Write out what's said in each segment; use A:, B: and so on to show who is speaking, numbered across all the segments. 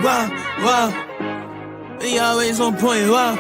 A: Wow, wow. We always on point. Wow,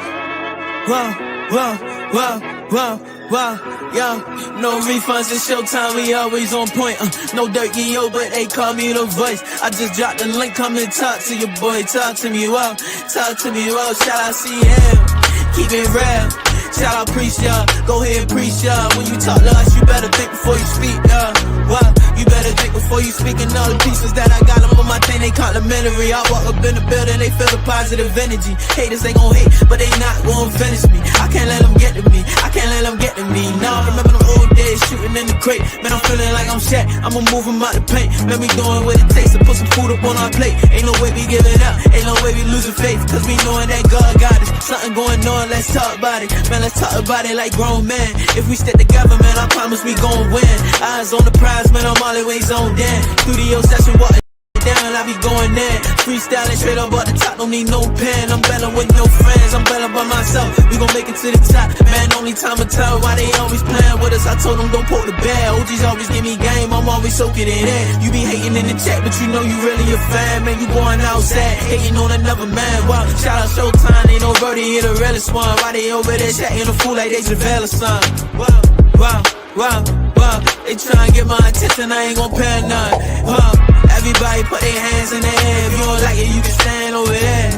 A: wow, wow, wow, wow, wow. Yo, no refunds, it's showtime, we always on point. No dirt, yo, but they call me the voice. I just dropped the link, come and talk to your boy. Talk to me, wow, talk to me, wow. Shout out CM, keep it real. Shout out preach, y'all, go ahead and preach, y'all. When you talk to us, you better think before you speak, y'all. Wow, you better think before you speak. And all the pieces that I got them on my thing, they complimentary. I walk up in the building, they feel the positive energy. Haters, they gon' hate, but they not gon' finish me. I can't let them get to me, I can't let them get to me. Nah, remember them old days shooting in the crate. Man, I'm feeling like I'm Shaq, I'ma move him out the paint. Man, we doing what it takes to put some food up on our plate. Ain't no way we giving up, ain't no way we losing faith. Cause we knowing that God got us. Something going on, let's talk about it. Man, let's talk about it like grown men. If we stick together, man, I promise we gon' win. Eyes on the prize, man, I'm always on down. Studio session, walking down, I be going in. Freestyling straight up at the top, don't need no pen. I'm better with no friends, I'm better by myself. We gon' make it to the top, man, only time will tell why they always playing with us. I told them don't poke the bear, OGs always give me game, I'm always soaking it in. You be hating in the chat, but you know you really a fan. Man, you going outside, hating on another man. Wow, shout out Showtime, ain't no birdie here, the realest one. Why they over there chatting a fool like they Javale or something? Wow, wow, wow, wow. They tryna get my attention, I ain't gon' pay none. Wow. Everybody put their hands in the air. If you don't like it, you can stand over there.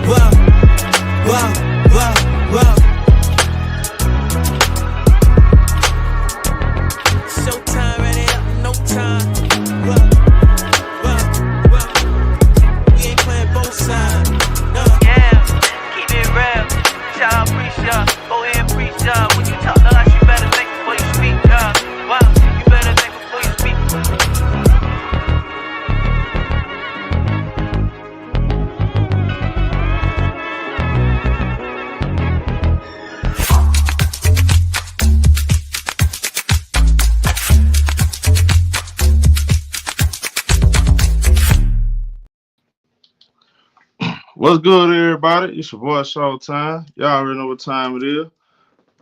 A: Wow, wow, wow, wow. Showtime, ready up, no time. Wow, wow, wow. We ain't playing both sides. No. Yeah, keep it real. Shout out, preach y'all. Go ahead and preach y'all. When you talk to us, you better think before you speak, y'all. Wow, you better think before you speak.
B: What's good, everybody? It's your boy Showtime. Y'all already know what time it is.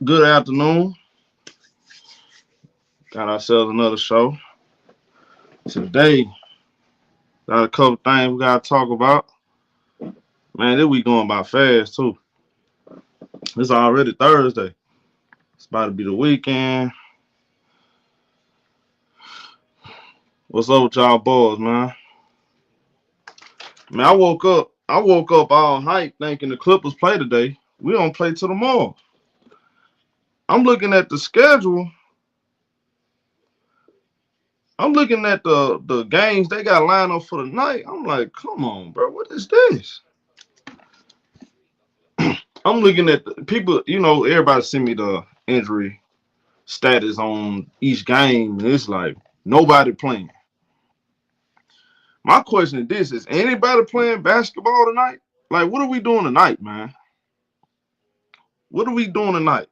B: Good afternoon. Got ourselves another show. Today, got a couple things we gotta talk about. Man, this week going by fast too. It's already Thursday. It's about to be the weekend. What's up with y'all boys, man? Man, I woke up all hyped thinking the Clippers play today. We don't play till tomorrow. I'm looking at the schedule. I'm looking at the games they got lined up for the night. I'm like, come on, bro, what is this? I'm looking at the people, everybody send me the injury status on each game, and it's like nobody playing. My question is this: is anybody playing basketball tonight? Like, what are we doing tonight, man? What are we doing tonight?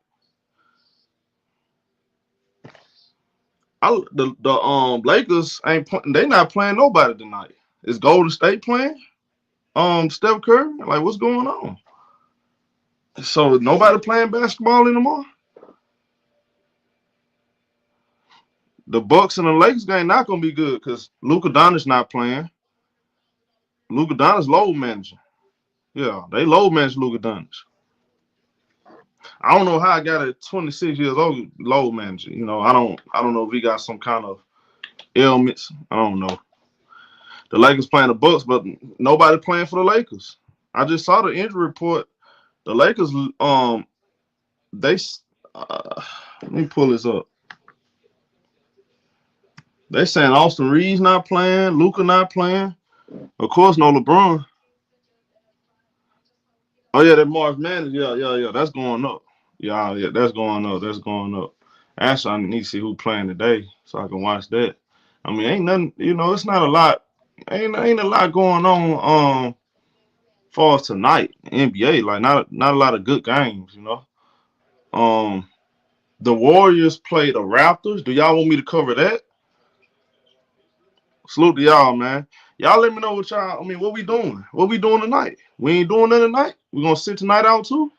B: The Lakers they not playing nobody tonight. Is Golden State playing? Steph Curry? Like, what's going on? So nobody playing basketball anymore? The Bucks and the Lakers game not gonna be good because Luka Doncic not playing. Luka Doncic load managing. Yeah, they load manage Luka Doncic. I don't know how I got at 26 years old load managing. I don't know if he got some kind of ailments. I don't know. The Lakers playing the Bucks, but nobody playing for the Lakers. I just saw the injury report. The Lakers, let me pull this up. They saying Austin Reeves not playing, Luka not playing. Of course, no LeBron. Oh yeah, that March Madness, yeah, that's going up. Yeah, that's going up. Actually, I need to see who playing today so I can watch that. I mean, ain't nothing, it's not a lot. Ain't a lot going on far as tonight, NBA. Like not a lot of good games, The Warriors play the Raptors. Do y'all want me to cover that? Salute to y'all, man. Y'all let me know what we doing. What we doing tonight? We ain't doing nothing tonight. We gonna sit tonight out too?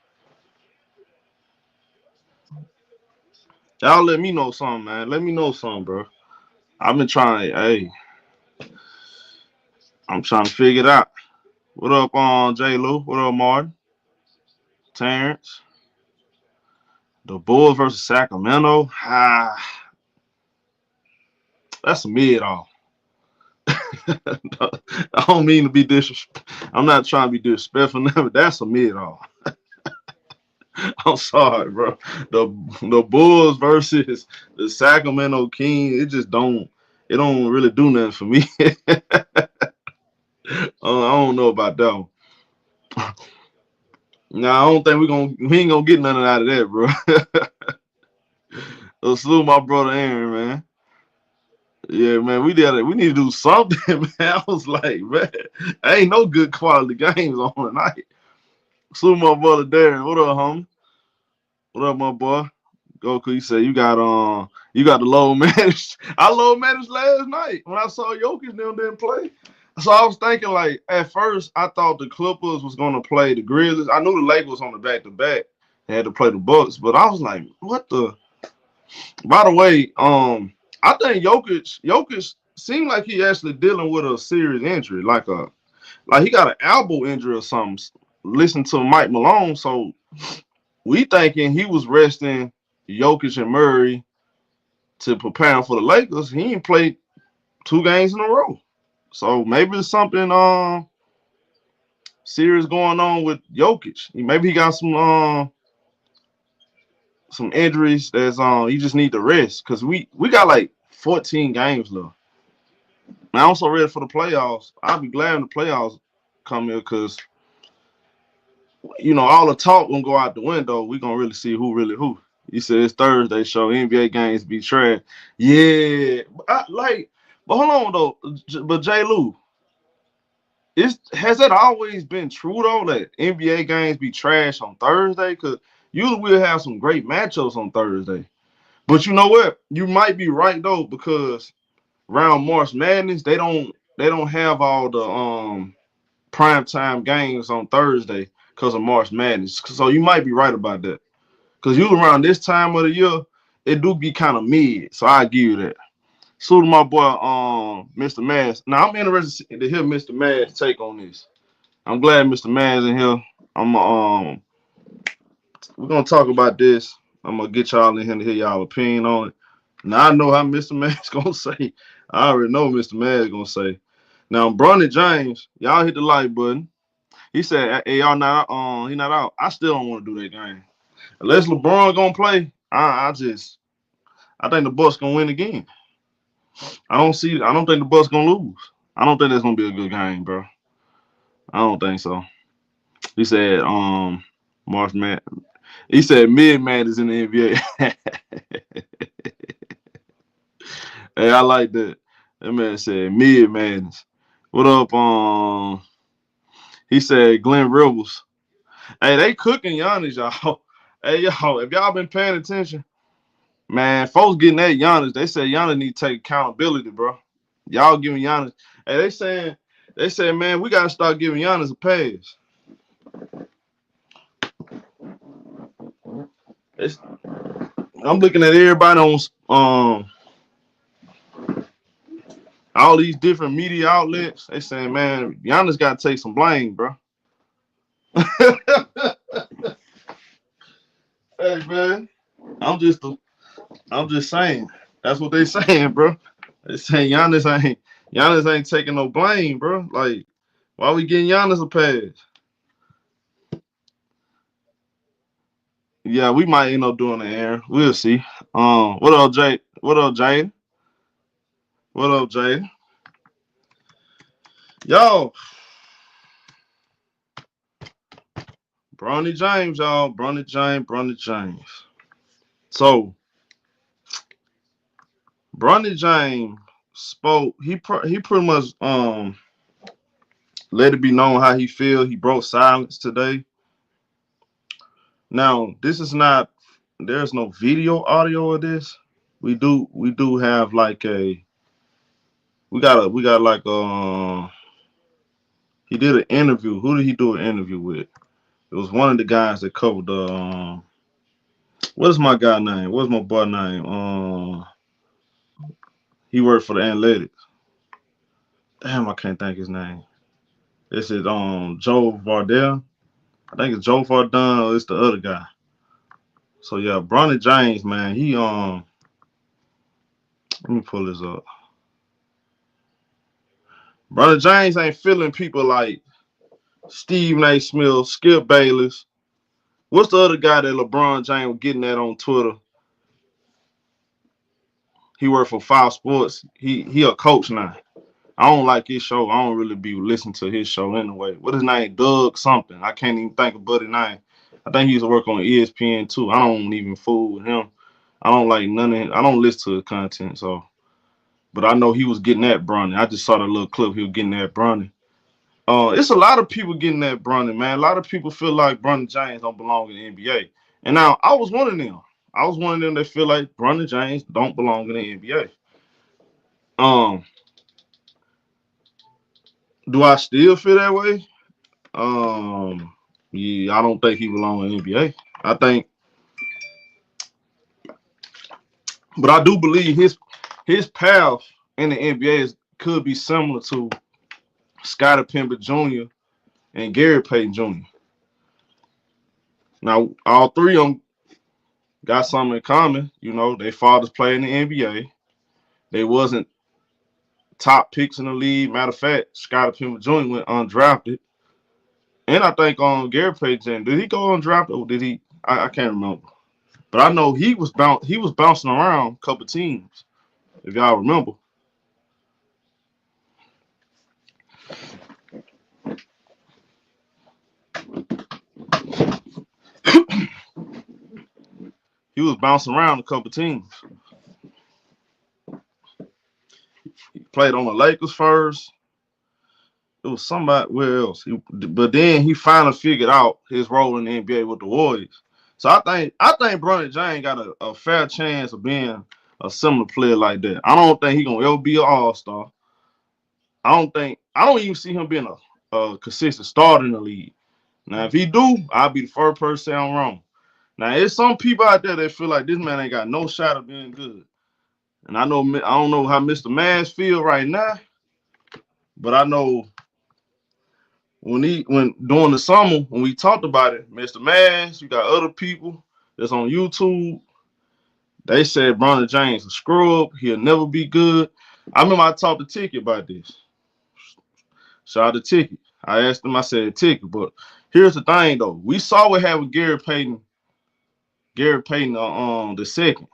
B: Y'all let me know something, man. Let me know something, bro. I've been trying, I'm trying to figure it out. What up, J. Lou? What up, Martin? Terrence? The Bulls versus Sacramento. That's a mid off. I don't mean to be disrespectful. I'm not trying to be disrespectful, but that's a mid off. I'm sorry, bro. The Bulls versus the Sacramento Kings, it don't really do nothing for me. I don't know about that one. Nah, I don't think we ain't gonna get nothing out of that, bro. So salute my brother Aaron, man. Yeah, man, we need to do something, man. I was like, man, ain't no good quality games on tonight. Salute my brother Darren. What up, homie? What up, my boy? Goku, you said you got the low managed. I low managed last night when I saw Jokic them didn't play. So I was thinking, like, at first I thought the Clippers was gonna play the Grizzlies. I knew the Lakers was on the back to back. They had to play the Bucks, but I was like, what the? By the way, I think Jokic seemed like he actually dealing with a serious injury, like he got an elbow injury or something. Listen to Mike Malone, so we thinking he was resting Jokic and Murray to prepare him for the Lakers. He ain't played 2 games in a row. So maybe it's something serious going on with Jokic. Maybe he got some injuries that's he just need to rest. Cause we got like 14 games left. And I'm also ready for the playoffs. I'll be glad when the playoffs come here because all the talk gonna go out the window. We gonna really see who really who. You said it's Thursday show. NBA games be trash. Yeah, but hold on though. But J. Lou, has that always been true though that NBA games be trash on Thursday? Cause usually we'll have some great matchups on Thursday. But you know what? You might be right though because around March Madness they don't have all the primetime games on Thursday because of March Madness. So you might be right about that. Because you around this time of the year, it do be kind of mid. So I give you that. So to my boy, Mr. Mass. Now I'm interested to hear Mr. Mass take on this. I'm glad Mr. Mass in here. We're gonna talk about this. I'm gonna get y'all in here to hear y'all opinion on it. Now I know how Mr. Mass gonna say. I already know Mr. Mass gonna say. Now Bronny James, y'all hit the like button. He said, "Hey, y'all not he not out. I still don't want to do that game unless LeBron gonna play. I think the Bucks gonna win again. I don't think the Bucks gonna lose. I don't think that's gonna be a good game, bro. I don't think so." He said, March Man. He said mid man is in the NBA. Hey, I like that. That man said mid madness. What up? He said Glenn Rivers. Hey, they cooking Giannis, y'all. Hey, y'all, if y'all been paying attention, man, folks getting at Giannis. They said Giannis need to take accountability, bro. Y'all giving Giannis. Hey, they saying, man, we gotta start giving Giannis a pass. I'm looking at everybody on all these different media outlets. They saying, man, Giannis gotta take some blame, bro. Hey, man, I'm just saying. That's what they saying, bro. They saying Giannis ain't taking no blame, bro. Like, why we getting Giannis a pass? Yeah, we might end up doing it, Aaron. We'll see. What up, Jay? What up, Jay? What up, Jay? Yo, Bronny James, y'all. Bronny James. So, Bronny James spoke. He pretty much let it be known how he feel. He broke silence today. Now, this is not. There's no video audio of this. We do have like a. We got like he did an interview. Who did he do an interview with? It was one of the guys that covered the. What is my guy name? What's my boy name? He worked for the analytics. Damn, I can't think his name. Is it Joe Vardell? I think it's Joe Vardell or it's the other guy. So yeah, Bronny James, man, he let me pull this up. Bronny James ain't feeling people like Stephen A. Smith, Skip Bayless. What's the other guy that LeBron James was getting at on Twitter? He worked for Fox Sports. He a coach now. I don't like his show. I don't really be listening to his show anyway. What his name? Doug something. I can't even think of buddy's name. I think he used to work on ESPN too. I don't even fool with him. I don't like none of him. I don't listen to his content. So, but I know he was getting at Bronny. I just saw that little clip. He was getting at Bronny. It's a lot of people getting at Bronny, man. A lot of people feel like Bronny James don't belong in the NBA. And now I was one of them. I was one of them that feel like Bronny James don't belong in the NBA. Do I still feel that way? Yeah, I don't think he belongs in the NBA. I think, but I do believe his path in the NBA could be similar to Scottie Pippen Jr. and Gary Payton Jr. Now, all three of them got something in common. You know, their fathers played in the NBA. They wasn't top picks in the league. Matter of fact, Scottie Pippen Jr. went undrafted. And I think Gary Payton, did he go undrafted or did he? I can't remember. But I know he was bouncing around a couple teams, if y'all remember. He was bouncing around a couple teams. He played on the Lakers first. It was somebody where else. But then he finally figured out his role in the NBA with the Warriors. So I think Bronny James got a fair chance of being a similar player like that. I don't think he's gonna ever be an all-star. I don't even see him being a consistent starter in the league. Now, if he do, I'll be the first person to say I'm wrong. Now, there's some people out there that feel like this man ain't got no shot of being good. And I don't know how Mr. Mash feel right now, but I know when during the summer when we talked about it, Mr. Mash, you got other people that's on YouTube. They said Bronny James a scrub. He'll never be good. I remember I talked to Ticket about this. Shout out to Ticket. I asked him, I said, Ticket, but here's the thing though. We saw what happened with Gary Payton the second,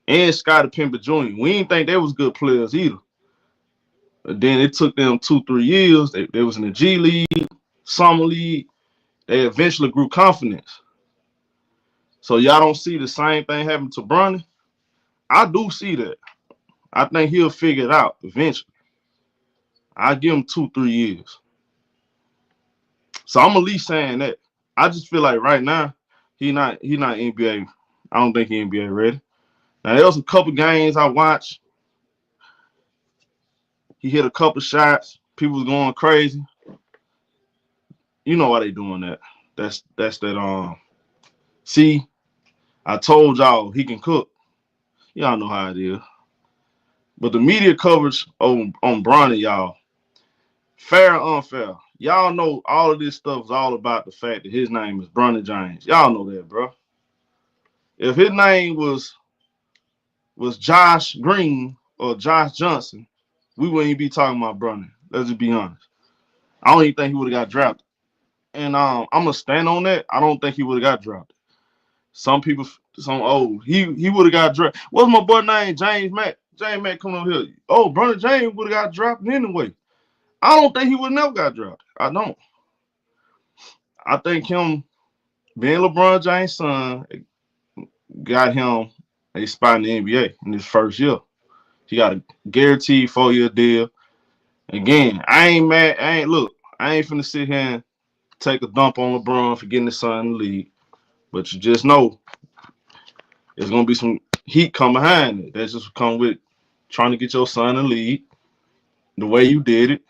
B: and Scottie Pippen Jr. We didn't think they was good players either. But then it took them 2-3 years. They was in the G League, Summer League. They eventually grew confidence. So y'all don't see the same thing happen to Bronny? I do see that. I think he'll figure it out eventually. I give him 2-3 years. So I'm at least saying that. I just feel like right now he not NBA. I don't think he NBA ready. Now there was a couple games I watched. He hit a couple shots. People was going crazy. You know why they doing that. That's that see, I told y'all he can cook. Y'all know how it is. But the media coverage on Bronny, y'all, fair or unfair. Y'all know all of this stuff is all about the fact that his name is Bronny James. Y'all know that, bro. If his name was Josh Green or Josh Johnson, we wouldn't even be talking about Bronny. Let's just be honest. I don't even think he would have got drafted. And I'm gonna stand on that. I don't think he would have got drafted. Some people, he would have got drafted. What's my boy name? James Mack. James Mack coming over here. Oh, Bronny James would have got drafted anyway. I don't think he would never got drafted. I don't. I think him being LeBron James' son got him a spot in the NBA in his first year. He got a guaranteed 4-year deal. Again, I ain't mad. I ain't finna sit here and take a dump on LeBron for getting his son in the league. But you just know there's gonna be some heat come behind it. That's just come with trying to get your son in the league the way you did it.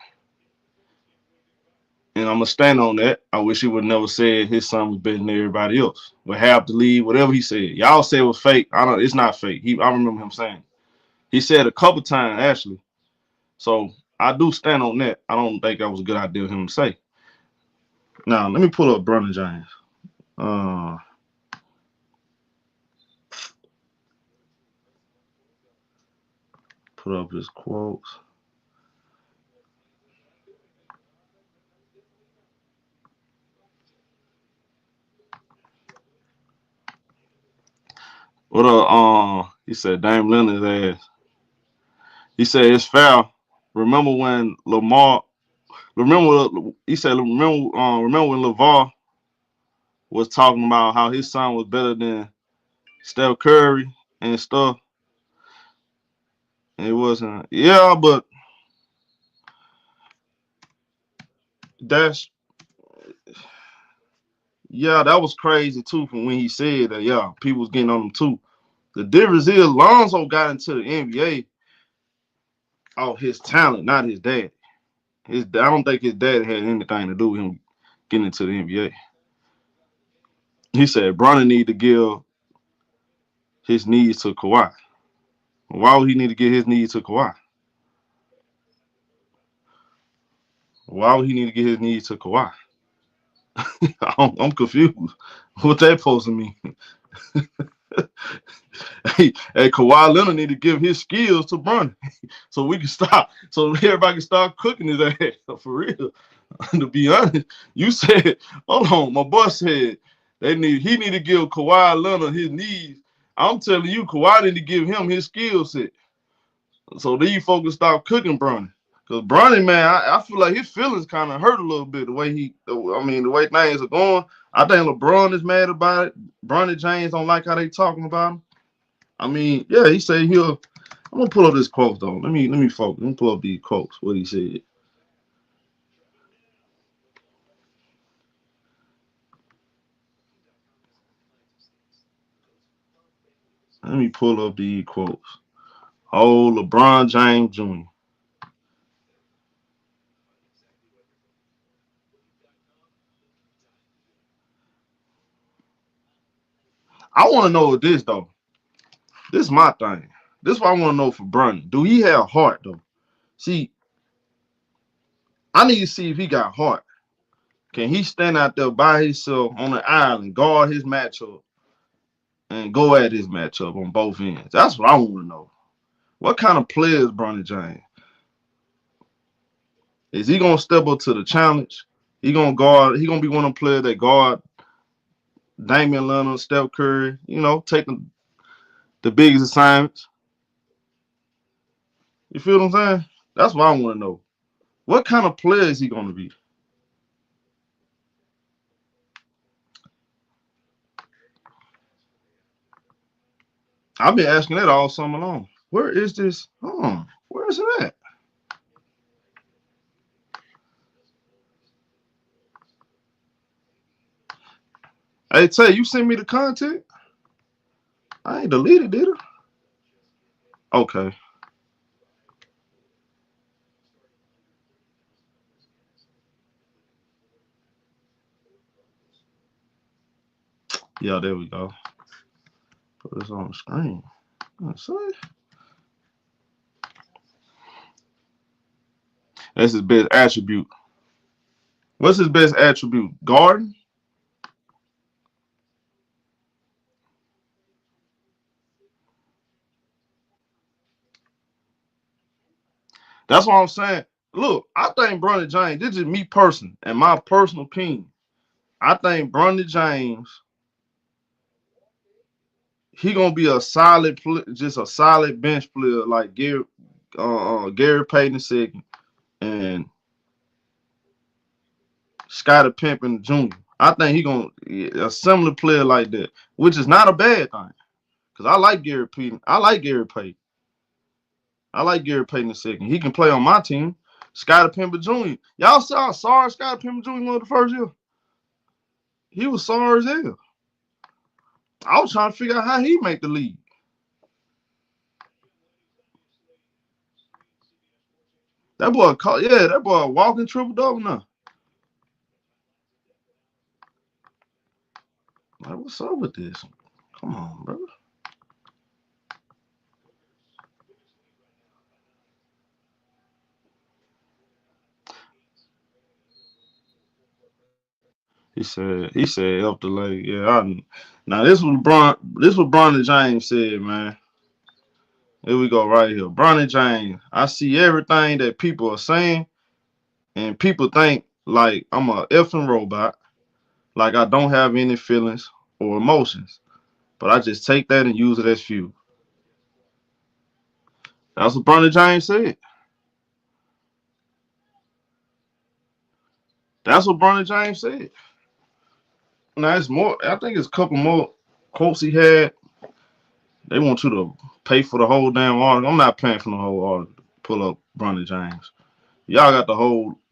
B: And I'm gonna stand on that. I wish he would never said his son was better than everybody else. Would have to leave, whatever he said. Y'all say it was fake. It's not fake. I remember him saying. He said a couple times actually. So I do stand on that. I don't think that was a good idea of him to say. Now, let me pull up Bronny James. Put up his quotes. He said Dame Lillard's ass. He said it's foul. Remember when Lamar? He said remember when LeVar was talking about how his son was better than Steph Curry and stuff. And it wasn't. Yeah, but that was crazy too from when he said that. Yeah, people was getting on him too. The difference is Lonzo got into the NBA off his talent, not his dad. I don't think his dad had anything to do with him getting into the NBA. He said Bronny need to give his knees to Kawhi. Why would he need to give his knees to Kawhi? Why would he need to give his knees to Kawhi? I'm confused. What that supposed to mean? hey, Kawhi Leonard need to give his skills to Bronny so we can stop. So everybody can start cooking his ass for real. To be honest, you said, hold on, my boy said he need to give Kawhi Leonard his knees. I'm telling you, Kawhi need to give him his skill set. So these folks stop cooking Bronny. Because Bronny, man, I feel like his feelings kind of hurt a little bit the way things are going. I think LeBron is mad about it. Bronny James don't like how they talking about him. I mean, yeah, he said I'm gonna pull up this quote though. Let me focus. Let me pull up these quotes. What he said. Let me pull up these quotes. Oh, LeBron James Jr. I want to know this though. This is my thing. This is what I want to know for Bronny. Do he have heart though? See, I need to see if he got heart. Can he stand out there by himself on the island, guard his matchup, and go at his matchup on both ends? That's what I want to know. What kind of player is Bronny James? Is he gonna step up to the challenge? He gonna guard. He gonna be one of the players that guard Damian Lillard, Steph Curry. Taking the biggest assignments. You feel what I'm saying? That's what I want to know. What kind of player is he gonna be? I've been asking that all summer long. Where is this? Where is it at? Hey, Tay, you sent me the content? I ain't deleted, did I? Okay. Yeah, there we go. Put this on the screen. That's his best attribute. What's his best attribute? Guarding? That's what I'm saying. Look, I think Bronny James, this is me personally, and my personal opinion. I think Bronny James, he gonna be a solid, just a solid bench player like Gary Payton II and Scottie Pippen Jr. I think he gonna a similar player like that, which is not a bad thing. Cause I like Gary Payton. I like Gary Payton. I like Gary Payton II. He can play on my team. Scottie Pippen Jr. Y'all saw sorry Scottie Pippen Jr. was the first year. He was sorry as hell. I was trying to figure out how he make the league. That boy, that boy walking triple double now. Like, what's up with this? Come on, bro. He said up the leg. Yeah, now this was Bronny James said, man. Here we go right here. Bronny James. I see everything that people are saying, and people think like I'm a effing robot, like I don't have any feelings or emotions. But I just take that and use it as fuel. That's what Bronny James said. That's what Bronny James said. Now it's more. I think it's a couple more quotes he had. They want you to pay for the whole damn article. I'm not paying for the whole article. Pull up Bronny James. Y'all got the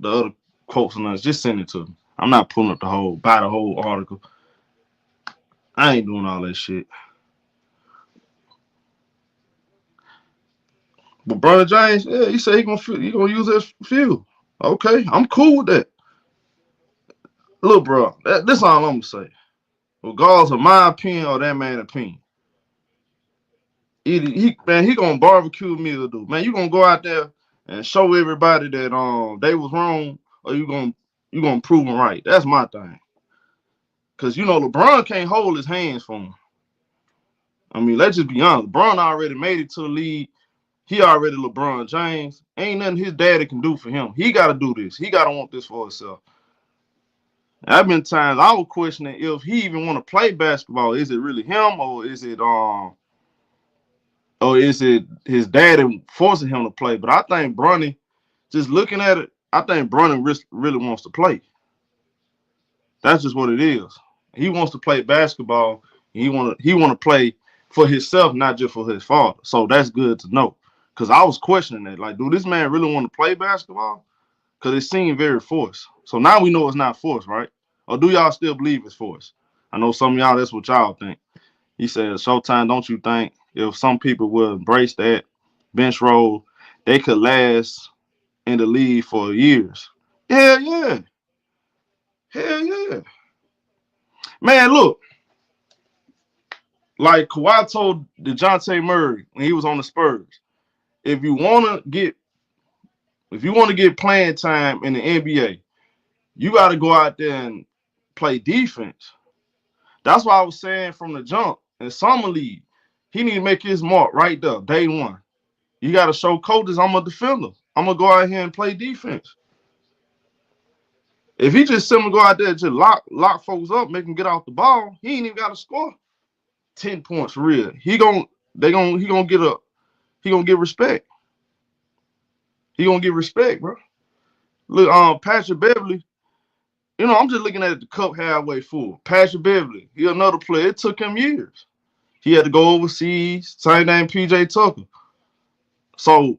B: other quotes on us. Just send it to me. I'm not pulling up buy the whole article. I ain't doing all that shit. But Bronny James, yeah, he said he gonna use it as fuel. Okay, I'm cool with that. Look, bro, this all I'm gonna say. Regardless of my opinion or that man's opinion, he gonna barbecue me or do. Man, you gonna go out there and show everybody that they was wrong, or you gonna prove them right. That's my thing. Cause LeBron can't hold his hands for him. I mean, let's just be honest. LeBron already made it to the league. He already LeBron James. Ain't nothing his daddy can do for him. He gotta do this. He gotta want this for himself. I've been times I was questioning if he even want to play basketball. Is it really him, or is it his daddy forcing him to play? But I think Bronny, just looking at it, I think Bronny really wants to play. That's just what it is. He wants to play basketball. He want to play for himself, not just for his father. So that's good to know. Cause I was questioning that. Like, do this man really want to play basketball? Cause it seemed very forced. So now we know it's not forced, right? Or do y'all still believe it's forced? I know some of y'all, that's what y'all think. He said, Showtime, don't you think if some people would embrace that bench role, they could last in the league for years? Hell yeah. Hell yeah. Man, look. Like Kawhi told DeJounte Murray when he was on the Spurs, if you want to get playing time in the NBA, you got to go out there and play defense. That's why I was saying from the jump in summer league, he need to make his mark right there, day one. You got to show coaches I'm a defender. I'm gonna go out here and play defense. If he just simply go out there and just lock folks up, make them get off the ball, he ain't even got to score 10 points for real. He gonna get respect. He gonna get respect, bro. Look, Patrick Beverly. I'm just looking at the cup halfway full. Patrick Beverly, he another player. It took him years. He had to go overseas. Same name, PJ Tucker. So,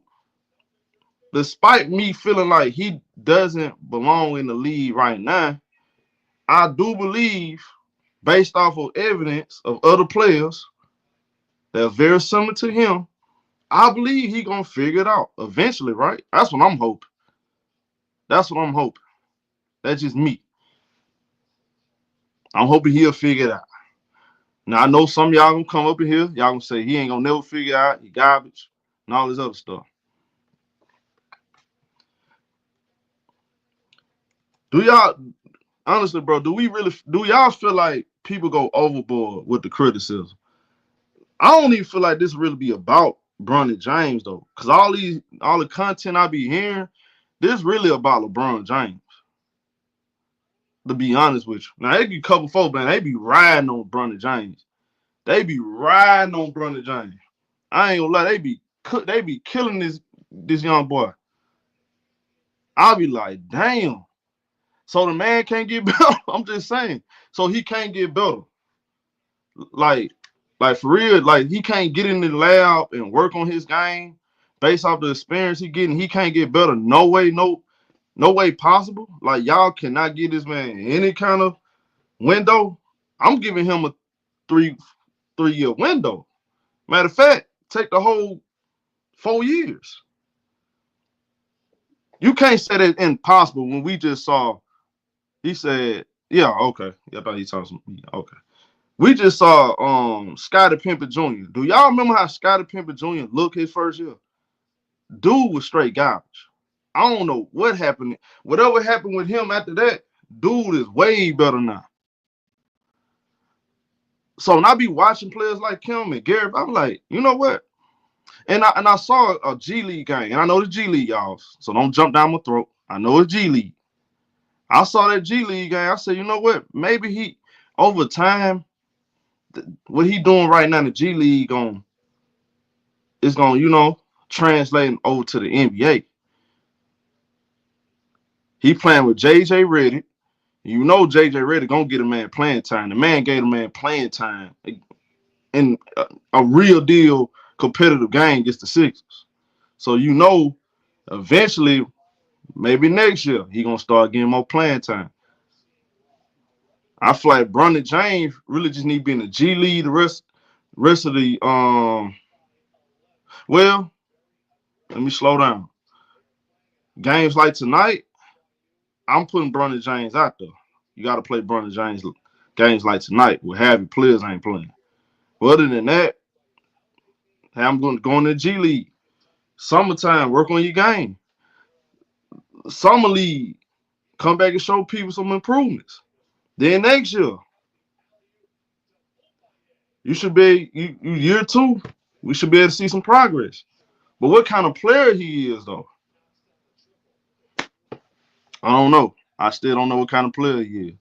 B: despite me feeling like he doesn't belong in the league right now, I do believe, based off of evidence of other players that's very similar to him, I believe he gonna figure it out eventually, right? That's what I'm hoping. That's just me. I'm hoping he'll figure it out. Now, I know some of y'all gonna come up in here. Y'all gonna say he ain't gonna never figure it out. He garbage and all this other stuff. Do y'all, honestly, bro, do y'all feel like people go overboard with the criticism? I don't even feel like this really be about Bronny James, though. Because all the content I be hearing, this really about LeBron James. To be honest with you. Now, they be a couple folks, man, they be riding on Bronny James. They be riding on Bronny James. I ain't gonna lie, they be killing this young boy. I'll be like, damn. So the man can't get better. I'm just saying. So he can't get better. Like for real, like he can't get in the lab and work on his game based off the experience he getting. He can't get better. No way possible. Like y'all cannot give this man any kind of window. I'm giving him a three-year window. Matter of fact, take the whole 4 years. You can't say that impossible when we just saw. He said, "Yeah, okay." I thought he talking some. Okay, we just saw Scottie Pippen Jr. Do y'all remember how Scottie Pippen Jr. looked his first year? Dude was straight garbage. I don't know what happened. Whatever happened with him after that, dude is way better now. So when I be watching players like him and Gary, I'm like, you know what? And I saw a G League game, and I know the G League, y'all. So don't jump down my throat. I know it's G League. I saw that G League game. I said, you know what? Maybe he, over time, what he doing right now in the G League is going, translating over to the NBA. He playing with J.J. Redick. You know J.J. Redick gonna get a man playing time. The man gave a man playing time in a real deal competitive game against the Sixers. So eventually, maybe next year, he gonna start getting more playing time. I feel like Bronny James really just need to be in the G League the rest of the well, let me slow down. Games like tonight, I'm putting Bronny James out there. You got to play Bronny James games like tonight where half your players ain't playing. But other than that, I'm going to go in the G League. Summertime, work on your game. Summer league, come back and show people some improvements. Then next year, you should be year 2. We should be able to see some progress. But what kind of player he is, though, I don't know. I still don't know what kind of player he is.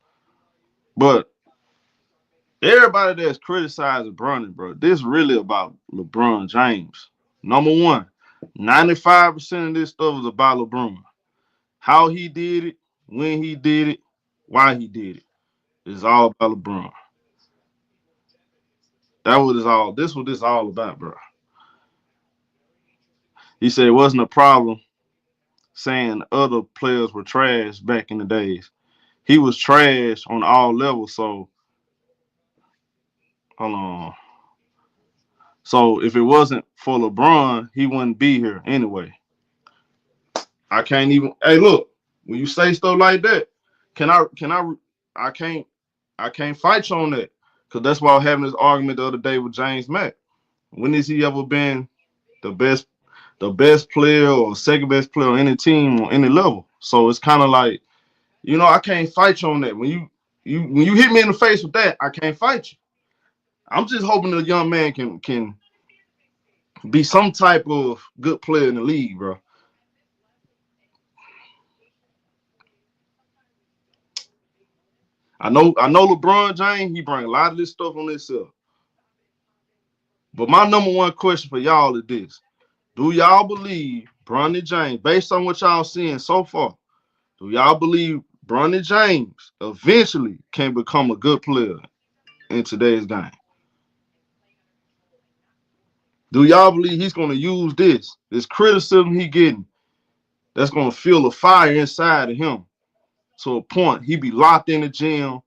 B: But everybody that's criticizing Bronny, bro, this really about LeBron James. Number one, 95% of this stuff is about LeBron. How he did it, when he did it, why he did it. It's all about LeBron. This what this all about, bro. He said it wasn't a problem saying other players were trash back in the days. He was trash on all levels, so hold on. So if it wasn't for LeBron, he wouldn't be here anyway. I can't even. Hey, look, when you say stuff like that, I can't fight you on that, because that's why I was having this argument the other day with James Mack. When has he ever been the best player or second best player on any team on any level? So it's kind of like, I can't fight you on that. When you hit me in the face with that, I can't fight you. I'm just hoping the young man can be some type of good player in the league, bro. I know LeBron James, he bring a lot of this stuff on himself. But my number one question for y'all is this. Do y'all believe Bronny James, based on what y'all seeing so far, do y'all believe Bronny James eventually can become a good player in today's game? Do y'all believe he's going to use this criticism he getting, that's going to fuel a fire inside of him to a point he be locked in the gym,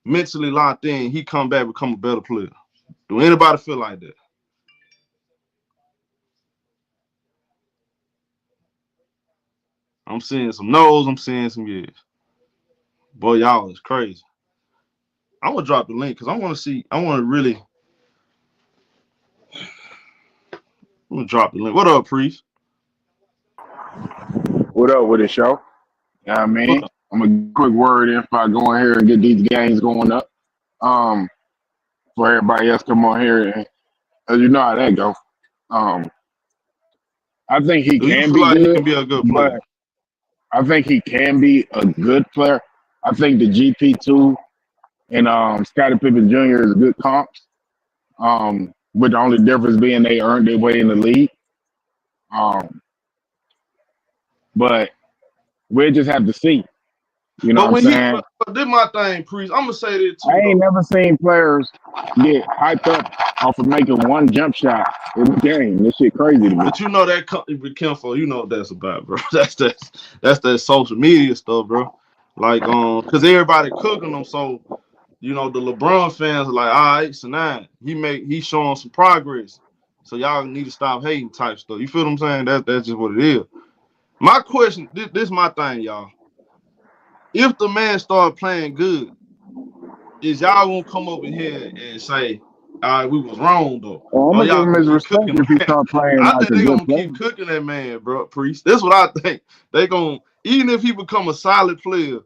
B: mentally locked in, he come back become a better player? Do anybody feel like that? I'm seeing some no's, I'm seeing some yes. Boy, y'all is crazy. I'm gonna drop the link because I'm gonna drop the link. What up, Priest?
C: What up with it, show? You know what I mean? I'm a quick word in before I go in here and get these games going up. For everybody else come on here, and as you know how that go. I think he
B: Do you
C: can
B: feel
C: be
B: like he
C: good,
B: can be a good player?
C: but I think he can be a good player. I think the GP2 and Scottie Pippen Jr. is good comps. With the only difference being they earned their way in the league. But we'll just have to see. You know
B: But
C: what I'm saying?
B: but this my thing, Priest. I'm gonna say that too.
C: I ain't never seen players get hyped up off of making one jump shot in the game. This shit crazy to me.
B: But be careful. You know what that's about, bro. That's that social media stuff, bro. Like, because everybody cooking them, so the LeBron fans are like, all right, so now he's showing some progress. So y'all need to stop hating type stuff. You feel what I'm saying? That's just what it is. My question, this is my thing, y'all. If the man start playing good, is y'all gonna come up in here and say, all right, we was wrong though?
C: Well, I'm
B: Or
C: gonna give
B: y'all
C: him
B: gonna
C: his
B: keep
C: respect
B: cooking
C: if he
B: the man?
C: start playing
B: I
C: like
B: think
C: a
B: they
C: good
B: gonna
C: player.
B: keep cooking that man, bro, Priest. That's what I think. They gonna, even if he become a solid player,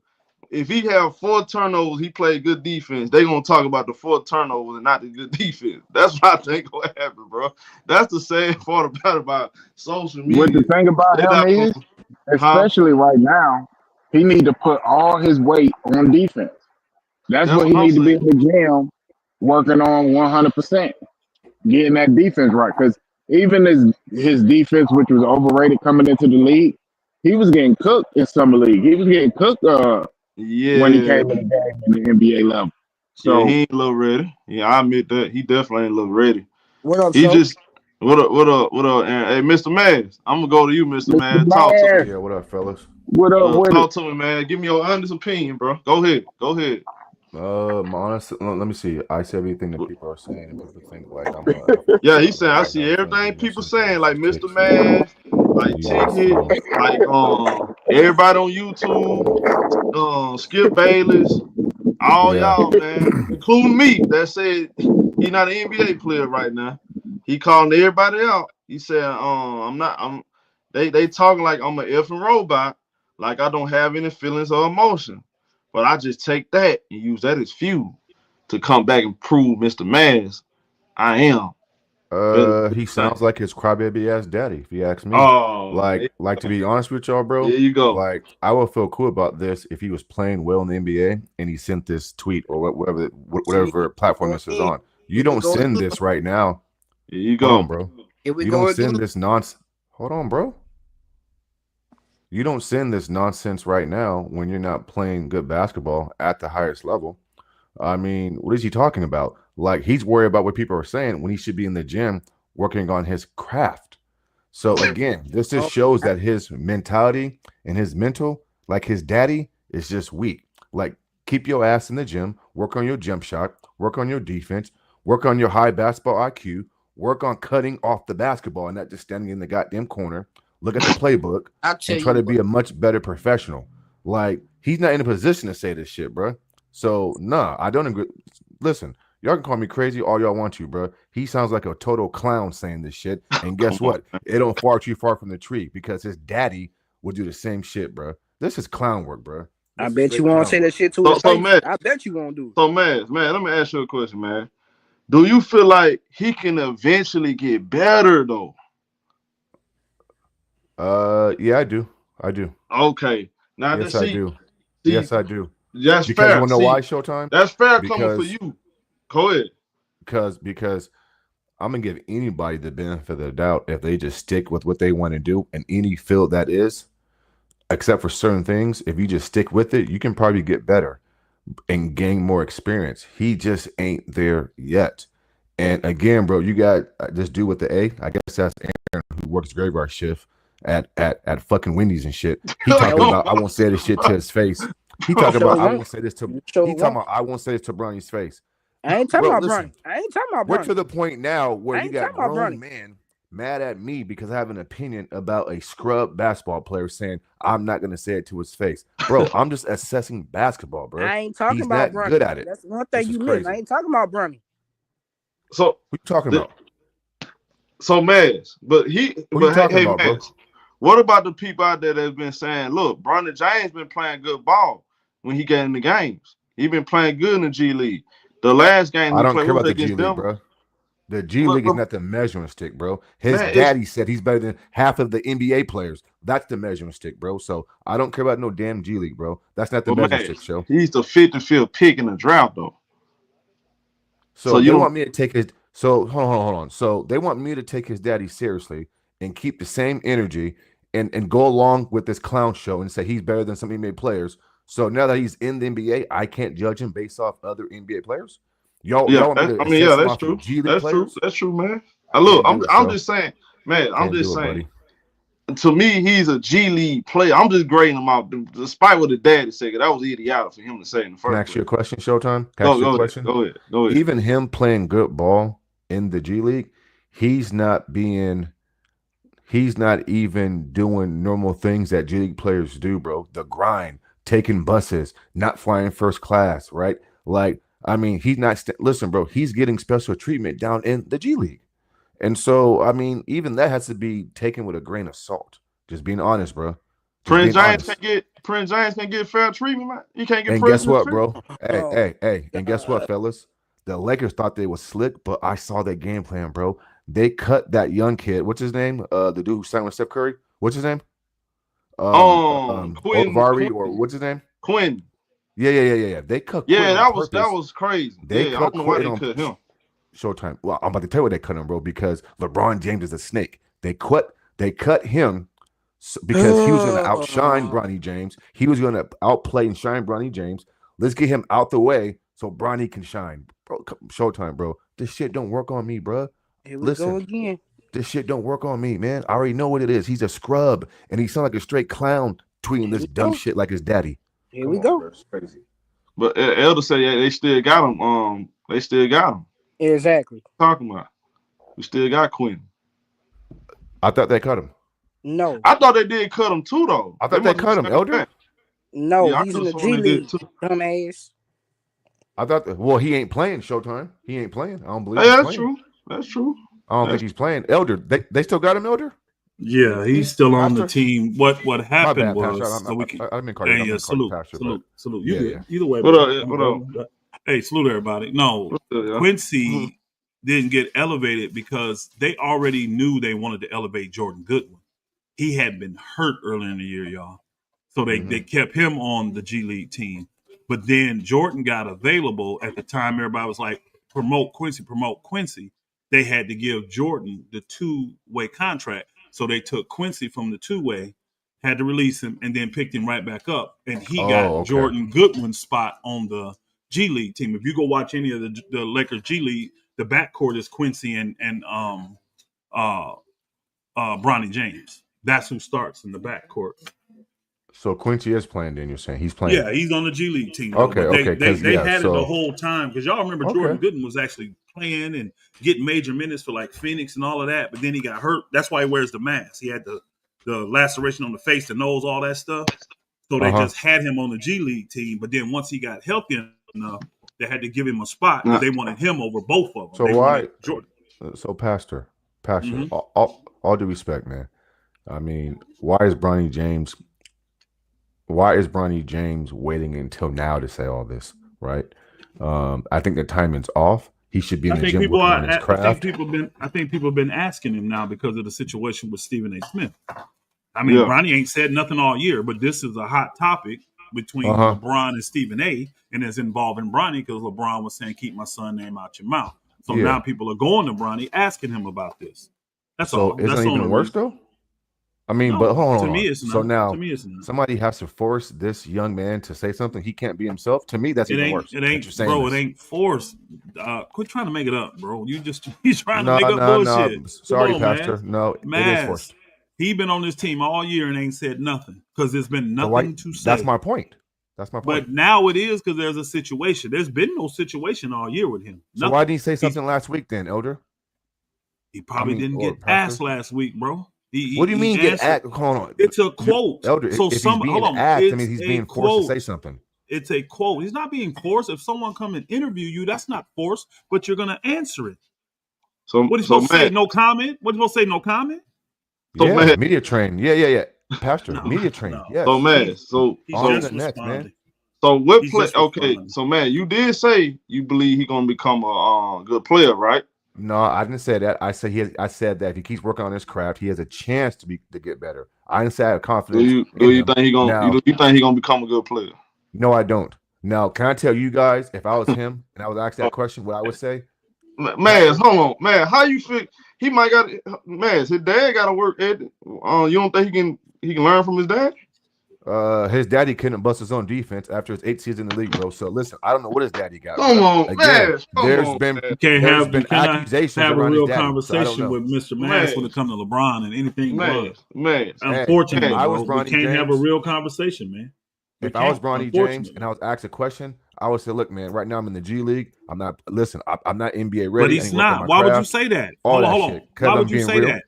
B: if he have 4 turnovers, he played good defense. They gonna talk about the 4 turnovers and not the good defense. That's what I think gonna happen, bro. That's the sad part about social
C: What the
B: media.
C: thing about
B: They
C: him
B: not
C: is,
B: gonna, huh?
C: especially right now, he need to put all his weight on defense. That's
B: That's
C: what
B: what
C: he
B: I'm
C: need to be in
B: saying.
C: the gym working on 100%, getting that defense right. Because even his defense, which was overrated coming into the league, he was getting cooked in summer league. He was getting cooked when he
B: Yeah,
C: came in the game in the NBA level.
B: yeah,
C: So
B: he ain't look ready. Yeah, I admit that. He definitely ain't look ready.
D: What up,
B: He
D: Smoke?
B: just what up, and hey, Mr. Maz, I'm gonna go to you, Mr.
C: Mr.
B: Maz. Talk to me.
C: Man,
E: Yeah, what up, fellas?
C: what up with it?
B: Talk to me, man. Give me your honest opinion, bro. Go ahead. Go ahead.
E: My honest, let me see. I see everything that people are saying, and people think like I'm a
B: Yeah, he said I
E: like
B: see
E: I'm saying
B: everything
E: this
B: people
E: is
B: saying, like Mr.
E: kick feet.
B: Maz, like
E: Yeah,
B: Tick Hit,
E: so
B: like everybody on YouTube, Skip Bayless, all
E: yeah,
B: y'all, man, including me, that said he not an NBA player right now. He calling everybody out. He said, they talking like I'm an effing robot, like I don't have any feelings or emotion. But I just take that and use that as fuel to come back and prove Mr. Maz I am better than
E: he
B: you think.
E: sounds like his crybaby ass daddy, if you ask me.
B: Oh,
E: Like to be honest with y'all, bro.
B: there you go.
E: Like I would feel cool about this if he was playing well in the NBA and he sent this tweet or whatever platform this is on. You don't send this right now.
B: There you
E: Hold
B: go.
E: on, bro.
D: Here we
E: You
D: go
E: don't
D: again.
E: send this nonsense. Hold on, bro. You don't send this nonsense right now when you're not playing good basketball at the highest level. I mean, what is he talking about? Like he's worried about what people are saying when he should be in the gym working on his craft. So again, this just shows that his mentality and his mental, like his daddy, is just weak. Like keep your ass in the gym, work on your jump shot, work on your defense, work on your high basketball IQ, work on cutting off the basketball and not just standing in the goddamn corner. Look at the playbook
D: I'll tell
E: and try
D: you
E: to be
D: what.
E: a much better professional. Like he's not in a position to say this shit, bro. So nah, I don't agree. Listen, y'all can call me crazy all y'all want to, bro. He sounds like a total clown saying this shit. And guess
B: Come on.
E: what? It don't far too far from the tree because his daddy would do the same shit, bro. This is clown work, bro.
D: I
E: This is
D: bet
E: straight
D: you won't
E: clown
D: say
E: work.
D: that shit to
B: So,
D: his
B: so
D: face.
B: man,
D: I bet you won't do it.
B: so man, let me ask you a question, man. Do you feel like he can eventually get better though?
E: Yeah, I do. I do.
B: Okay. Now
E: Yes,
B: let's
E: I
B: see.
E: do.
B: See,
E: Yes, I do.
B: that's
E: Because you
B: fair.
E: want to know
B: See,
E: why, Showtime?
B: that's fair coming for
E: Because
B: you. Go ahead.
E: because I'm gonna give anybody the benefit of the doubt if they just stick with what they want to do in any field that is, except for certain things. If you just stick with it, you can probably get better and gain more experience. He just ain't there yet. And again, bro, you got this dude with the A. I guess that's Aaron who works graveyard shift at fucking Wendy's and shit. He talking
D: Yo,
E: about I won't say this shit to his face. He talking
D: show
E: about I
D: won't.
E: won't say this to.
D: Show
E: He talking
D: won't.
E: about I won't say this to Bronny's face.
D: I ain't talking
E: Bro,
D: about
E: listen.
D: Bronny. I ain't talking about
E: We're
D: Bronny.
E: to the point now where
D: I
E: you
D: ain't
E: got
D: talking about
E: grown
D: Bronny.
E: men mad at me because I have an opinion about a scrub basketball player saying I'm not gonna say it to his face. Bro, I'm just assessing basketball, bro.
D: I ain't talking
E: He's
D: about
E: not
D: Bronny.
E: good at it.
D: That's one
E: This
D: thing
E: is
D: you missed. I
E: crazy.
D: ain't talking about Bronny.
B: So,
E: What you talking
B: the,
E: about?
B: so Maz,
E: Who you talking
B: hey,
E: about, bro?
B: Maz, what about the people out there that's been saying, look, Bronny James been playing good ball when he got in the games. He been playing good in the G League. The last game
E: I
B: he
E: don't
B: played
E: care
B: was
E: about the G
B: against
E: League,
B: Denver.
E: bro. The G
B: But,
E: League is not the measuring stick, bro. His
B: man, it's
E: daddy said he's better than half of the NBA players. That's the measuring stick, bro. So I don't care about no damn G League, bro. That's not the
B: but
E: measuring
B: man,
E: stick show.
B: he's the 55th pick in the draft though. So
E: So
B: you
E: they
B: don't
E: want me to take his. So hold on. So they want me to take his daddy seriously and keep the same energy and go along with this clown show and say he's better than some NBA players. So now that he's in the NBA, I can't judge him based off other NBA players. Y'all want me to assess him
B: that's
E: off of
B: true.
E: G League
B: That's true.
E: players?
B: That's true, man.
E: I
B: Look,
E: can't do it,
B: I'm
E: show.
B: just saying, man, I'm
E: Can't
B: just
E: do it,
B: saying.
E: buddy.
B: To me, he's a G League player. I'm just grading him out, despite what the daddy said. That was idiotic for him to say in the
E: Can I
B: first
E: ask you a
B: place.
E: question, Showtime? Can I ask you a
B: Go ahead.
E: question?
B: Go ahead. Go ahead.
E: Even him playing good ball in the G League, he's not even doing normal things that G League players do, bro. The grind, taking buses, not flying first class, right? Like, I mean, he's not, listen, bro, he's getting special treatment down in the G League. And so, I mean, even that has to be taken with a grain of salt. Just being honest, bro.
B: Prince James
E: honest.
B: can get fair treatment, man. He can't get
E: And guess what,
B: treatment.
E: bro? Hey. And guess what, fellas? The Lakers thought they was slick, but I saw that game plan, bro. They cut that young kid. What's his name? The dude who signed with Steph Curry. What's his name?
B: Quinn,
E: or what's his name?
B: Quinn.
E: Yeah. They cut.
B: Yeah,
E: Quinn
B: that was crazy.
E: They
B: I
E: cut
B: don't know why
E: Quinn
B: they cut him.
E: Showtime. Well, I'm about to tell you why they cut him, bro. Because LeBron James is a snake. They cut him because he was going to outshine Bronny James. He was going to outplay and shine Bronny James. Let's get him out the way so Bronny can shine, bro. Showtime, bro. This shit don't work on me, bro.
D: Here we go again.
E: This shit don't work on me, man. I already know what it is. He's a scrub, and he sounds like a straight clown tweeting this dumb shit like his daddy.
D: Here we go.
E: Bro, it's crazy.
B: But Elder said they still got him. They still got him.
D: Exactly.
B: Talking about, we still got Quinn.
E: I thought they cut him.
D: No.
B: I thought they did cut him too, though.
E: I thought they cut him, Elder.
D: No,
B: Yeah,
D: he's in the G League, dumbass.
E: I thought. Well, he ain't playing. Showtime. He ain't playing. I don't believe.
B: Hey,
E: he's
B: that's
E: playing.
B: true. That's true.
E: I don't think he's playing. Elder, they still got him, Elder?
F: Yeah, he's still on the team. What happened
E: bad,
F: was
E: Pastor.
F: so we can.
E: I didn't call you.
F: Hey, salute. You good. Either way.
B: What up?
F: Hey, salute everybody. No, Quincy didn't get elevated because they already knew they wanted to elevate Jordan Goodwin. He had been hurt earlier in the year, y'all. So they kept him on the G League team. But then Jordan got available at the time. Everybody was like, promote Quincy. They had to give Jordan the two-way contract. So they took Quincy from the two-way, had to release him, and then picked him right back up. And he got Jordan Goodwin's spot on the G League team. If you go watch any of the Lakers G League, the backcourt is Quincy and Bronny James. That's who starts in the backcourt.
E: So Quincy is playing, then you're saying he's playing?
F: Yeah, he's on the G League team.
E: Okay,
F: They had it the whole time because y'all remember Jordan Goodwin was actually playing and getting major minutes for like Phoenix and all of that, but then he got hurt. That's why he wears the mask. He had the laceration on the face, the nose, all that stuff. So they just had him on the G League team, but then once he got healthy enough, they had to give him a spot because they wanted him over both of them.
E: So why, Jordan? So Pastor, all due respect, man. I mean, why is Bronny James waiting until now to say all this, right? I think the timing's off. He should be in the gym working on his craft.
F: I think people have been asking him now because of the situation with Stephen A. Smith. I mean, Bronny ain't said nothing all year, but this is a hot topic between LeBron and Stephen A. and it's involving Bronny because LeBron was saying, keep my son name out your mouth. So now people are going to Bronny asking him about this. That's all.
E: So isn't it even worse, though? I mean, but hold on.
F: To me, it's not.
E: So now
F: to me, it's not.
E: Somebody has to force this young man to say something. He can't be himself. To me, that's even worse.
F: It ain't, bro. It ain't forced. Quit trying to make it up, bro. He's trying to make up bullshit.
E: No. Sorry, Pastor. Man. No, it is forced.
F: He been on this team all year and ain't said nothing because there's been nothing to say.
E: That's my point.
F: But now it is because there's a situation. There's been no situation all year with him.
E: So why didn't he say something last week then, Elder?
F: He probably didn't get asked last week, bro.
E: What do you mean get asked? Hold on.
F: It's a quote.
E: Elder, so if he's being asked, I mean he's being forced to say something.
F: It's a quote. He's not being forced. If someone come and interview you, that's not forced, but you're going to answer it. So what are you supposed to say? No comment? What are you supposed to say? No comment?
E: So media train. Yeah. Pastor, media train. Yeah.
B: So man, so
E: next, man.
B: So what play? Okay, so man, you did say you believe he's gonna become a good player, right?
E: No, I didn't say that. I said that if he keeps working on his craft, he has a chance to get better. I didn't say I have confidence.
B: Do you think he's gonna become a good player?
E: No, I don't. Now, can I tell you guys, if I was him and I was asked that question, what I would say?
B: Man, hold on, man. How you feel? He might got his dad got to work. You don't think he can learn from his dad?
E: His daddy couldn't bust his own defense after his 8 seasons in the league, bro. So listen, I don't know what his daddy got.
B: Come on, man.
F: There's been accusations have a real conversation with Mr. Mass when it comes to LeBron and anything. Man, unfortunately, we can't have a real conversation, man.
E: If I was Bronny James and I was asked a question, I would say, "Look, man, right now I'm in the G League. I'm not NBA ready."
F: But he's not. Why would you say that? Hold on. Why would you say that?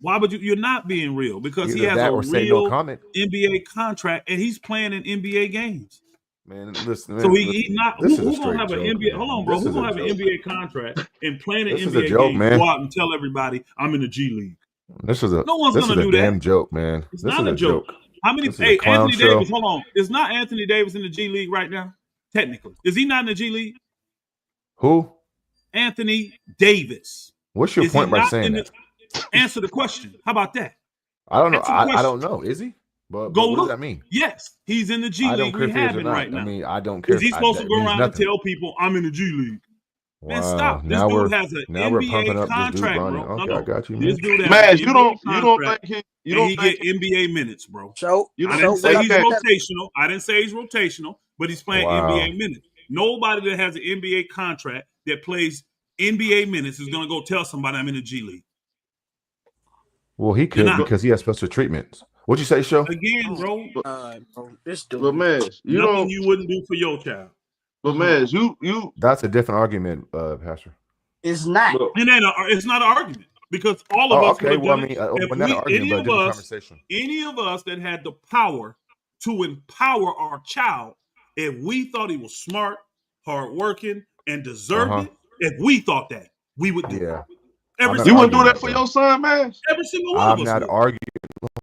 F: Why would you? You're not being real because he has a real NBA contract and he's playing in NBA games.
E: Man, listen.
F: So he's not. Who's gonna have an NBA? Hold on, bro. Who's gonna have an NBA contract and playing an NBA game? Go out and tell everybody I'm in the G League.
E: No one's gonna do that. Damn joke, man.
F: It's not a joke. How many?
E: This is a
F: Hey,
E: clown
F: Anthony
E: show.
F: Davis. Hold on. Is not Anthony Davis in the G League right now? Technically, is he not in the G League?
E: Who?
F: Anthony Davis.
E: What's your
F: Is he
E: point by
F: not
E: saying
F: in
E: that?
F: Answer the question. How about that?
E: I don't know.
F: Answer the
E: I
F: question.
E: don't know. Is he? But
F: Go
E: what
F: look.
E: does that mean?
F: Yes, he's in the G
E: I don't
F: League
E: care if he is or
F: rehabbing
E: not.
F: right now.
E: I mean, I don't care.
F: Is he supposed to
E: that
F: go
E: means
F: around
E: nothing.
F: and tell people I'm in the G League? Man,
E: Wow.
F: stop. This
E: Now
F: dude has an
E: we're pumping
F: NBA
E: up this dude,
F: contract,
E: Bronny.
F: bro.
E: Okay,
F: No.
E: I got you,
F: This
E: man.
F: dude has
B: Man,
F: an
B: you
F: NBA
B: don't
F: contract,
B: think
F: and he get NBA minutes, bro.
D: So
B: You
F: I
B: don't
F: didn't
B: think
F: say
B: that
F: he's
B: cat-
F: rotational. I didn't say he's rotational, but he's playing
E: Wow.
F: NBA minutes. Nobody that has an NBA contract that plays NBA minutes is going to go tell somebody I'm in the G League.
E: Well, he could because he has special treatments. What'd you say, Show?
F: Again, bro,
D: bro, this dude.
B: But man, you
F: nothing
B: don't.
F: you wouldn't do for your child.
B: But man, you.
E: That's a different argument, Pastor.
D: It's not.
B: Look,
F: It's not an argument because all of us would have done it. If
E: not an argument, but a different conversation.
F: Any of us that had the power to empower our child, if we thought he was smart, hardworking, and deserved it, if we thought that, we would do it.
B: You wouldn't do that for your son, man?
F: Every single one of us.
E: I'm not arguing.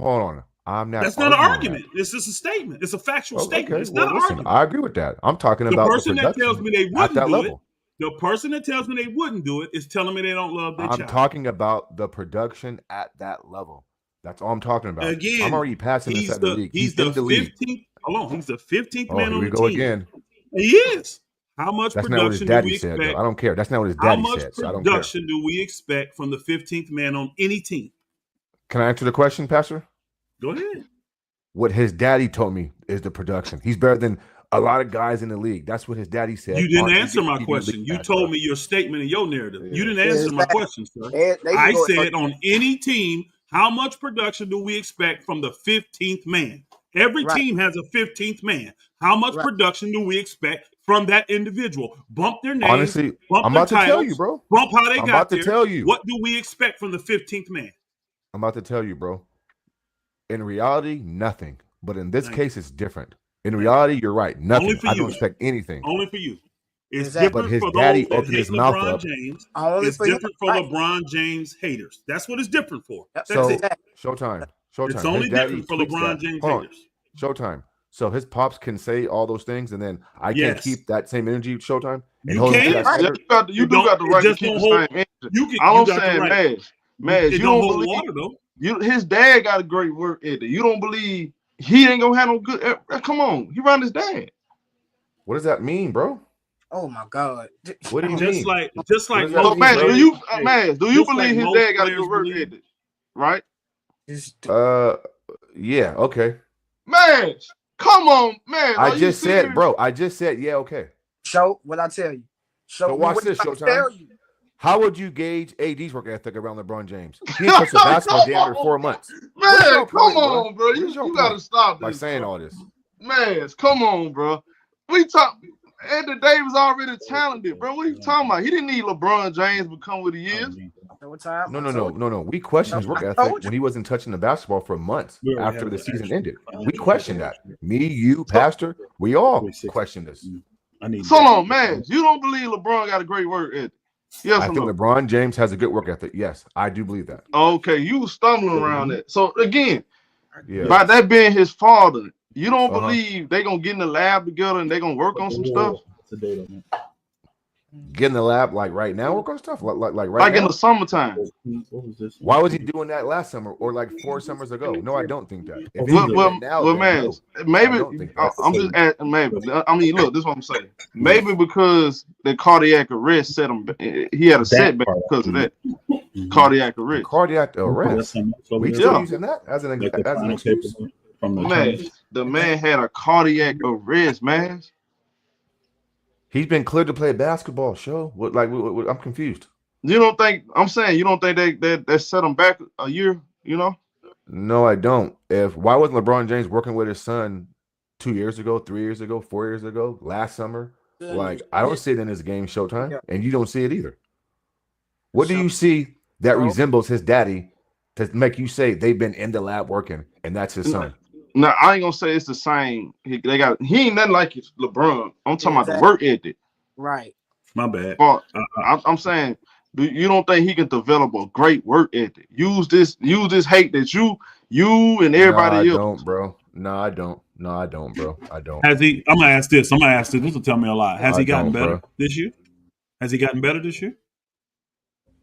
E: Hold on. I'm not.
F: That's not an argument. It's just a statement. It's a factual statement.
E: Okay.
F: It's not an argument.
E: I agree with that. I'm talking
F: The
E: about
F: person that tells me they wouldn't do
E: level.
F: it. The person that tells me they wouldn't do it is telling me they don't love their child.
E: I'm talking about the production at that level. That's all I'm talking about.
F: Again,
E: I'm already passing inside the league.
F: He's the 15th. Hold on. He's the 15th man on the team.
E: Here we go again.
F: He is. How much
E: That's not what his
F: production do
E: daddy
F: we
E: said,
F: expect?
E: though. I don't care. That's not what his daddy said. So I
F: How
E: don't
F: much
E: care.
F: production do we expect from the 15th man on any team?
E: Can I answer the question, Pastor?
F: Go ahead.
E: What his daddy told me is the production. He's better than a lot of guys in the league. That's what his daddy said.
F: You didn't answer my question. You told me your statement and your narrative. Yeah. You didn't answer my question, sir. I said on any team, how much production do we expect from the 15th man? Every team has a 15th man. How much production do we expect from that individual? Bump their names.
E: Honestly,
F: bump
E: I'm
F: their
E: about to
F: titles,
E: tell you, bro.
F: Bump how they
E: I'm
F: got
E: about
F: there.
E: to tell you.
F: What do we expect from the 15th man?
E: I'm about to tell you, bro. In reality, nothing. But in this case, it's different. In reality, you're right. Nothing. I don't expect anything.
F: Only for you. It's
E: different for those that hate LeBron
F: James. It's different for LeBron James haters. That's what it's different for.
E: So, Showtime.
F: It's only different for LeBron James haters.
E: Showtime. So his pops can say all those things, and then I can't keep that same energy. Showtime.
F: You can.
B: You do got the right to keep the same energy. I'm saying, Maz, you don't believe his dad got a great work ethic. You don't believe he ain't gonna have no good. Come on, he run his dad.
E: What does that mean, bro?
D: Oh my God!
E: What do you
F: mean? Just like.
B: Man, do you believe his dad got a good work ethic? Right?
E: Yeah. Okay.
B: Man, come on, man.
E: I just said, yeah, okay.
D: Show what I tell you.
E: So watch this, Showtime. How would you gauge AD's work ethic around LeBron James? He ain't touched the basketball damn near 4 months.
B: Man, come on, bro. You gotta stop this.
E: By saying all this.
B: Man, come on, bro. We talk. Anthony Davis already talented, bro. What are you talking about? He didn't need LeBron James to become what he is.
E: No. We questioned his work ethic when he wasn't touching the basketball for months after the season ended. We questioned that. Me, you, Pastor, we all questioned this.
B: So long, man. You don't believe LeBron got a great work ethic? Yes,
E: I think LeBron James has a good work ethic. Yes, I do believe that.
B: Okay, you were stumbling around that. So again, by that being his father, you don't believe they gonna get in the lab together and they gonna work on some stuff?
E: Get in the lab like right now, work on stuff like right
B: like
E: now?
B: in the summertime.
E: Why was he doing that last summer or like 4 summers ago? No, I don't think that.
B: Maybe I'm just asking. Maybe I mean, look, this is what I'm saying. Maybe because the cardiac arrest set him. He had a setback because of that cardiac arrest.
E: Cardiac arrest. We still using that as an excuse.
B: Man, the man had a cardiac arrest, man.
E: He's been cleared to play basketball. Show what? I'm confused.
B: You don't think? I'm saying you don't think they set him back a year? You know?
E: No, I don't. Why wasn't LeBron James working with his son 2 years ago, 3 years ago, 4 years ago, last summer? Like I don't see it in his game, Showtime, and you don't see it either. What do you see that resembles his daddy to make you say they've been in the lab working and that's his son?
B: No, I ain't gonna say it's the same. He ain't nothing like LeBron. I'm talking about the work ethic.
D: Right.
F: My bad.
B: But I'm saying, you don't think he can develop a great work ethic? Use this hate that you and everybody else.
E: Don't, bro. No, I don't. No, I don't, bro. I don't.
F: Has he? I'm gonna ask this. This will tell me a lot. Has he gotten better
E: bro.
F: this year? Has he gotten better this year?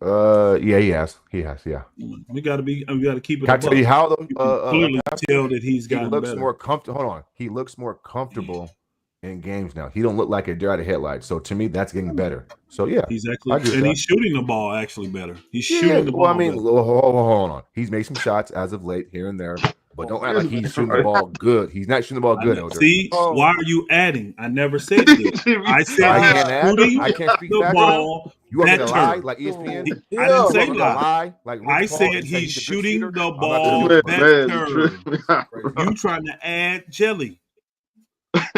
E: Yeah, he has. Yeah.
F: We gotta keep it.
E: Can I tell you how though?
F: Clearly tell that he's
E: he
F: gotten
E: looks
F: better.
E: more comfortable. Hold on, he looks more comfortable in games now. He don't look like a deer out of headlights. So to me, that's getting better. So yeah,
F: he's he's shooting the ball actually better. He's shooting the ball.
E: Well, I mean,
F: better.
E: hold on. He's made some shots as of late here and there, but don't act like he's shooting the ball good. He's not shooting the ball good. Elder.
F: See, why are you adding? I never said this. I said
E: I can't speak
F: the ball.
E: You want me to lie like ESPN?
F: I didn't say lie.
E: Like
F: I said he's shooting the ball better. You trying to add jelly?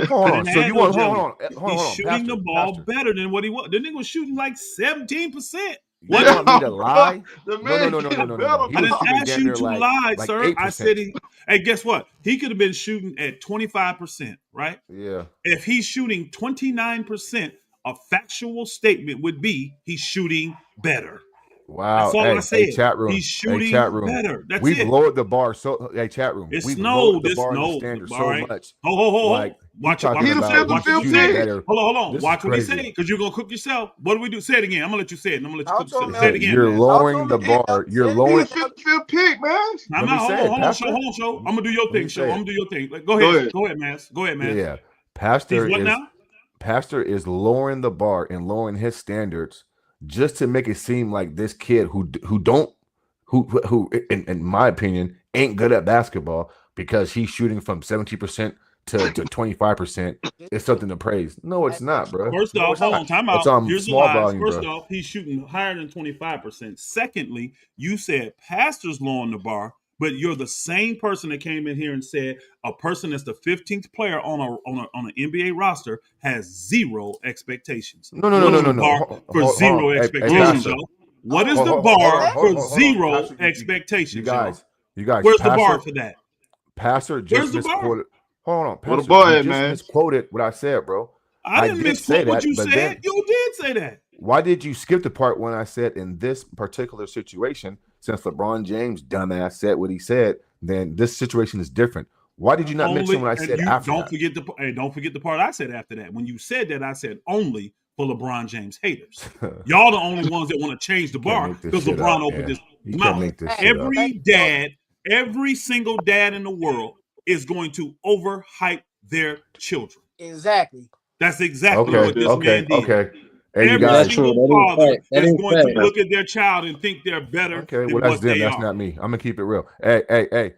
E: Hold on. So you want hold on.
F: He's shooting the ball better than what he was. The nigga was shooting like 17%.
E: What you want me to lie?
B: No.
F: I didn't ask you to lie, sir. 8%. I said hey, guess what? He could have been shooting at 25%, right?
E: Yeah.
F: If he's shooting 29%, a factual statement would be he's shooting better.
E: Wow.
F: That's all I said.
E: Chat room.
F: He's shooting
E: better. We've lowered the bar so chat room. We've lowered the bar standard so much.
F: Like, watch it. Hold on. Watch what he say, because you're gonna cook yourself. What do we do? Say it again. I'm gonna let you say it. I'm gonna let you cook yourself. Say it again.
E: You're lowering the bar. You're lowering
B: the fifth pick, man.
F: Hold on, show. I'm gonna do your thing, show. I'm gonna do your thing. Go ahead, man. Yeah.
E: Pastor is lowering the bar and lowering his standards just to make it seem like this kid who in my opinion ain't good at basketball because he's shooting from 70% to 25% is something to praise. No, it's not, bro.
F: First off, hold on, time out. Here's
E: small
F: the lies.
E: volume,
F: First
E: bro.
F: off, he's shooting higher than 25%. Secondly, you said Pastor's lowering the bar, but you're the same person that came in here and said a person that's the 15th player on an NBA roster has zero expectations.
E: No.
F: For zero expectations, yo. What is the bar for zero expectations?
E: You guys.
F: Where's the bar for that?
E: Pastor just misquoted. Hold on, Pastor.
B: You just
E: misquoted what I said, bro.
F: I didn't misquote what you said. You did say that.
E: Why did you skip the part when I said in this particular situation, since LeBron James, dumbass, said what he said, then this situation is different? Why did you not mention what I said after that?
F: Don't forget the part I said after that. When you said that, I said only for LeBron James haters. Y'all the only ones that want to change the bar because LeBron opened his mouth. Every single dad in the world is going to overhype their children.
D: Exactly.
F: That's exactly what this man did.
E: Okay. Hey,
F: every single father is going to look at their child and think they're better than
E: that's
F: what they
E: That's
F: are.
E: not me. I'm gonna keep it real. Hey,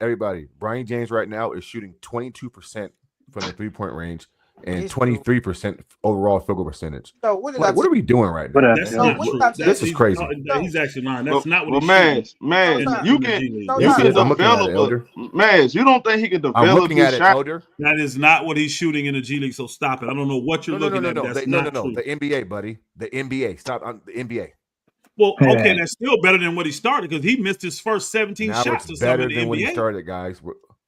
E: everybody. Bronny James right now is shooting 22% from the 3-point range and 23% overall field goal percentage.
D: So what are we
E: doing right now?
F: That's not true.
E: This is crazy.
F: He's actually lying. That's not what
B: he's you can develop. Maz, you don't think he can develop?
E: I'm looking at it, Elder.
F: That is not what he's shooting in the G League. So stop it. I don't know what you're looking at. That's not true.
E: The NBA, buddy. The NBA. Stop. The NBA.
F: Well, okay, that's still better than what he started because he missed his first 17 shots or something in the NBA.
E: When he started, guys.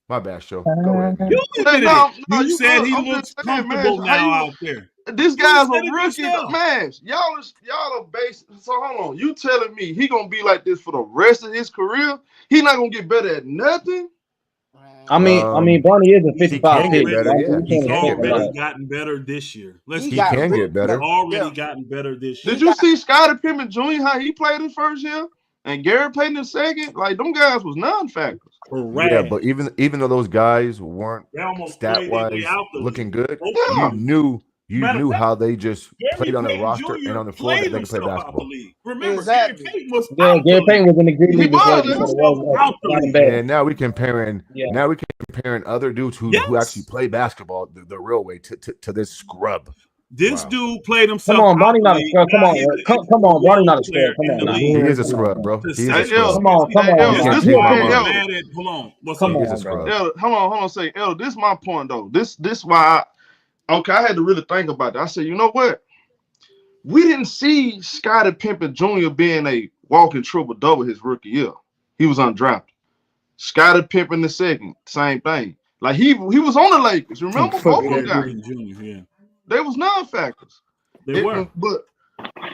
E: My bad, show. Go ahead.
F: You said he looks comfortable now out there.
B: This guy's a rookie, man. Y'all are based. So hold on. You telling me he gonna be like this for the rest of his career? He not gonna get better at nothing?
G: I mean, Bronny is a 55 pick.
F: He's already gotten better this year.
E: He can get better.
F: Already gotten better this year.
B: Did you see Scottie Pippen Jr. how he played his first year? And Gary Payton II? Like, them guys was non-factors.
F: Correct.
E: Yeah, but even though those guys weren't stat-wise looking good, you knew how they just played on the roster and on the floor that they could play basketball.
F: Remember, Gary Payton was
G: Gary Payton was in the Green League
E: and now we're comparing other dudes who actually play basketball the real way to this scrub.
F: This dude played himself.
G: Come on, Bronny not a scrub. Come on, Bronny not a scrub. Come on,
E: he is a scrub, bro. He is a scrub.
G: Come on.
F: Hold
B: on. Say, El, this is my point though. This why I had to really think about that. I said, you know what? We didn't see Scottie Pippen Jr. being a walking triple double his rookie year. He was undrafted. Scottie Pippen II, same thing. Like he was on the Lakers. Remember both of them guys. They was non-factors.
F: They were.
B: But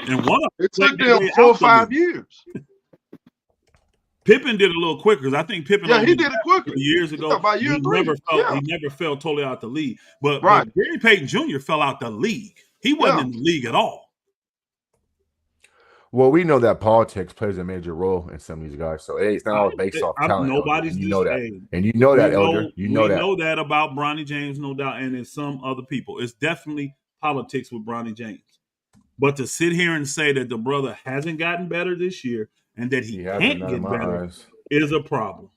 F: and one
B: it took them 4 or 5 years.
F: Pippen did it a little quicker because I think Pippen.
B: Yeah, he did it quicker.
F: Years ago,
B: about year 3.
F: He never fell totally out the league. But Gary Payton Jr. fell out the league. He wasn't in the league at all.
E: Well, we know that politics plays a major role in some of these guys. So, hey, it's not all based off talent. You know that. And you know that, Elder. You know that.
F: We know that about Bronny James, no doubt, and there's some other people. It's definitely politics with Bronny James. But to sit here and say that the brother hasn't gotten better this year and that he can't get better is a problem.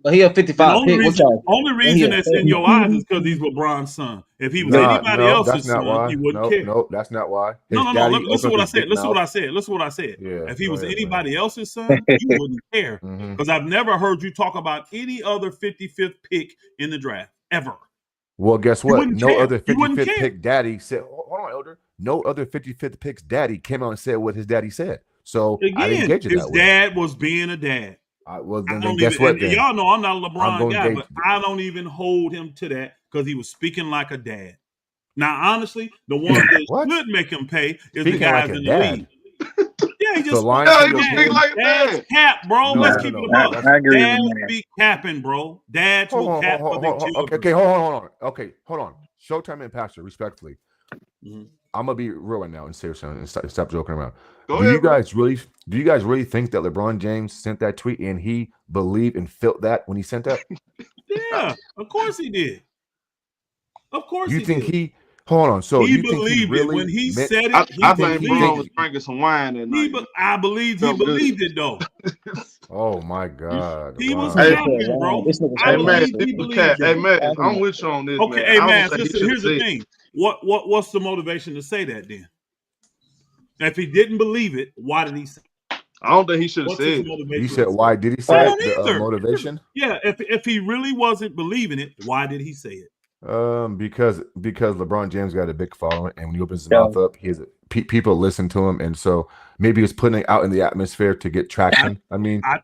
G: But he a 55 pick.
F: Only reason that's in your eyes is because he's LeBron's son. If he was anybody else's son, he wouldn't care.
E: No, that's not why.
F: No. Listen to what I said. Listen what I said.
E: Yeah,
F: if he was anybody else's son, you wouldn't care. Because I've never heard you talk about any other 55th pick in the draft ever.
E: Well, guess what? No other 55th pick daddy said. Hold on, Elder. No other 55th pick's daddy came out and said what his daddy said. So
F: again,
E: I didn't get you
F: his dad was being a dad.
E: Well, then guess what? Then?
F: Y'all know I'm not a LeBron guy, but I don't even hold him to that because he was speaking like a dad. Now, honestly, the one that should make him pay is the guys in the league. Yeah, he just
B: speak like
F: Dad's cap, bro. Let's keep it above.
G: I agree.
F: Dads be capping, bro. Dads will cap for their children.
E: Okay, hold on. Okay, hold on. Showtime and Pastor, respectfully. I'm gonna be real right now and serious and stop joking around. Do you guys really think that LeBron James sent that tweet and he believed and felt that when he sent that?
F: Yeah, of course he did. Of course
E: you think he hold on. So
F: he
E: you think he really
F: when he said it?
B: I think LeBron was drinking some wine that night.
F: I believe he believed it though.
E: Oh my God.
F: He was happy, bro.
B: Hey man, I'm with you on this.
F: Okay, hey man, here's the thing. What's the motivation to say that then? If he didn't believe it, why did he say it?
B: I don't think he should have said it.
E: You said why did he say the motivation?
F: Yeah, if he really wasn't believing it, why did he say it?
E: Because LeBron James got a big following, and when he opens his mouth up, people listen to him, and so maybe he's putting it out in the atmosphere to get traction. I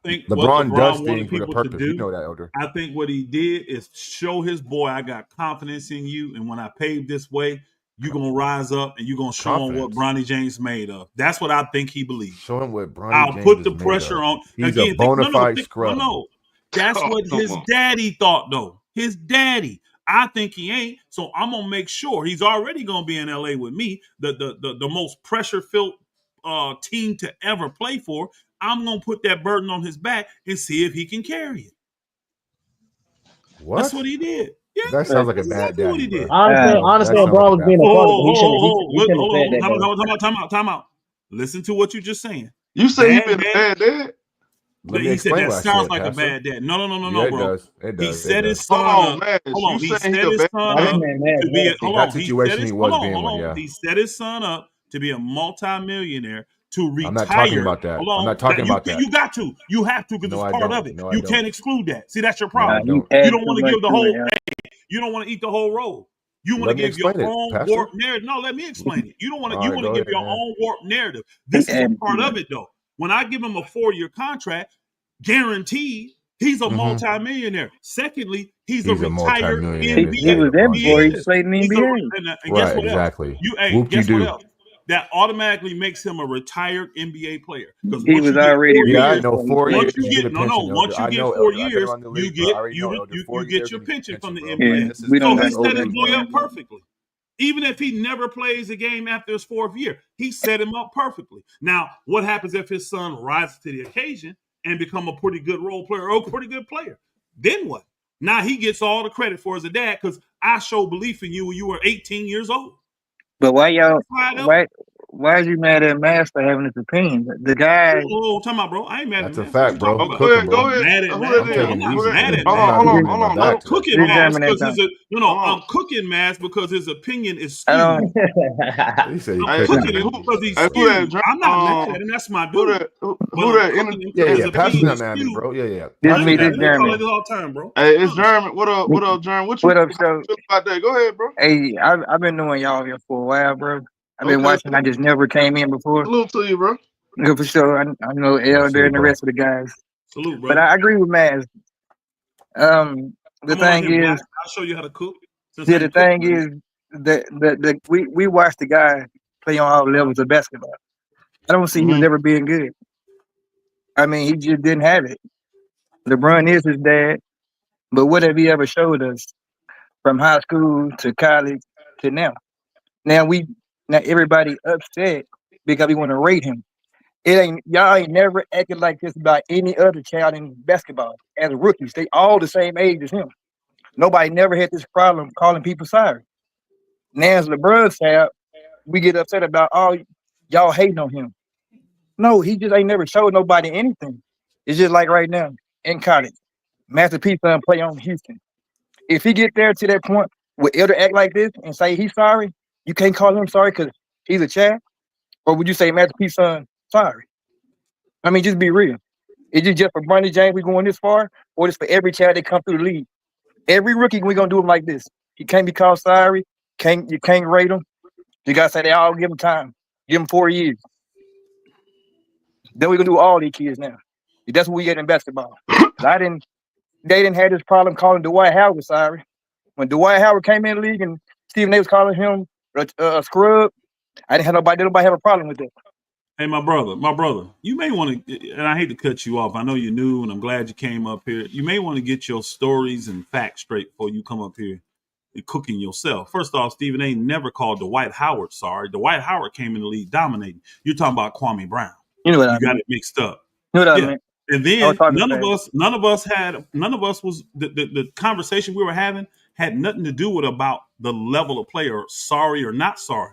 E: think LeBron does things with a purpose. You know that, Elder.
F: I think what he did is show his boy, I got confidence in you, and when I pave this way, you're gonna rise up and you're gonna show him what Bronny James made of. That's what I think he believes.
E: Show him what Bronny
F: I'll
E: James
F: put the pressure on.
E: He's a bona fide scrub.
F: No, that's what his daddy thought, though. His daddy. I think he ain't. So I'm gonna make sure he's already gonna be in LA with me, the most pressure-filled team to ever play for. I'm gonna put that burden on his back and see if he can carry it.
E: What?
F: That's what he did. Yeah,
E: that sounds like a bad daddy.
F: What he did.
G: Honestly, LeBron was being a part of it.
F: Time out. Listen to what you're just saying.
B: You say he been a bad dad?
F: He said that sounds like a bad dad. No, bro.
E: It does.
F: He set his son up. Hold on. He set his son up to be a hold on. He set his son up to be a multi-millionaire to retire.
E: I'm not talking about that. I'm not talking about that.
F: You got to. You have to because it's part of it. You can't exclude that. See, that's your problem. You don't want to give the whole. You don't want to eat the whole roll. You want to give your own warped narrative. No, let me explain it. You don't want to. You want to give your own warped narrative. This is a part of it, though. When I give him a 4-year contract, guaranteed, he's a multi-millionaire. Secondly, he's a retired NBA.
G: He was there before he played in the NBA.
F: And guess what
E: exactly.
F: else? Guess what else? That automatically makes him a retired NBA player. Because
G: he was already.
E: I know 4 years.
F: Once you get 4 years, you get your pension from the NBA. So he set his boy up perfectly. Even if he never plays a game after his 4th year, he set him up perfectly. Now, what happens if his son rises to the occasion and become a pretty good role player or a pretty good player? Then what? Now he gets all the credit for as a dad because I showed belief in you when you were 18 years old.
G: But why is you mad at Mass for having his opinion? The guy.
F: Oh, time out, bro. I ain't mad at
E: That's a fact, bro.
B: Go ahead. Hold on.
F: I'm cooking Mass because I'm cooking Mass because his opinion is skewed. I'm cooking him because he's skewed. I'm not mad at him. That's my dude.
E: Yeah. Pastor's not mad at me, bro. Yeah.
G: This me, this Jeremy.
F: All time, bro.
B: Hey, it's Jeremy. What up, Jeremy? What up,
G: so?
B: About that? Go ahead, bro.
G: Hey, I've been knowing y'all here for a while, bro. I've been watching. I just never came in before.
B: Salute to you, bro.
G: For sure. I know Elder and the rest of the guys.
F: Salute, bro.
G: But I agree with Maz. The thing is,
F: I'll show you how to cook.
G: Yeah, the thing is that we watched the guy play on all levels of basketball. I don't see him ever being good. I mean, he just didn't have it. LeBron is his dad, but what have he ever showed us from high school to college to now? Now everybody upset because we want to rate him. Y'all ain't never acted like this about any other child in basketball as rookies. They all the same age as him. Nobody never had this problem calling people sorry. Now as LeBron's child, we get upset about y'all hating on him. No, he just ain't never showed nobody anything. It's just like right now in college. Master P son play on Houston. If he get there to that point where he'll act like this and say he's sorry, you can't call him sorry because he's a child? Or would you say Master P son sorry? I mean, just be real. Is it just for Bronny James we going this far, or it's for every child that come through the league? Every rookie we gonna do him like this. He can't be called sorry. You can't rate him. You gotta say they all give him time. Give him 4 years. Then we gonna do all these kids now. That's what we get in basketball. They didn't have this problem calling Dwight Howard sorry. When Dwight Howard came in the league and Stephen A was calling him a scrub, I didn't have nobody have a problem with that.
F: Hey, my brother, you may want to, and I hate to cut you off. I know you're new, and I'm glad you came up here. You may want to get your stories and facts straight before you come up here and cooking yourself. First off, Stephen A never called Dwight Howard sorry. Dwight Howard came in the league dominating. You're talking about Kwame Brown.
G: You know what I mean?
F: Got it mixed up.
G: You know what I mean?
F: And then none of us was the conversation we were having had nothing to do with about the level of player, sorry or not sorry.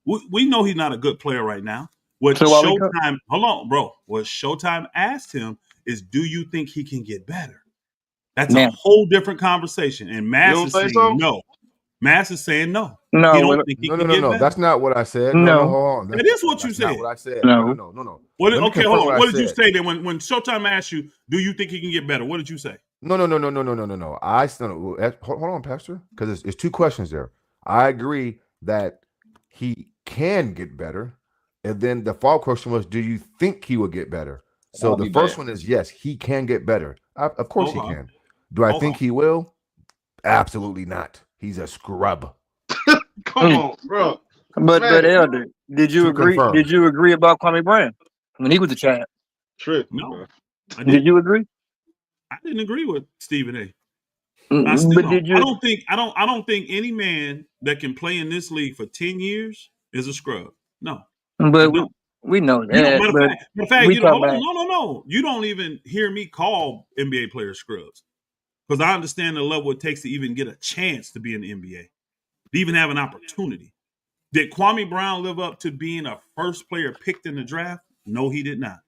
F: We know he's not a good player right now. What Showtime, hold on, bro. What Showtime asked him is, do you think he can get better? That's a whole different conversation. And Mass is saying no. Mass is saying no.
G: No,
F: he don't think he can get better.
E: That's not what I said.
G: No,
E: hold on.
F: It is what you said.
E: Not what I said.
G: No.
E: No.
F: Okay, hold on. What did you say then when Showtime asked you, do you think he can get better? What did you say?
E: No. Hold on, Pastor, because it's two questions there. I agree that he can get better. And then the follow-up question was, do you think he will get better? So the first one is, yes, he can get better. Of course he can. Do I think he will? Absolutely not. He's a scrub.
B: Come on, bro.
G: But Elder, did you agree? Confirm. Did you agree about Kwame Brown when he was a child?
B: True.
F: No.
G: Did you agree?
F: I didn't agree with Stephen A.
G: But did you?
F: I don't think any man that can play in this league for 10 years is a scrub. No.
G: But we know that.
F: Matter of fact, no. You don't even hear me call NBA players scrubs because I understand the level it takes to even get a chance to be in the NBA, to even have an opportunity. Did Kwame Brown live up to being a first player picked in the draft? No, he did not.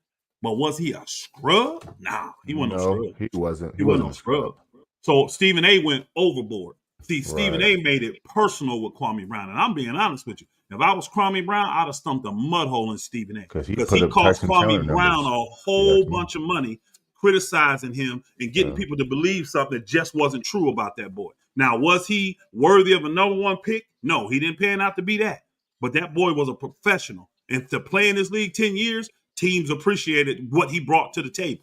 F: But was he a scrub? Nah, he wasn't a scrub.
E: He wasn't.
F: He wasn't a scrub. So Stephen A went overboard. See, Stephen A made it personal with Kwame Brown, and I'm being honest with you. If I was Kwame Brown, I'd have stumped a mud hole in Stephen A. Because he cost Kwame Brown a whole bunch of money criticizing him and getting people to believe something that just wasn't true about that boy. Now, was he worthy of a number one pick? No, he didn't pan out to be that. But that boy was a professional. And to play in this league 10 years, teams appreciated what he brought to the table.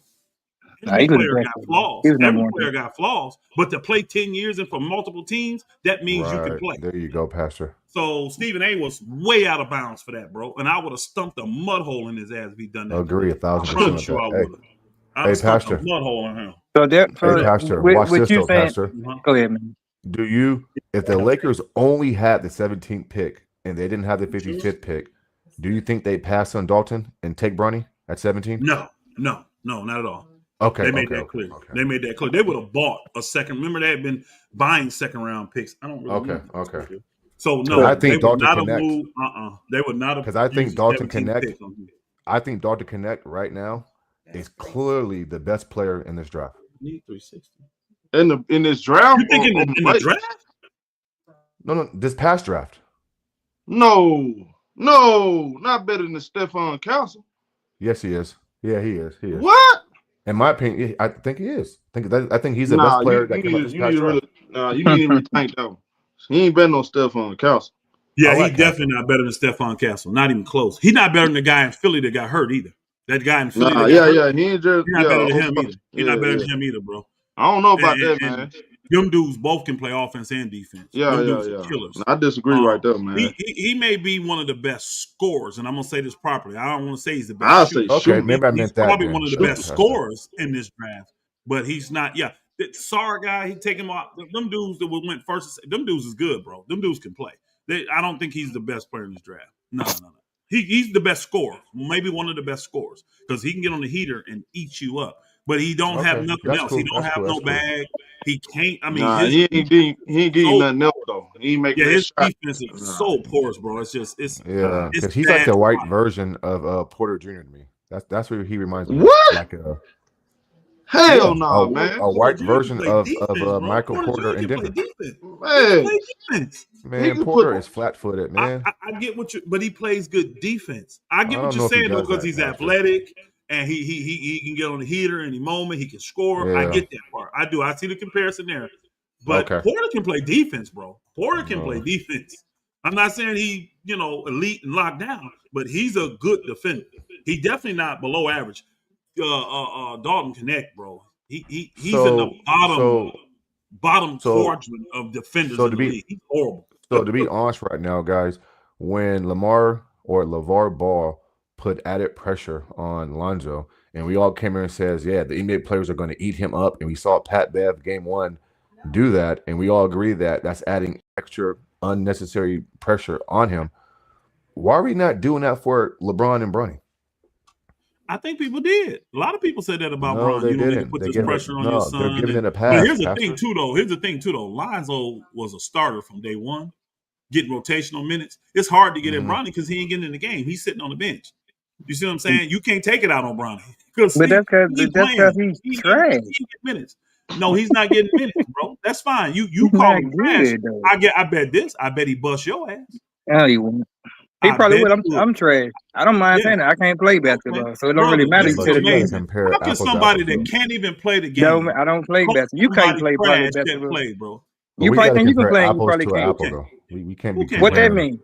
F: Every player got flaws. Every player got flaws. But to play 10 years and for multiple teams, that means you can play.
E: There you go, Pastor.
F: So Stephen A was way out of bounds for that, bro. And I would have stumped a mud hole in his ass if he'd done that.
E: Agree 1,000%.
F: Sure I would have.
E: Hey, Pastor.
F: A mud hole in him.
E: Hey, Pastor. Watch this, though, Pastor.
G: Go ahead, man.
E: Do you, if the Lakers only had the 17th pick and they didn't have the 55th pick, do you think they pass on Dalton and take Bronny at 17?
F: No, not at all.
E: Okay.
F: They made that clear. Okay. They made that clear. They would have bought a second. Remember, they had been buying second round picks. I don't really remember.
E: Okay.
F: So no,
E: I think Dalton Connect.
F: They would not have.
E: Because I think Dalton Connect. I think Dalton Connect right now is clearly the best player in this draft.
F: Need 360
B: in this draft.
F: You think in the draft?
E: No, this past draft.
B: No, not better than Stephon Counsel.
E: Yes, he is. Yeah, he is.
B: What?
E: In my opinion, I think he is. I think he's the best player that came up this past draft.
B: You need to rethink that one. He ain't better than Stephon Counsel.
F: Yeah, he's definitely not better than Stephon Castle. Not even close. He's not better than the guy in Philly that got hurt either. That guy in Philly.
B: He ain't just.
F: He's not better than him either. He's not better than him either, bro.
B: I don't know about that, man.
F: Them dudes both can play offense and defense.
B: Yeah.
F: Killers.
B: I disagree right there, man.
F: He may be one of the best scorers, and I'm gonna say this properly. I don't want to say he's the best.
B: I'll say
E: okay, maybe I meant that.
F: Probably one of the best scorers in this draft. but he's not. Yeah, that SAR guy, he take him off. Them dudes that went first, them dudes is good, bro. Them dudes can play. I don't think he's the best player in this draft. No. He's the best scorer, maybe one of the best scorers, because he can get on the heater and eat you up. But he don't have nothing else.
E: Cool.
F: He don't have no bag. He can't. I mean,
B: he ain't getting nothing else though. He ain't making
F: his
B: shot.
F: defense is so porous, bro. It's
E: because he's like the white version of Porter Jr. to me. That's what he reminds me.
B: What?
E: Like
B: hell no, man.
E: A white version of Michael Porter in Denver. Man, Porter is flat-footed, man.
F: I get what you, but he plays good defense. I get what you're saying though, because he's athletic and he can get on the heater any moment. He can score. Yeah. I get that part. I do. I see the comparison there. But Porter can play defense, bro. Porter can play defense. I'm not saying he, elite and locked down, but he's a good defender. He definitely not below average. Dalton Connect, bro. He's in the bottom quadrant of defenders in the league. He's horrible.
E: So to be honest right now, guys, when Lamar or LeVar Ball put added pressure on Lonzo, and we all came here and says, yeah, the NBA players are going to eat him up, and we saw Pat Bev game 1 do that, and we all agree that that's adding extra unnecessary pressure on him. Why are we not doing that for LeBron and Bronny?
F: I think people did. A lot of people said that about Bron.
E: They
F: didn't.
E: Need
F: to put this pressure on your son.
E: They're giving it a pass.
F: But here's the thing, too, though. Lonzo was a starter from day one, getting rotational minutes. It's hard to get at Bronny because he ain't getting in the game. He's sitting on the bench. You see what I'm saying? You can't take it out on Bronny.
G: But that's because he's trash.
F: He get minutes. No, he's not getting minutes, bro. That's fine. You call him trash. I bet he bust your ass.
G: No, he won't. He probably would. I'm trash. I don't mind saying that. I can't play basketball, so it don't really matter.
F: How can somebody that can't even play the game?
G: No, I don't play basketball. You can't play basketball.
F: Bro.
G: You probably think you can play. You probably can't.
E: We can't be.
G: What that mean?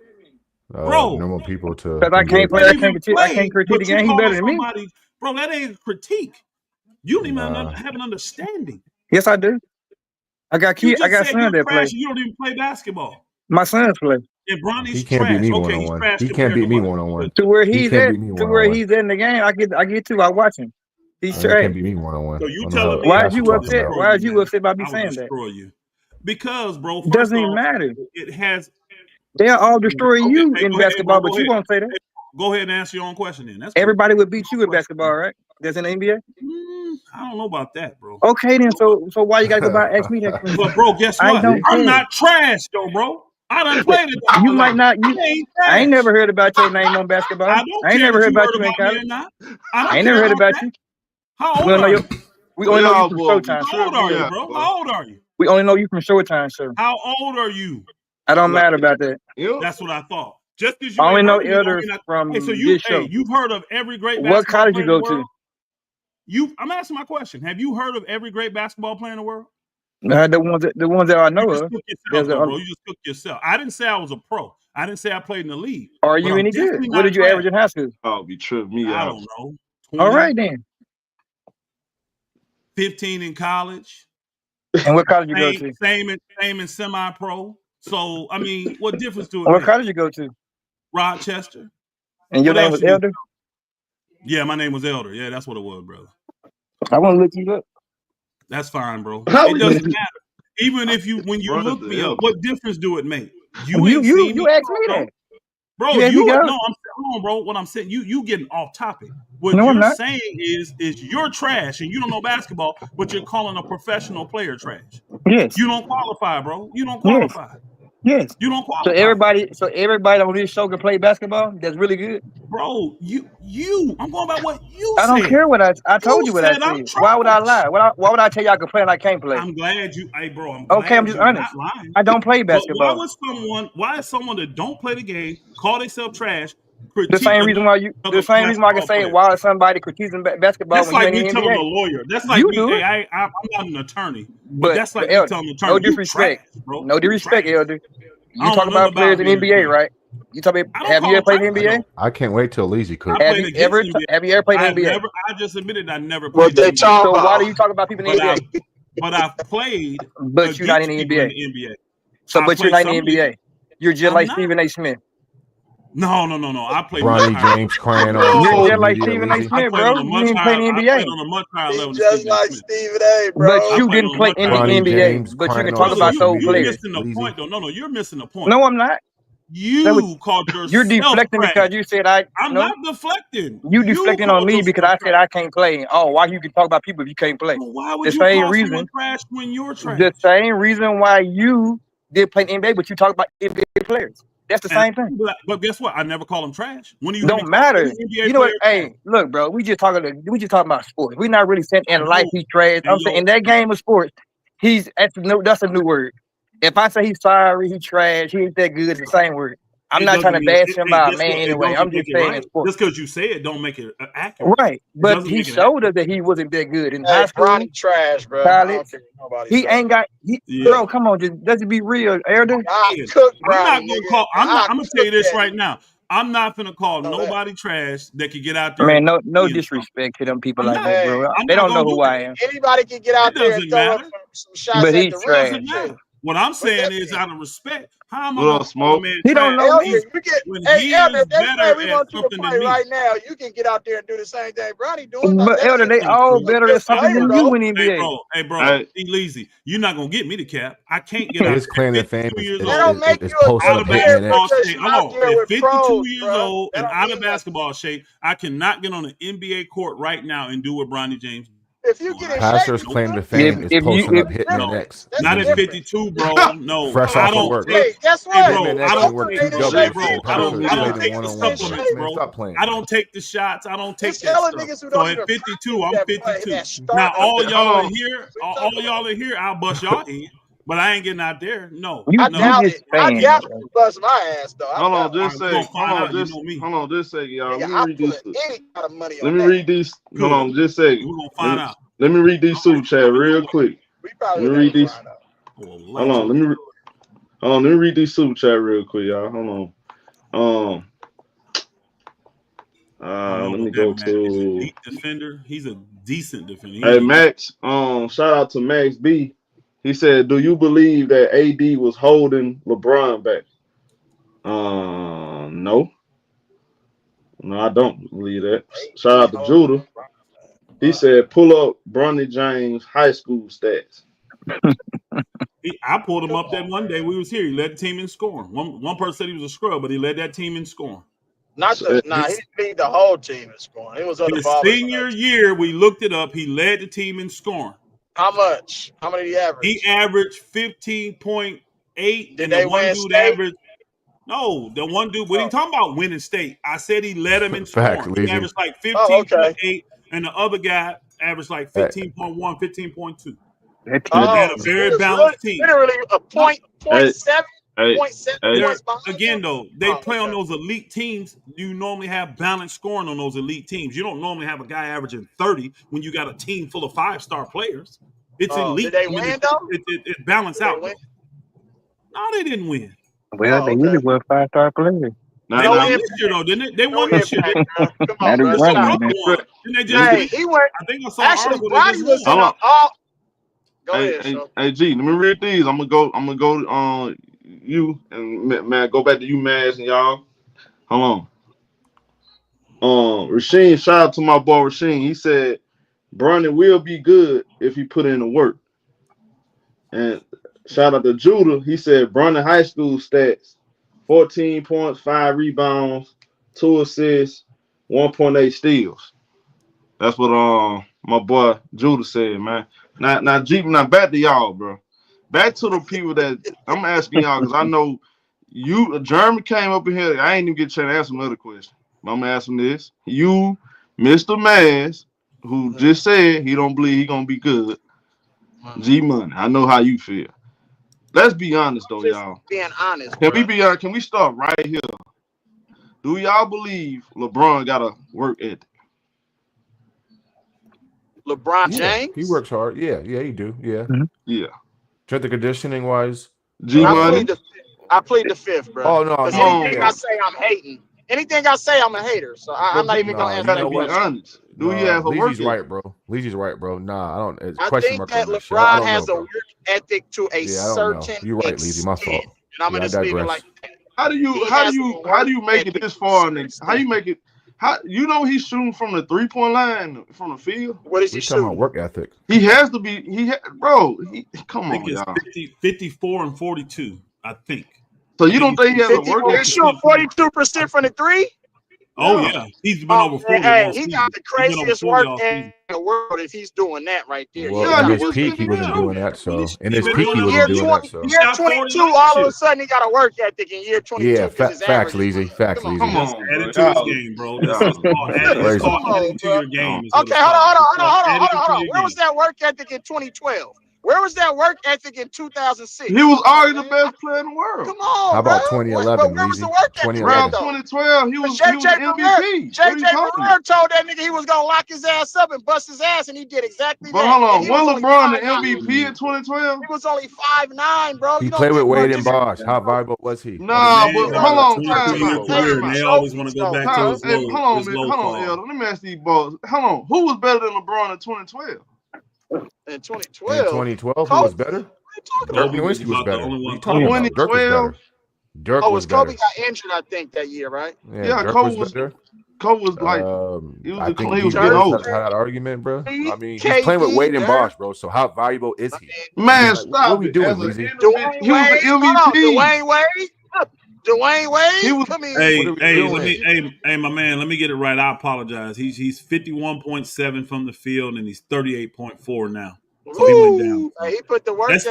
E: Bro, normal people to.
G: Because I can't play. I can't critique the game. He's better than me.
F: Bro, that ain't a critique. You don't even have an understanding.
G: Yes, I do. I got kids. I got sons that play.
F: You don't even play basketball.
G: My sons play.
F: And Bronny's
E: he can't
F: trash.
E: beat me one-on-one. He can't beat me one-on-one.
G: To where he's at, in the game, I get to. I watch him. He's trash.
E: He can't beat me one-on-one.
F: So you telling me
G: why are you upset? Why are you upset about me saying that?
F: You. Because, bro,
G: it doesn't even matter.
F: It has.
G: They'll all destroy you in basketball, but you won't say that.
F: Go ahead and answer your own question then. That's
G: everybody would beat you in basketball, right? That's in the NBA.
F: I don't know about that, bro.
G: Okay, then. So why you gotta go by ask me that?
F: But bro, guess what? I'm not trash though, bro. I done played it.
G: You might not. I ain't never heard about your name on basketball. I ain't never heard about you in college. I ain't never heard about you.
F: How old are you?
G: We only know you from Showtime.
F: How old are you, bro? How old are you?
G: We only know you from Showtime, sir.
F: How old are you?
G: I don't matter about that.
F: That's what I thought. Just because you
G: only know elders from this show.
F: You've heard of every great.
G: What college you go to?
F: I'm asking my question. Have you heard of every great basketball player in the world?
G: The ones that I know of.
F: You just cooked yourself. I didn't say I was a pro. I didn't say I played in the league.
G: Are you any good? What did you average in high school?
B: Oh, be true.
F: I don't know.
G: 20, all right then.
F: 15 in college.
G: And what college you go to?
F: Same in semi-pro. So I mean, what difference do it
G: make?
F: What
G: college you go to?
F: Rochester.
G: And your name was Elder?
F: Yeah, my name was Elder. Yeah, that's what it was, brother.
G: I want to look you up.
F: That's fine, bro. It doesn't matter. Even if when you look me up, what difference do it make? You
G: asked me that.
F: Bro, hold on, bro. What I'm saying, you getting off topic. What you're saying is you're trash and you don't know basketball, but you're calling a professional player trash.
G: Yes.
F: You don't qualify, bro. You don't qualify.
G: Yes.
F: You don't qualify.
G: So everybody on this show can play basketball? That's really good.
F: Bro, I'm going by what you
G: said. I don't care what I told you what I said. Why would I lie? Why would I tell you I can play and I can't play?
F: I'm glad you bro.
G: I'm just honest. I don't play basketball.
F: Why is someone that don't play the game call themselves trash?
G: The same reason why I can say why somebody critiquing basketball.
F: That's like me telling a lawyer. That's like me. Hey, I'm not an attorney, but that's like me telling an attorney.
G: No disrespect, bro. No disrespect, Elder. You talk about players in the NBA, right? You talk about have you ever played in the NBA?
E: I can't wait till Lazy cook.
G: Have you ever played in the NBA?
F: I just admitted I never played.
G: So why do you talk about people in the NBA?
F: But I've played.
G: But you're not in the NBA. So, but you're not in the NBA. You're just like Stephen A. Smith.
F: No. I played
E: Bronny
F: much higher.
E: James crying on
G: You're
E: social
G: just like
E: media.
G: Stephen A.
E: Leezy.
F: I
G: Smith,
F: played
G: bro.
F: on a
G: You
F: much
G: didn't play
F: higher.
G: in the
F: I
G: NBA.
F: played on a much higher level
H: He's
F: than
H: just
F: Stephen A.
H: like
F: Smith.
H: Stephen A,
G: But
H: bro.
F: I
G: you
F: played
G: didn't
F: on a
G: play
F: much
G: in the
F: higher
E: Bronny
F: level.
G: NBA.
E: James
G: But you can
E: crying on
G: talk
F: Brother,
G: about
E: social
G: those
F: you
E: media.
G: players.
F: missing the
E: Leezy.
F: point though. No, you're missing the point.
G: No, I'm not.
F: You called
G: You're
F: yourself
G: deflecting
F: trash.
G: because you said
F: I'm not deflecting.
G: You
F: You
G: deflecting on
F: called
G: me
F: yourself
G: because I said
F: trash.
G: I can't play. Oh, why you can talk about people if you can't play?
F: Well, why would
G: The
F: you
G: same
F: call someone
G: reason.
F: trash when you're trash?
G: The same reason why you did play in the NBA, but you talk about NBA players. That's the same thing.
F: But guess what? I never call them trash. When you hear me
G: Don't
F: call
G: matter.
F: any NBA
G: You know what?
F: player trash?
G: Hey, look, bro. We just talking about sports. We're not really saying in
F: I
G: life
F: know.
G: he's trash.
F: And
G: I'm saying in that game of sports, that's a new word. If I say he's sorry, he's trash, he ain't that good, it's the same word. I'm
F: it
G: not trying to
F: doesn't mean
G: bash him out,
F: guess
G: man.
F: what? It
G: Anyway,
F: doesn't
G: I'm
F: make
G: just
F: it
G: saying in
F: right.
G: sports.
F: Just because you say it, don't make it accurate.
G: Right.
F: It
G: But
F: doesn't
G: he
F: make it
G: showed us that he wasn't that good in
H: Hey,
G: high school,
H: Bronny trash, bro. I
G: college.
H: don't care what nobody
G: He
H: say.
G: ain't got bro, come on, just let's be real, Elder.
H: I cook
F: I'm not
H: Bronny,
F: gonna
H: nigga.
F: call. I'm gonna tell you
H: cook
F: this
H: that
F: right
H: nigga.
F: now. I'm not gonna call
H: Know that.
F: nobody trash that could get out there.
G: Man,
F: and
G: no
F: be in something.
G: disrespect to them people
F: I'm
G: like
F: not.
G: that, bro.
F: I'm
G: They
F: not
G: don't know
F: gonna
G: who
F: do
G: I
F: that.
G: am.
H: Anybody can get out
F: It
H: there and
F: doesn't
H: throw
F: matter.
H: up some shots
G: But
H: at
G: he's
H: the
F: It
H: rim.
F: doesn't
G: trash.
F: matter. What I'm
H: What
F: saying
H: that
F: is,
H: mean?
F: out of respect, how am I
B: What
F: gonna
B: up,
F: call a
B: Smoke?
F: man
G: He
F: trash
G: don't know
H: Elder,
G: me.
H: you get
F: when
H: hey
F: he
H: Elder,
F: is
H: if they say
F: better
H: we
F: at
H: want you to
F: something
H: play
F: than me?
H: right now, you can get out there and do the same thing Bronny doing. Like
G: But
H: that
G: Elder,
H: ain't
G: they
F: That's not
G: all
F: true.
G: better
H: good
G: at something
H: player,
G: than
H: though.
G: you in the NBA.
F: Hey, bro,
B: Hey,
F: be lazy. You're not gonna get me to cap. I can't get out
E: His claim
F: there
E: to
F: at
E: fame
F: 52
E: is,
F: years
E: is,
H: That
F: old,
H: don't
E: is,
H: make
E: is
H: you a
E: posting
F: out
H: good
F: of
E: up hitting
H: player
E: the
F: basketball
E: Knicks.
H: because
F: shape.
H: you
F: Hold
H: out
F: on.
H: there
F: At
H: with
F: 52
H: pros,
F: years
H: bro.
F: old
H: That
F: and
H: don't
F: out of
H: mean nothing.
F: basketball shape, I cannot get on an NBA court right now and do what Bronny James
H: If you
F: doing.
H: get in shape,
E: Pastor's
H: you
F: Nope.
E: claim to
H: can.
E: fame is
G: If you
E: posting
G: if
E: up hitting the
F: No.
E: Knicks.
H: That's
F: Not
H: the
F: at
E: Leezy.
H: difference.
F: 52, bro. No.
E: Fresh
F: I
E: off of
F: don't
E: work.
F: take.
H: Hey, guess
F: Hey,
H: what?
E: Him
F: bro.
E: and
F: I
E: X
F: don't
E: didn't
H: Joker
E: work
F: take.
E: two
H: ain't in
F: Hey,
H: shape
E: doubles,
F: bro.
E: and
H: either.
F: I don't.
E: Pastor
F: I
H: You
F: don't
E: played
H: don't
E: him
F: take
H: think
F: the
H: he's
E: one-on-one.
H: in
F: supplements,
H: shape?
E: Man,
F: bro.
E: stop playing,
F: I
E: man.
F: don't take the shots. I don't take
H: This
F: that
H: hella
F: stuff.
H: niggas who
F: So
H: don't
F: at
H: even
F: 52,
H: practice
F: I'm
H: that play,
F: 52.
H: that
F: Now
H: start up
F: all
H: there.
B: hold
F: y'all are
B: on.
F: here.
H: What you
F: All
H: talking about?
F: y'all are here. I'll bust y'all in, but I ain't getting out there. No.
G: you
H: I
F: No.
G: you
H: doubt
G: just
H: it. I
G: saying
H: doubt
G: that,
H: you bust my ass though. I
B: Hold on,
H: doubt it.
F: All
B: just
F: right, we're
B: say,
F: gonna find out. You know me.
B: hold on, just say, y'all.
H: Nigga,
B: Let me
H: I
B: read
H: put
B: these.
H: any kind of money
B: Let
H: on
B: me
H: that.
B: read these. Hold
F: Good.
B: on, just say.
F: We're gonna
B: Let
F: find
B: me
F: out.
B: let me read these
F: All right.
B: super chat real quick.
H: We
B: Let
H: probably
B: me
H: would
B: read
H: never
B: these.
H: find out.
F: Oh,
B: Hold on,
F: legend.
B: let me read these super chat real quick, y'all. Hold on.
F: I don't know
B: Let me
F: about that,
B: go
F: Matt. Is
B: to
F: elite defender. He's a decent defender. He
B: hey
F: ain't elite.
B: Max. Shout out to Max B. He said, "Do you believe that AD was holding LeBron back?" No, I don't believe that. Shout out to Judah. He said, "Pull up Bronny James high school stats."
F: I pulled him up that one day we was here. He led the team in scoring. One person said he was a scrub, but he led that team in scoring.
H: Not
B: So,
H: the he didn't lead the whole team in scoring. It was other
F: His
H: ballers on
F: senior
H: that team.
F: year, we looked it up. He led the team in scoring.
H: How much? How many did he
F: He
H: average?
F: averaged 15.8,
H: Did
F: and the
H: they
F: one
H: win
F: dude
H: state?
F: averaged. No, the one dude. We
H: Oh,
F: didn't talk about winning state. I said he led him in
E: Facts,
F: scoring. He
E: Leezy.
F: averaged like
H: okay.
F: 15.8, and the other guy averaged like
E: Hey,
F: 15.1, 15.2.
G: That
F: They
G: team.
F: had
H: Oh,
F: a
H: so he
F: very
H: was
F: balanced team.
H: literally a
F: No,
H: point
B: hey,
H: seven,
B: hey,
H: point seven
B: hey,
F: they're
H: points behind them.
F: again though they
H: Oh,
F: play on
H: okay.
F: those elite teams. You normally have balanced scoring on those elite teams. You don't normally have a guy averaging 30 when you got a team full of 5-star players. It's
H: Oh, did
F: elite.
H: they
F: I mean,
H: win though?
F: it balanced
H: Did they
F: out
H: win?
F: though. No, they didn't win.
G: Well,
H: Oh,
G: they
H: okay.
G: really were 5-star players.
B: now,
F: They
H: No
F: won
B: now,
F: this year
H: impact.
F: though, didn't they? They
H: No
F: won this year,
H: impact,
F: didn't
H: bro. Come
G: Not
H: on,
G: as
H: bro.
F: they? Your
G: Bronny,
H: Stop.
F: brother
G: man.
F: won. Didn't they just
B: let me
H: Hey,
F: win?
H: he went.
F: I think I saw an
H: Actually,
F: article they just
H: Bronny was
F: won.
H: in
B: hold
H: a
B: on.
H: all. Go ahead, so.
B: Hey, G, let me read these. I'm gonna go. You and man, go back to you, Mads, and y'all. Hold on. Rasheen, shout out to my boy Rasheen. He said Bronny will be good if he put in the work. And shout out to Judah. He said Bronny high school stats: 14 points, 5 rebounds, 2 assists, 1.8 steals. That's what my boy Judah said, man. Now G, now back to y'all, bro. Back to the people that I'm asking y'all, because I know you Jeremy came up in here. I ain't even get a chance to ask another question. I'm gonna ask him this. You, Mr. Maz, who just said he don't believe he gonna be good. G Money, I know how you feel. Let's be honest though,
H: Just
B: y'all.
H: being honest,
B: Can we
H: bro.
B: be honest? Can we start right here? Do y'all believe LeBron got a work ethic?
H: LeBron
E: yeah, he
H: James.
E: works hard. Yeah, he do. Yeah.
G: Mhm.
B: Yeah.
E: Strength and conditioning wise.
B: G
H: I
B: Money.
H: plead the fifth, bro.
E: Oh no,
H: Because
B: Come
E: no,
B: on.
H: anything I
E: yeah.
H: say, I'm hating. Anything I say, I'm a hater. So I'm
B: But
H: not
B: G
H: even gonna
E: Nah,
B: Money, you
E: you
H: answer
B: gotta
E: know
H: that
B: be
E: what?
H: question.
B: honest. Do he
E: Nah,
B: have a work
E: Leezy's
B: ethic?
E: right, bro. Leezy's right, bro. Nah, I don't. It's
H: I
E: question
H: think
E: mark
H: that
E: on that shit. I
H: LeBron
E: don't know,
H: has a
E: bro.
H: work ethic to a
E: Yeah, I don't know.
H: certain
E: You right, Leezy. My
H: extent,
E: fault.
H: and I'm
E: Yeah,
H: gonna
E: I
H: just leave it like
E: digress.
H: that.
B: How do you make it this far? How you make it? How you know he's shooting from the 3-point line from the field?
H: What is he
E: talking about
H: shooting?
E: work ethic.
B: He has to be. Come
F: I think
B: on,
F: it's
B: y'all.
F: 54 and 42. I think.
B: So you don't think he has a work ethic?
H: He's shooting 42% from the three.
F: Oh yeah, he's been over 40.
H: Hey, he got the craziest work in the world if he's doing that right there.
E: Well, in his peak, he wasn't doing that. So in his peak, he wasn't doing that. So
H: year 22, all of a sudden he got a work ethic in year 22.
E: Yeah, facts, Leezy. Facts, Leezy.
B: Come on,
F: add it to his game, bro. It's called adding to your game.
H: Okay, hold on. Where was that work ethic in 2012? Where was that work ethic in 2006?
B: He was already the best player in the world.
H: Come on,
E: how about
H: bro.
E: 2011,
H: Where was the
E: Leezy?
H: work ethic?
B: Around
E: 2011.
B: 2012, he was MVP.
H: JJ Bernard told that nigga he was gonna lock his ass up and bust his ass, and he did exactly
B: But
H: that.
B: hold on,
H: And he
B: was
H: was
B: LeBron the
H: only
B: MVP in 2012?
H: He was only 5'9", bro.
E: He played with Wade and Bosh. How valuable was he?
B: Nah, but hold on,
F: They always want to go back to his low.
B: Hold on, Elder. Let me ask these boys. Hold on, who was better than LeBron in 2012?
H: In 2012.
E: In 2012, who was better? Dirk Nowitzki was better. What are you talking about? Dirk was better. Dirk was better.
H: Kobe got injured, I think, that year, right?
B: Yeah,
E: Dirk
B: Kobe
E: was better.
B: Kobe was like,
E: I think
B: he was getting old.
E: That argument, bro. I mean, he's playing with Wade and Bosh, bro. So how valuable is he?
B: Man,
E: like,
B: stop.
E: What are we doing, Leezy?
B: He was the MVP.
H: Dwayne Wade. Come
F: in. Hey, my man. Let me get it right. I apologize. He's 51.7 from the field, and he's 38.4 now. So he went down.
H: Hey, he put the work.
F: That's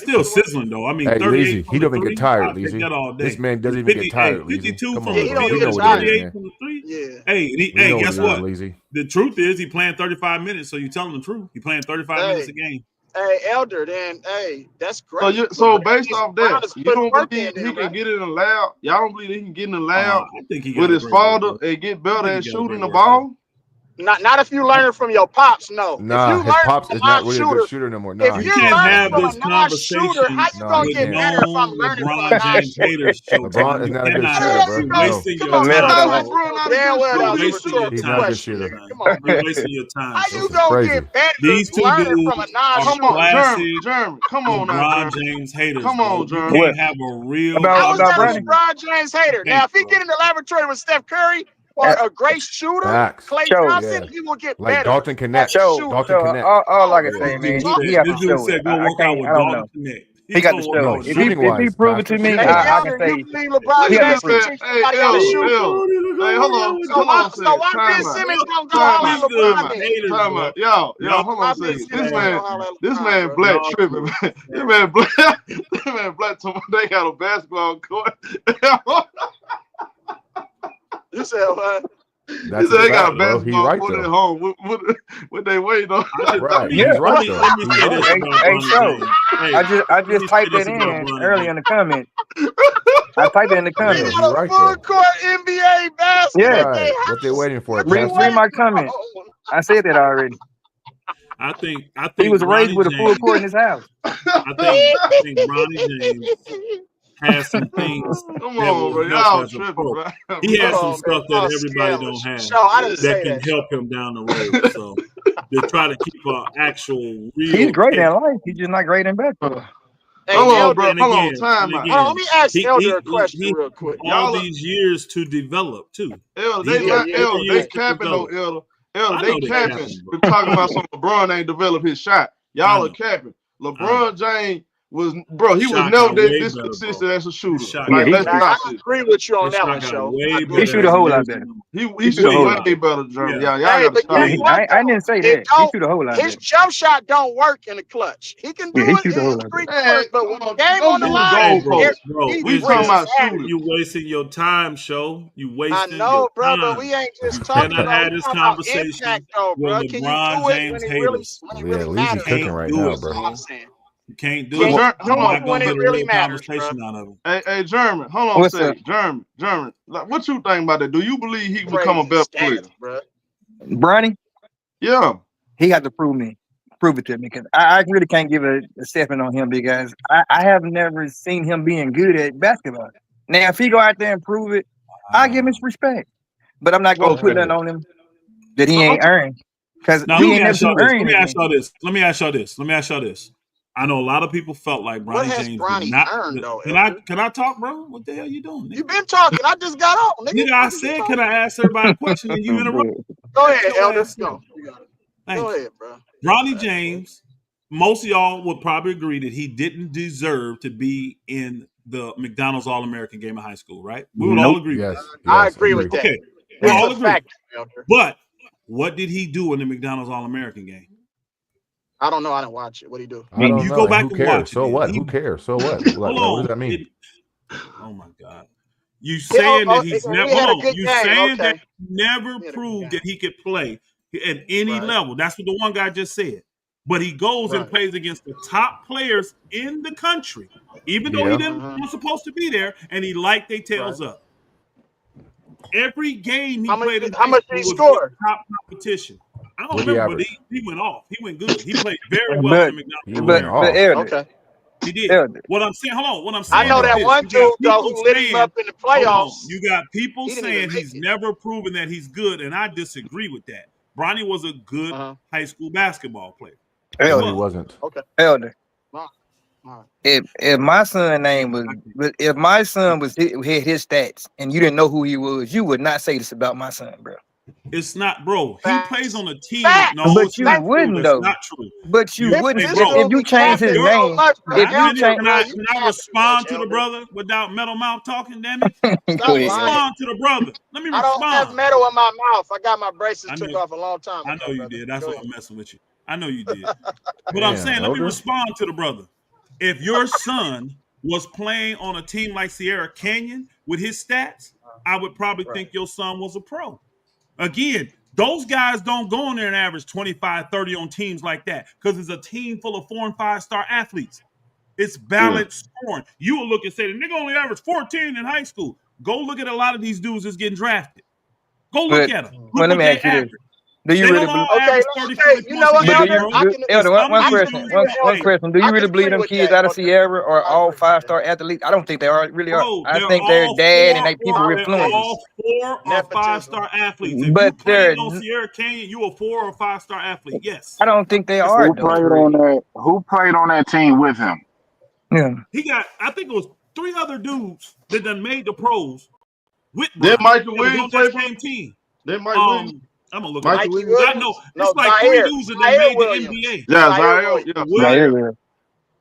F: still sizzling though. I mean,
E: hey, Leezy, he doesn't get tired, Leezy. This man doesn't even get tired, Leezy.
F: 52
E: Come
F: from
E: on,
F: the
E: bro.
F: field, 38 from the three.
H: Yeah.
F: Hey, guess what?
E: Leezy.
F: The truth is, he playing 35 minutes. So you telling the truth. He playing 35 minutes a game.
H: Hey, Elder, then that's great.
B: So based off that, you don't believe he can get in the lab? Y'all don't believe he can get in the lab with his father and get better at shooting the ball?
H: Not if you learn it from your pops, no.
E: Nah, his pops is not really a good shooter no more. Nah,
H: if you
F: can't have
H: from
F: this
H: a non-shooter, how you gonna get better if I'm learning from a non-shooter?
E: LeBron is not a good shooter, bro.
F: He's not a good shooter. Come on, you're wasting your time.
H: How you gonna get better?
F: These two dudes
H: from a non-shooter?
B: German, come on now.
F: LeBron James haters.
B: Come on, German.
F: You can't have a real.
H: I was never a LeBron James hater. Now, if he get in the laboratory with Steph Curry, or a great shooter, Klay Thompson, he will get
E: like
H: better.
E: Dalton Connect.
G: Dalton Connect. All I can say, man, he have to show it. I don't know. He got to show it. If he prove it to me, I can say.
B: Hey, hold on.
H: So why Ben Simmons don't go all at LeBron?
B: Yo, hold on a second. This man black tripping, man. This man black. They got a basketball court. You said what?
E: That's
B: he said they got a
E: bro.
B: basketball court at home. What they waiting on?
E: Right. Yeah. He's right,
G: though. I just typed it in early in the comment. I typed it in the comment.
H: He's right, full court NBA basketball.
G: Yeah.
E: Right. What they waiting for?
G: Read my comment. I said that already.
F: I think
G: he was raised with a full court in his house.
F: I think Bronny James has some things.
B: Come on, bro. Y'all tripping, bro.
F: He has some stuff that everybody don't have that can help him down the road. So they try to keep an actual real.
G: He's great in life. He's just not great in basketball.
H: Hey,
B: hold on, bro. Hold on, time out.
H: Let me ask Elder a question real quick.
F: All these years to develop too.
B: Elder, they capping though, Elder. They capping. We're talking about some LeBron ain't developed his shot. Y'all are capping. LeBron James was, bro, he was never this consistent as a shooter.
H: I agree with you on that one, Show.
G: He shoot a whole lot better.
B: He shoot way better, Jeremy. Yeah, y'all gotta stop.
G: I didn't say that. He shoot a whole lot better.
H: His jump shot don't work in the clutch. He can do it in 3 quarters, but when the game on the line,
B: we talking about shooting.
F: You wasting your time, Show. You wasting.
H: I know, bro, but we ain't just talking about
F: this conversation
H: impact, though, bro. Can you do it when it really matters?
E: Cooking right now, bro.
F: You can't do it.
H: When it really matters,
B: Hey, German, hold on a second. German, like, what you think about that? Do you believe he can become a better player?
G: Bronny?
B: Yeah.
G: He got to prove it to me because I really can't give a second on him because I have never seen him being good at basketball. Now, if he go out there and prove it, I give him his respect. But I'm not going to put nothing on him that he ain't earned. Because he ain't never earned.
F: Let me ask y'all this. I know a lot of people felt like
H: What
F: Bronny
H: has
F: James
H: Bronny
F: did not.
H: earned, though,
F: Can I talk, bro? What the hell you doing?
H: You've been talking. I just got on.
F: Nigga, I said, can I ask everybody a question and you interrupt?
H: Go ahead, Elder. Go. Go ahead, bro.
F: Bronny James, most of y'all would probably agree that he didn't deserve to be in the McDonald's All-American game of high school, right? We would all agree with that.
H: I agree with that.
F: Okay. We all agree. But what did he do in the McDonald's All-American game?
H: I don't know. I didn't watch it. What did he do?
F: You go back and watch it.
E: So what? Who cares? So what? Like, what does that mean?
F: Oh my God! You saying that he's never? Hold on. You saying that he never proved that he could play at any level? That's what the one guy just said. But he goes and plays against the top players in the country, even though he wasn't supposed to be there, and he light their tails up. Every game he played,
H: how much did he score?
F: Top competition. I don't remember, but he went off. He went good. He played very well in McDonald's.
H: Okay.
F: He did. What I'm saying, hold on. What I'm saying,
H: I know that one dude who lit him up in the playoffs.
F: You got people saying he's never proven that he's good, and I disagree with that. Bronny was a good high school basketball player.
E: Elder. He wasn't.
H: Okay.
G: Elder. If my son name was, if my son was had his stats and you didn't know who he was, you would not say this about my son, bro.
F: It's not, bro. He plays on a team.
G: No, but you wouldn't though.
F: Not true.
G: But you wouldn't if you change his name. If you change,
F: can I respond to the brother without metal mouth talking? Damn it! Respond to the brother. Let me respond.
H: I don't have metal in my mouth. I got my braces took off a long time ago.
F: I know you did. That's why I'm messing with you. I know you did. But I'm saying, let me respond to the brother. If your son was playing on a team like Sierra Canyon with his stats, I would probably think your son was a pro. Again, those guys don't go in there and average 25, 30 on teams like that because it's a team full of 4- and 5-star athletes. It's balanced scoring. You will look and say, the nigga only averaged 14 in high school. Go look at a lot of these dudes that's getting drafted. Go look at them.
G: Let me ask you this. Do you really believe?
H: You know what,
G: Elder, one question. Do you really believe them kids out of Sierra are all 5-star athletes? I don't think they really are. I think they're dad and they people influence.
F: All 4 or 5-star athletes. If
G: but
F: you played on Sierra Canyon, you a 4 or 5-star athlete. Yes.
G: I don't think they are.
C: Who played on that team with him?
G: Yeah.
F: He got, I think it was 3 other dudes that done made the pros with
B: Did Michael Williams play for
F: the same team?
B: Did Michael Williams?
F: I'm gonna look
B: at
F: it. It's like 3 dudes that made the NBA.
B: Yeah, Zaire.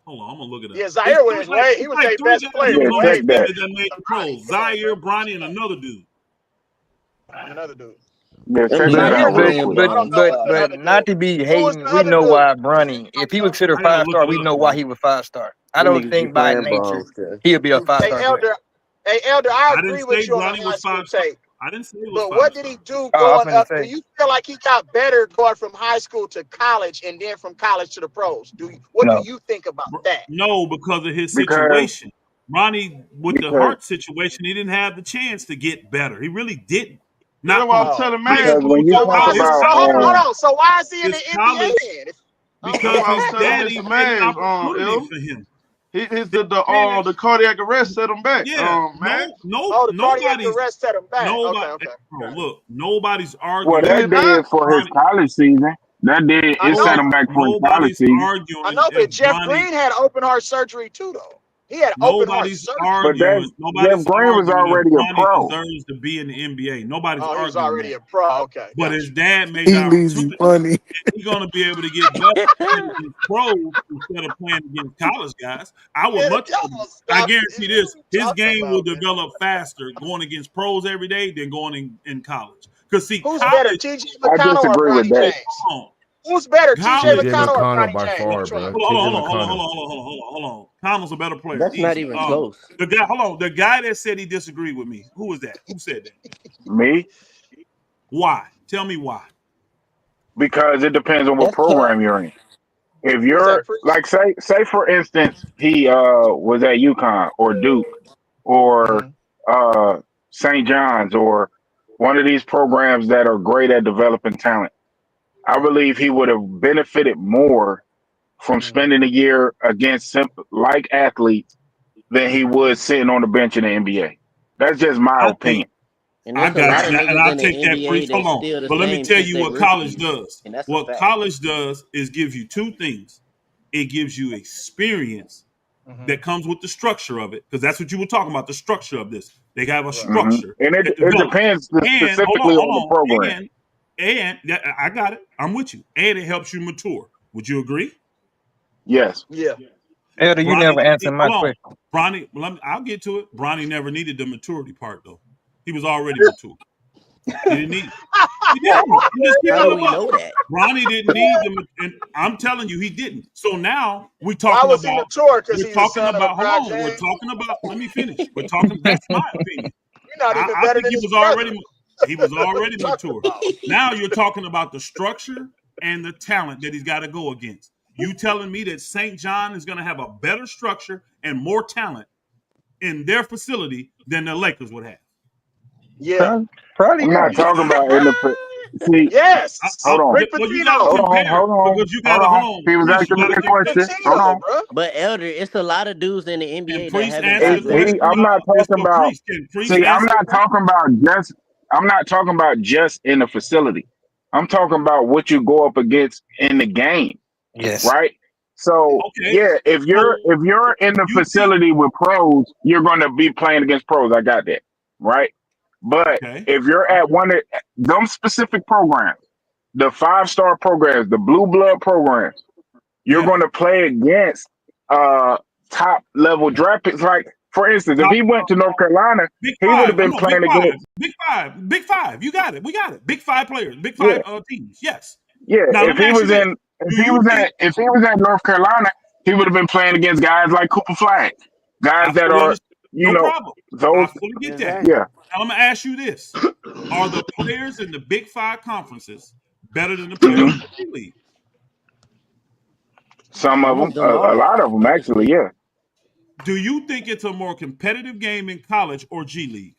F: Hold on, I'm gonna look it up.
H: Yeah, Zaire was he was their best player.
F: That made the pros. Zaire, Bronny, and another dude.
G: But not to be hating, we know why Bronny. If he was considered 5-star, we know why he was 5-star. I don't think by nature he'll be a 5-star.
H: Hey, Elder, I agree with you on the high school tape.
F: I didn't say it was.
H: But what did he do going up? Do you feel like he got better going from high school to college and then from college to the pros? What do you think about that?
F: No, because of his situation. Ronnie, with the heart situation, he didn't have the chance to get better. He really didn't.
B: Not what I'm telling man.
H: Hold on. So why is he in the NBA then?
F: Because his daddy made an opportunity for him.
B: The cardiac arrest set him back.
F: Yeah,
H: the cardiac arrest set him back. Okay.
F: Look, nobody's arguing.
C: Well, that did for his college season. That did. It set him back for his college season.
H: I know, but Jeff Green had open heart surgery too, though. He had open heart surgery.
C: Jeff Green was already a pro.
F: Deserves to be in the NBA. Nobody's arguing.
H: He was already a pro. Okay.
F: But his dad made the opportunity. He's going to be able to get better in pros instead of playing against college guys. I guarantee this. His game will develop faster going against pros every day than going in college. Because see,
H: who's better, TJ McConnell or Bronny James? Who's better, TJ McConnell or Bronny James?
F: Hold on. Connell's a better player.
I: That's not even close.
F: The guy that said he disagreed with me. Who was that? Who said that?
C: Me.
F: Why? Tell me why.
C: Because it depends on what program you're in. If you're like, say for instance, he was at UConn or Duke or St. John's or one of these programs that are great at developing talent. I believe he would have benefited more from spending a year against like athletes than he would sitting on the bench in the NBA. That's just my opinion.
F: I got you, and I'll take that brief. Hold on, but let me tell you what college does. What college does is give you 2 things. it gives you experience that comes with the structure of it, because that's what you were talking about, the structure of this. They have a structure
C: and it depends specifically on the program.
F: And I got it. I'm with you. And it helps you mature. Would you agree?
C: Yes.
H: Yeah.
G: Elder, you never answered my question.
F: Bronny, I'll get to it. Bronny never needed the maturity part, though. He was already mature. He didn't need it. He didn't.
I: How do we know that?
F: Bronny didn't need them, and I'm telling you, he didn't. So now we're talking
H: Why was
F: about.
H: he mature? Because
F: We're
H: he's
F: talking
H: a son
F: about.
H: of a
F: Hold on. We're talking about. Let me finish. We're talking. That's my opinion.
H: You're not even
F: I
H: better
F: think
H: than
F: he
H: his
F: was
H: brother.
F: already. He was already mature. Now you're talking about the structure and the talent that he's got to go against. You telling me that St. John is going to have a better structure and more talent in their facility than the Lakers would have?
H: Yeah.
G: Probably.
C: I'm not talking about in the see.
H: Yes.
C: Hold on.
H: Rick
F: Well, you
H: Pitino.
F: got to compare
C: Hold
F: because you got to
C: on.
F: hold on.
C: He was
F: Priest,
C: asking me a
H: Rick
C: question. Hold on.
H: Pitino, bro.
I: But Elder, it's a lot of dudes in the NBA
F: And
I: that
F: Priest
I: haven't
F: answered
I: got
F: the
I: better.
F: question.
C: I'm not talking about.
F: Priest, can Priest
C: See, I'm
F: answer
C: not talking about just. I'm not talking about just in the facility. I'm talking about what you go up against in the game,
G: Yes.
C: right? So
F: Okay.
C: yeah, if you're in the
F: You
C: facility with pros, you're going to be playing against pros. I got that, right? But
F: Okay.
C: if you're at one of them specific programs, the 5-star programs, the blue blood programs, you're going to play against top level draft picks. Like for instance, if he went to North Carolina,
F: Big
C: he would
F: Five.
C: have been
F: No,
C: playing
F: Big Five.
C: against
F: Big Five. Big Five. You got it. We got it. Big Five players. Big
C: yeah,
F: Five teams. Yes.
C: yeah.
F: Now let
C: If
F: me
C: he
F: ask you
C: was
F: this:
C: in
F: Do you think?
C: if he was at North Carolina, he would have been playing against guys like Cooper Flag, guys
F: I
C: that
F: fully
C: are
F: understand. No problem. I
C: those
F: fully get that.
I: Exactly.
C: yeah.
F: Now I'm gonna ask you this: Are the players in the Big Five conferences better than the players
C: hmm
F: in the G League?
C: Some of
I: Some
C: them,
I: of them
C: a
I: are.
C: lot of them actually, yeah.
F: Do you think it's a more competitive game in college or G League?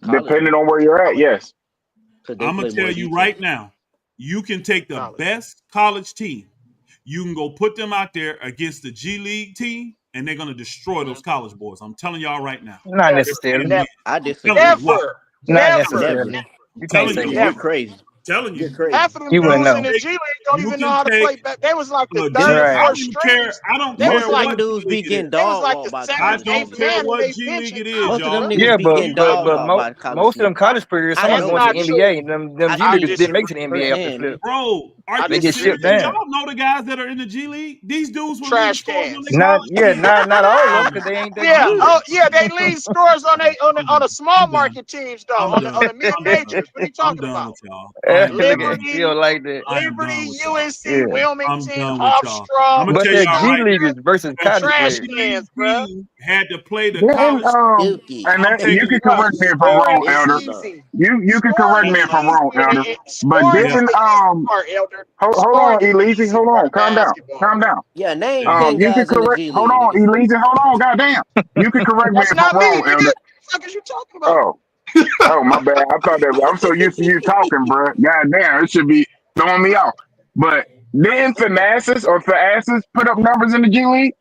I: College,
C: Depending on where you're at, yes.
I: because they
F: I'm gonna
I: play more
F: tell you
I: defense.
F: right now, you can take the
H: College.
F: best college team, you can go put them out there against the G League team, and they're gonna destroy those college boys. I'm telling y'all right now.
G: Not
H: Never.
F: They're
G: necessarily.
F: playing
H: Never.
F: men.
I: I
F: I'm telling
I: disagree.
F: you why.
H: Never.
G: Not
H: Never.
I: Never.
G: necessarily. You can't
F: Telling
G: say
F: you.
G: that.
I: You're
H: Never.
I: crazy.
F: Telling
I: You're
F: you.
I: crazy.
H: Half of them
G: You wouldn't
H: dudes in
G: know.
H: the G League don't
F: You
H: even know
F: can
H: how to
F: take
H: play back. They was like the
F: a
H: third
F: G.
H: or
F: I
G: Right.
H: fourth
F: don't even care.
H: strings.
F: I don't
H: They was
F: care
I: Most of
H: like
I: them
F: what G
I: dudes be
F: League it
I: getting
F: is.
H: they was
I: dog
H: like
I: walked
H: the
I: by
F: I
H: seventh,
I: college
F: don't
H: eighth
I: teams.
F: care
H: man in
F: what
H: their
F: G
H: bench
F: League
H: in
F: it is,
I: Most of
H: college,
I: them
F: y'all.
H: bro.
I: niggas
G: Yeah,
I: be getting
G: but
I: dog walked by college
G: most of them
I: teams.
G: college players, some
I: I
G: of them
H: That's
I: know
G: going to
H: not
G: the
I: this.
H: true.
G: NBA, and them
I: I
G: G
H: I
I: seen
G: leaguers
I: this
G: didn't make it to
H: disagree.
G: the NBA off the
I: firsthand.
G: flip.
F: Bro, are
H: I
F: you
G: They get
F: serious?
G: shipped
H: disagree.
F: Do
G: down.
F: y'all know the guys that are in the G League? These dudes were leading
H: Trash
F: scorers on their
H: cans.
G: Not
F: college
G: yeah,
F: team.
G: not all of them
F: I'm,
G: because they ain't that
H: Yeah.
F: I'm
G: good.
H: Oh
F: done.
H: yeah, they lead scores on
F: I'm
H: on
F: done.
H: the small
F: I'm done.
H: market teams though,
F: I'm
H: on
F: done.
H: the mid
F: I'm done.
H: majors. What are you
F: I'm
H: talking
F: done
H: about?
F: with y'all. I am
G: Look
F: done.
G: at
H: Liberty,
G: feel like that.
F: I am done with y'all.
H: UNC,
G: Yeah,
F: I'm
H: Wilmington,
F: done with y'all. I'm
H: Hofstra,
F: gonna
G: but
F: tell
G: they're
F: y'all
G: G
F: right
H: Stuttgart,
G: leaguers
F: now.
G: versus
F: If
G: college
F: a
H: trash
F: G
G: players.
H: cans,
F: League
H: bruh.
F: team had to play the
C: Didn't
F: college team,
I: Silky.
C: and
F: I'm
C: you
F: taking
C: can
F: the
H: Bruh,
C: correct
F: college
C: me
F: team.
C: if I'm
H: scoring
C: wrong,
I: It's
H: is
C: Elder.
I: done.
H: easy.
C: You can correct
H: Scoring
C: me
H: is
C: if I'm
H: easy.
C: wrong, Elder. But
H: Scoring is
F: Yeah.
C: didn't
H: the easy part, Elder.
C: hold
H: Scoring
C: on,
H: is
C: Elise,
H: easy
C: hold
H: part
C: on,
H: of basketball.
C: calm down.
I: Yeah, name
F: Yeah.
I: 10
C: You can
I: guys in the
C: correct.
I: G
C: Hold
I: League,
C: on,
I: nigga.
C: Elise, hold on, goddamn. You can correct me
H: That's
C: if I'm
H: not me,
C: wrong,
H: nigga.
C: Elder.
H: What the fuck is you talking about?
C: Oh, oh, my bad. I thought that I'm so used to you talking, bro. Goddamn, it should be throwing me off. But didn't Thanasis put up numbers in the G League?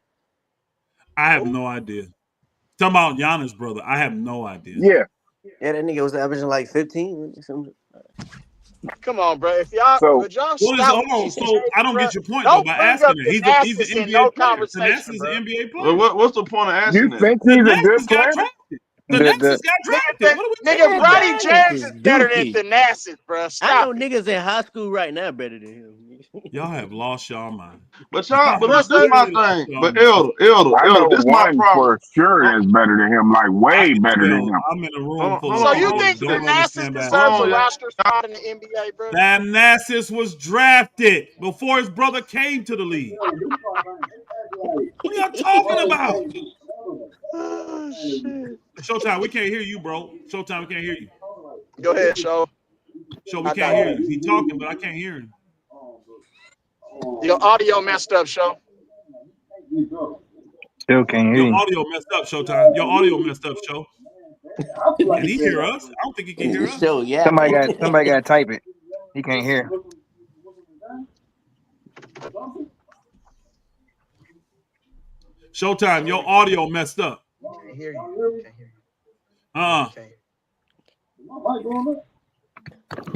F: I have
H: Who?
F: no idea. Talking about Giannis, brother. I have no idea.
C: Yeah.
I: Yeah, that nigga was averaging like 15.
H: Come on, bro. If y'all,
C: So
H: but y'all
F: What is
H: scout
F: hold on?
H: these
F: So I
H: kids,
F: don't
H: bro.
F: get your point though
H: Don't
F: by
H: bring
F: asking
H: up
F: that. He's an
H: Thanasis in no
F: NBA player.
H: conversation,
F: Thanasis is
H: bro.
F: an NBA
B: Well,
F: player.
B: what's the point of
C: you
B: asking that?
C: think he's a good
F: Thanasis got
C: player?
F: drafted.
G: The
F: Thanasis got
H: Nigga,
F: drafted. What are we
H: nigga,
F: talking
I: Man,
F: about?
H: Bronny
I: Giannis
H: James
I: is
H: is better than
I: dookie.
H: Thanasis, bro.
I: I know
H: Stop it.
I: niggas in high school right now better than him.
F: Y'all have lost y'all mind.
B: But
F: Y'all
B: y'all, but
F: have
H: Bro,
B: look, this
H: so
B: my
F: literally lost
B: thing.
F: y'all
B: But
F: mind.
C: I know
B: This my
C: one
B: problem.
C: for sure is better than him, like
F: I
C: way
F: can
C: better than
F: tell.
C: him.
F: I'm in a
B: Hold
F: room
B: on,
F: full
B: hold
F: of
H: so
B: on,
H: you
F: people
B: hold
H: think
F: that don't
H: Thanasis
F: understand
H: deserves a
B: on,
F: basketball.
B: y'all.
H: roster spot in the NBA, bro?
F: Thanasis was drafted before his brother came to the league. What are y'all talking about?
H: Oh shit.
F: Showtime, we can't hear you, bro. Showtime, we can't hear you.
H: Go ahead, show.
F: Show, we
H: I
F: can't
H: doubt
F: hear
H: you.
F: you. He talking, but I can't hear him.
H: Your audio messed up, show.
G: still can't hear
F: Your
G: you.
F: audio messed up, Showtime. Your audio messed up, Show. Can he hear us? I don't think he can hear us.
I: So yapping.
G: Somebody got to type it. He can't hear.
F: Showtime, your audio messed up.
H: Can't hear you. Can't hear you. No, he
F: Uh,
H: can't.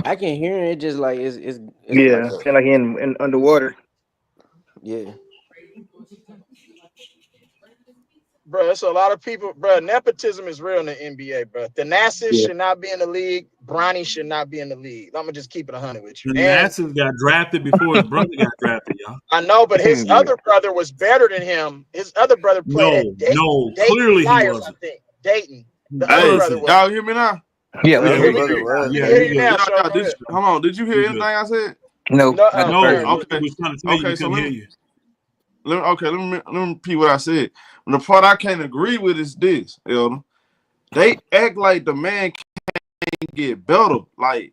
I: I can hear it. Just like it's like
G: Yeah,
I: a
G: feel like he in underwater.
I: Yeah.
H: Bro, there's a lot of people, bro. Nepotism is real in the NBA, bro. Thanasis should not be in the league. Bronny should not be in the league. I'm gonna just keep it 100 with you.
F: Thanasis got drafted before his brother got drafted, y'all.
H: I know, but his other brother was better than him. His other brother played at Dayton.
F: Clearly
H: Flyers,
F: he wasn't.
H: I think. Dayton. The other brother was.
B: Y'all hear me now?
G: Yeah,
I: Yeah,
G: we
I: brother was.
B: Hold on. Did you hear anything I said?
G: No.
F: No.
B: Okay.
F: Was trying to tell you,
B: So
F: hear you.
B: Let me repeat what I said. The part I can't agree with is this, Elder. They act like the man can't get better. Like,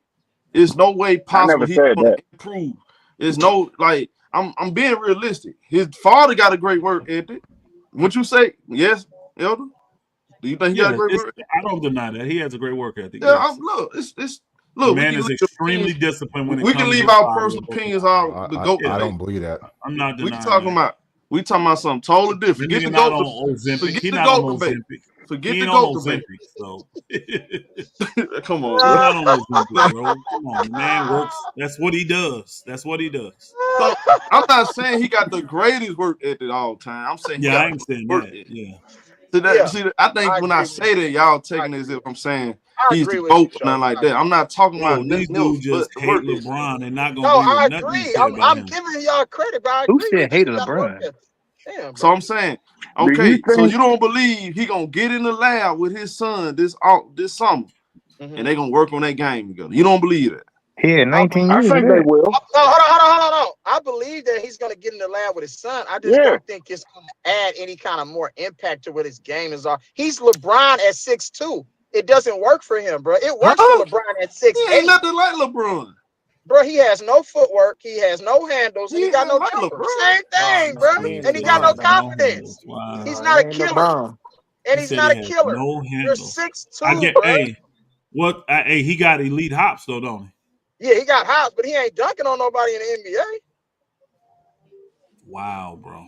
B: it's no way possible he's gonna improve. There's no, like, I'm being realistic. His father got a great work ethic. Would you say yes, Elder? Do you think he got a great work ethic?
F: I don't deny that. He has a great work ethic.
B: Yeah, look,
F: the man is extremely disciplined when it
B: we
F: comes
B: can leave
F: to
B: our personal opinions on the GOAT.
E: I don't believe that.
F: I'm not denying
B: We talking about something totally different. Forget the GOAT. Forget the GOAT debate. Forget the GOAT debate.
F: So
B: come on,
F: bro. Not on Ozempic, bro. Come on, man works. That's what he does.
B: So I'm not saying he got the greatest work ethic all the time. I'm saying
F: I ain't saying that.
B: See, I think when I say that, y'all taking it as if I'm saying he's the GOAT or nothing like that. I'm not talking about
F: these dudes just hate LeBron and not gonna
H: I
F: agree with nothing he said about
H: I'm
F: him.
H: giving y'all credit, but I
G: Who
H: agree
G: said hate LeBron?
H: Damn,
B: so I'm saying, okay, so you don't believe he gonna get in the lab with his son this summer, and they gonna work on that game together. You don't believe that?
G: Yeah, 19 years.
C: I think they will.
H: No, hold on. I believe that he's gonna get in the lab with his son. I just don't think it's gonna add any kind of more impact to what his game is. He's LeBron at 6'2". It doesn't work for him, bro. It works for LeBron at 6'8".
B: He ain't nothing like LeBron.
H: Bro, he has no footwork. He has no handles. And he got no jumper. Same thing, bro. And he got no confidence. He's not a killer. And he's not a killer.
F: No
H: You're
F: handles.
H: 6'2", bro.
F: He got elite hops though, don't he?
H: Yeah, he got hops, but he ain't dunking on nobody in the NBA.
F: Wow, bro.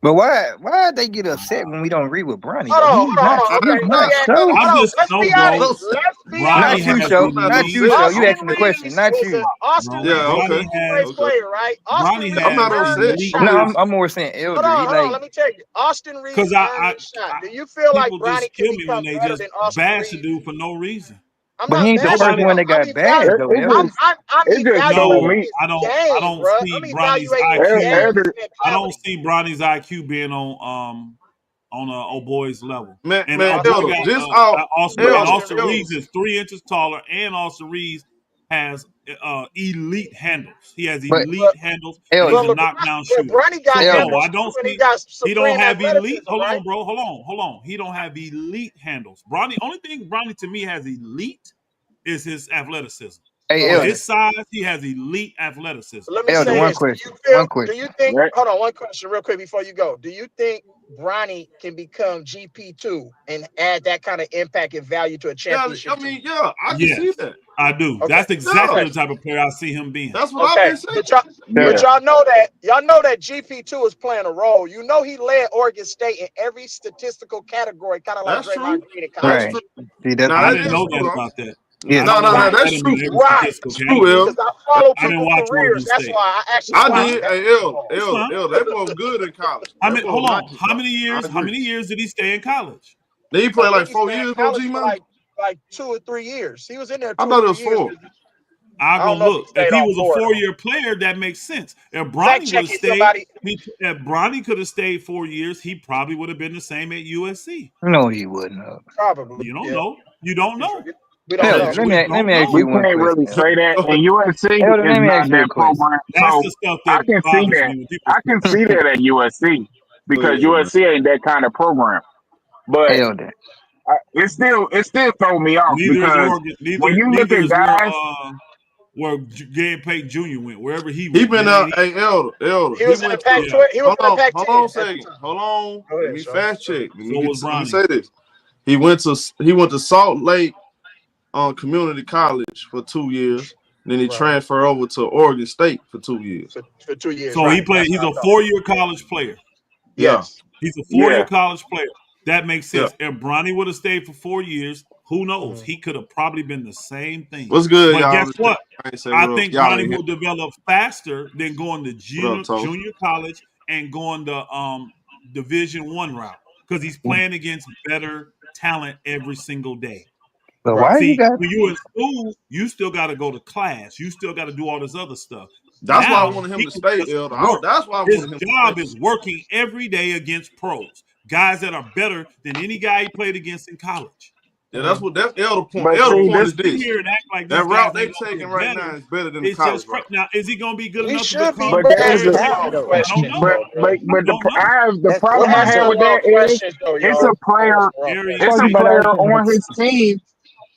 G: But why they get upset when we don't agree with Bronny?
H: Hold on. Let's be honest.
G: Not you, Show. Not you, Show. You asking the question. Not you.
H: Austin Reeves is a player, right? Austin Reeves earned his shot.
G: No, I'm more saying Elder.
H: Hold on. Let me tell you. Austin Reeves earned his shot. Do you feel like Bronny can become better than Austin Reeves?
F: Bash a dude for no reason.
G: But he ain't the first one that got bashed, though.
H: I'm evaluating his
F: I don't see Bronny's IQ being on a old boy's level. Austin Reeves is 3 inches taller, and Austin Reeves has elite handles. He has elite handles. He's a knockdown shooter. I don't see. He don't have elite. Hold on, bro. Hold on. He don't have elite handles. Bronny. Only thing Bronny to me has elite is his athleticism. His size, he has elite athleticism.
H: Let me say
G: one
H: this.
G: question.
H: Do you think? Hold on, one question, real quick, before you go. Do you think Bronny can become GP2 and add that kind of impact and value to a championship?
B: I can see that.
F: I do. Okay. That's exactly the type of player I see him being.
B: That's what I've been saying.
H: But y'all know that GP2 is playing a role. You know he led Oregon State in every statistical category, kind of like Draymond Green in college.
F: I didn't know that about that.
B: Yeah, no, that's true.
H: Right. Because I follow people's careers. That's why I actually.
B: I did. Hey, L, that boy was good in college.
F: Hold on. How many years did he stay in college?
B: Did he play like 4 years?
H: Like 2 or 3 years. He was in there.
B: I thought it was 4.
F: I'll go look. If he was a 4-year player, that makes sense. If Bronny would have stayed, if Bronny could have stayed 4 years, he probably would have been the same at USC.
G: No, he wouldn't have.
H: Probably.
F: You don't know. You don't know.
H: We don't know.
G: Let me ask you one question.
C: We can't really say that. And USC is not that program.
F: That's the stuff that
C: I can see that. I can see that at USC because USC ain't that kind of program. But it still throw me off because when you look at guys.
F: Where Payton II went, wherever he went.
B: He been out. Hey, Elder.
H: He was in the Pac-12. He was in the Pac-10.
B: Hold on a second. Hold on. Let me fast check. Let me say this. He went to Salt Lake Community College for 2 years. Then he transferred over to Oregon State for 2 years.
H: For 2 years.
F: So he played. He's a 4-year college player.
H: Yes.
F: He's a 4-year college player. That makes sense. If Bronny would have stayed for 4 years, who knows? He could have probably been the same thing.
B: What's good,
F: but
B: y'all?
F: Guess what? I think Bronny will develop faster than going to junior college and going the Division I route because he's playing against better talent every single day.
G: But why you
F: See,
G: got?
F: when you're in school, you still got to go to class. You still got to do all this other stuff.
B: That's why I
F: Now,
B: wanted him
F: he
B: to
F: can
B: stay,
F: just
B: Elder.
F: work.
B: That's why I
F: His
B: wanted him to
F: job
B: stay.
F: is working every day against pros, guys that are better than any guy he played against in college.
B: Yeah, that's Elder point.
C: But
B: Elder
C: see,
B: point
F: To
B: is
F: sit
B: this.
F: here and act like
B: That
F: these
B: route
F: guys
B: they
F: ain't gonna
B: taking
F: get
B: right
F: better.
B: now is better than the
F: It's
B: college
F: just
B: route.
F: now. Is he gonna be good
H: He
F: enough to
H: should be,
F: become?
C: but
H: but
C: there's
H: that's
C: a
H: all
I: though.
F: I don't
H: questions,
F: know.
C: but
H: though, bro.
C: the
I: That's
C: problem
H: We're
C: I
I: wrong
C: have
H: asking
I: though.
C: with
H: wrong
C: that is
H: questions, though,
C: it's
H: y'all.
C: a player.
F: Very
C: It's a
G: Talking about
C: player
G: acting
C: on
G: like
C: his team.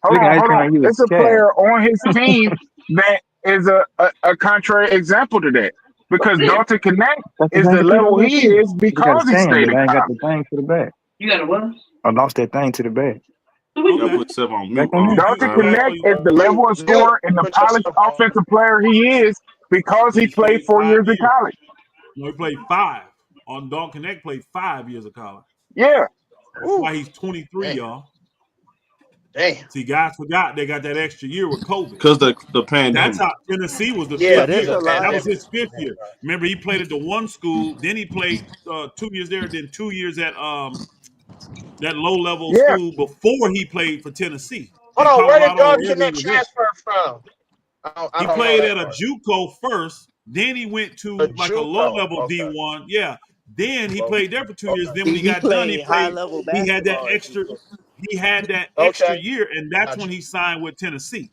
C: Hold
G: look
C: on,
G: at
C: hold
G: acting
C: on.
G: like you was
C: It's a
G: scared.
C: player on his team that is a contrary example to that. Because Dalton Connect
G: That's the
C: is
G: thing
C: the
G: to people
C: level
G: got
C: he
G: too.
C: is
G: They got a
C: because he
G: stand,
C: stayed
G: but
C: in
G: I ain't got
C: college.
G: the thing to the back. You got a what? I lost that thing to the back.
B: You gotta
F: okay.
B: put yourself on
G: Back
B: mute.
G: on there.
C: Dalton
F: You
C: Connect
F: actually
C: is the level of
H: Good.
C: scorer and the
H: Put
C: polished
H: yourself on.
C: offensive player he is because he
F: he
C: played
F: played
C: 4
F: 5
C: years in
F: years.
C: college.
F: No, he played 5. On Don Connect played 5 years of college.
C: Yeah.
F: That's
H: Ooh,
F: why he's 23,
H: damn,
F: y'all.
H: damn.
F: See, guys forgot they got that extra year with COVID.
B: Because the
F: That's
B: pandemic.
F: how Tennessee was the
H: Yeah,
I: But
F: 5th
I: there's
H: because
F: year.
I: a
H: of
I: lot
F: That
I: of
F: was
H: pandemic.
F: his 5th year. Remember, he played at the one school, then he played 2 years there, then 2 years at that low level
C: Yeah.
F: school before he played for Tennessee
H: Hold
F: in
H: on, where did
F: Colorado or
H: God
F: wherever he
H: Connect
F: was at.
H: transfer from? I
F: He
H: don't know
F: played
H: that
F: at a
H: part.
F: JUCO first, then he went
H: A
F: to like a low
H: JUCO.
F: level
H: Okay.
F: D1. Yeah. Then he
H: Well,
F: played there for 2 years.
H: okay.
F: Then when he
I: he
F: got done,
I: played high level
F: he had that
I: basketball at
F: extra
I: JUCO.
H: Okay.
F: year, and that's
H: Got
F: when
H: you.
F: he signed with Tennessee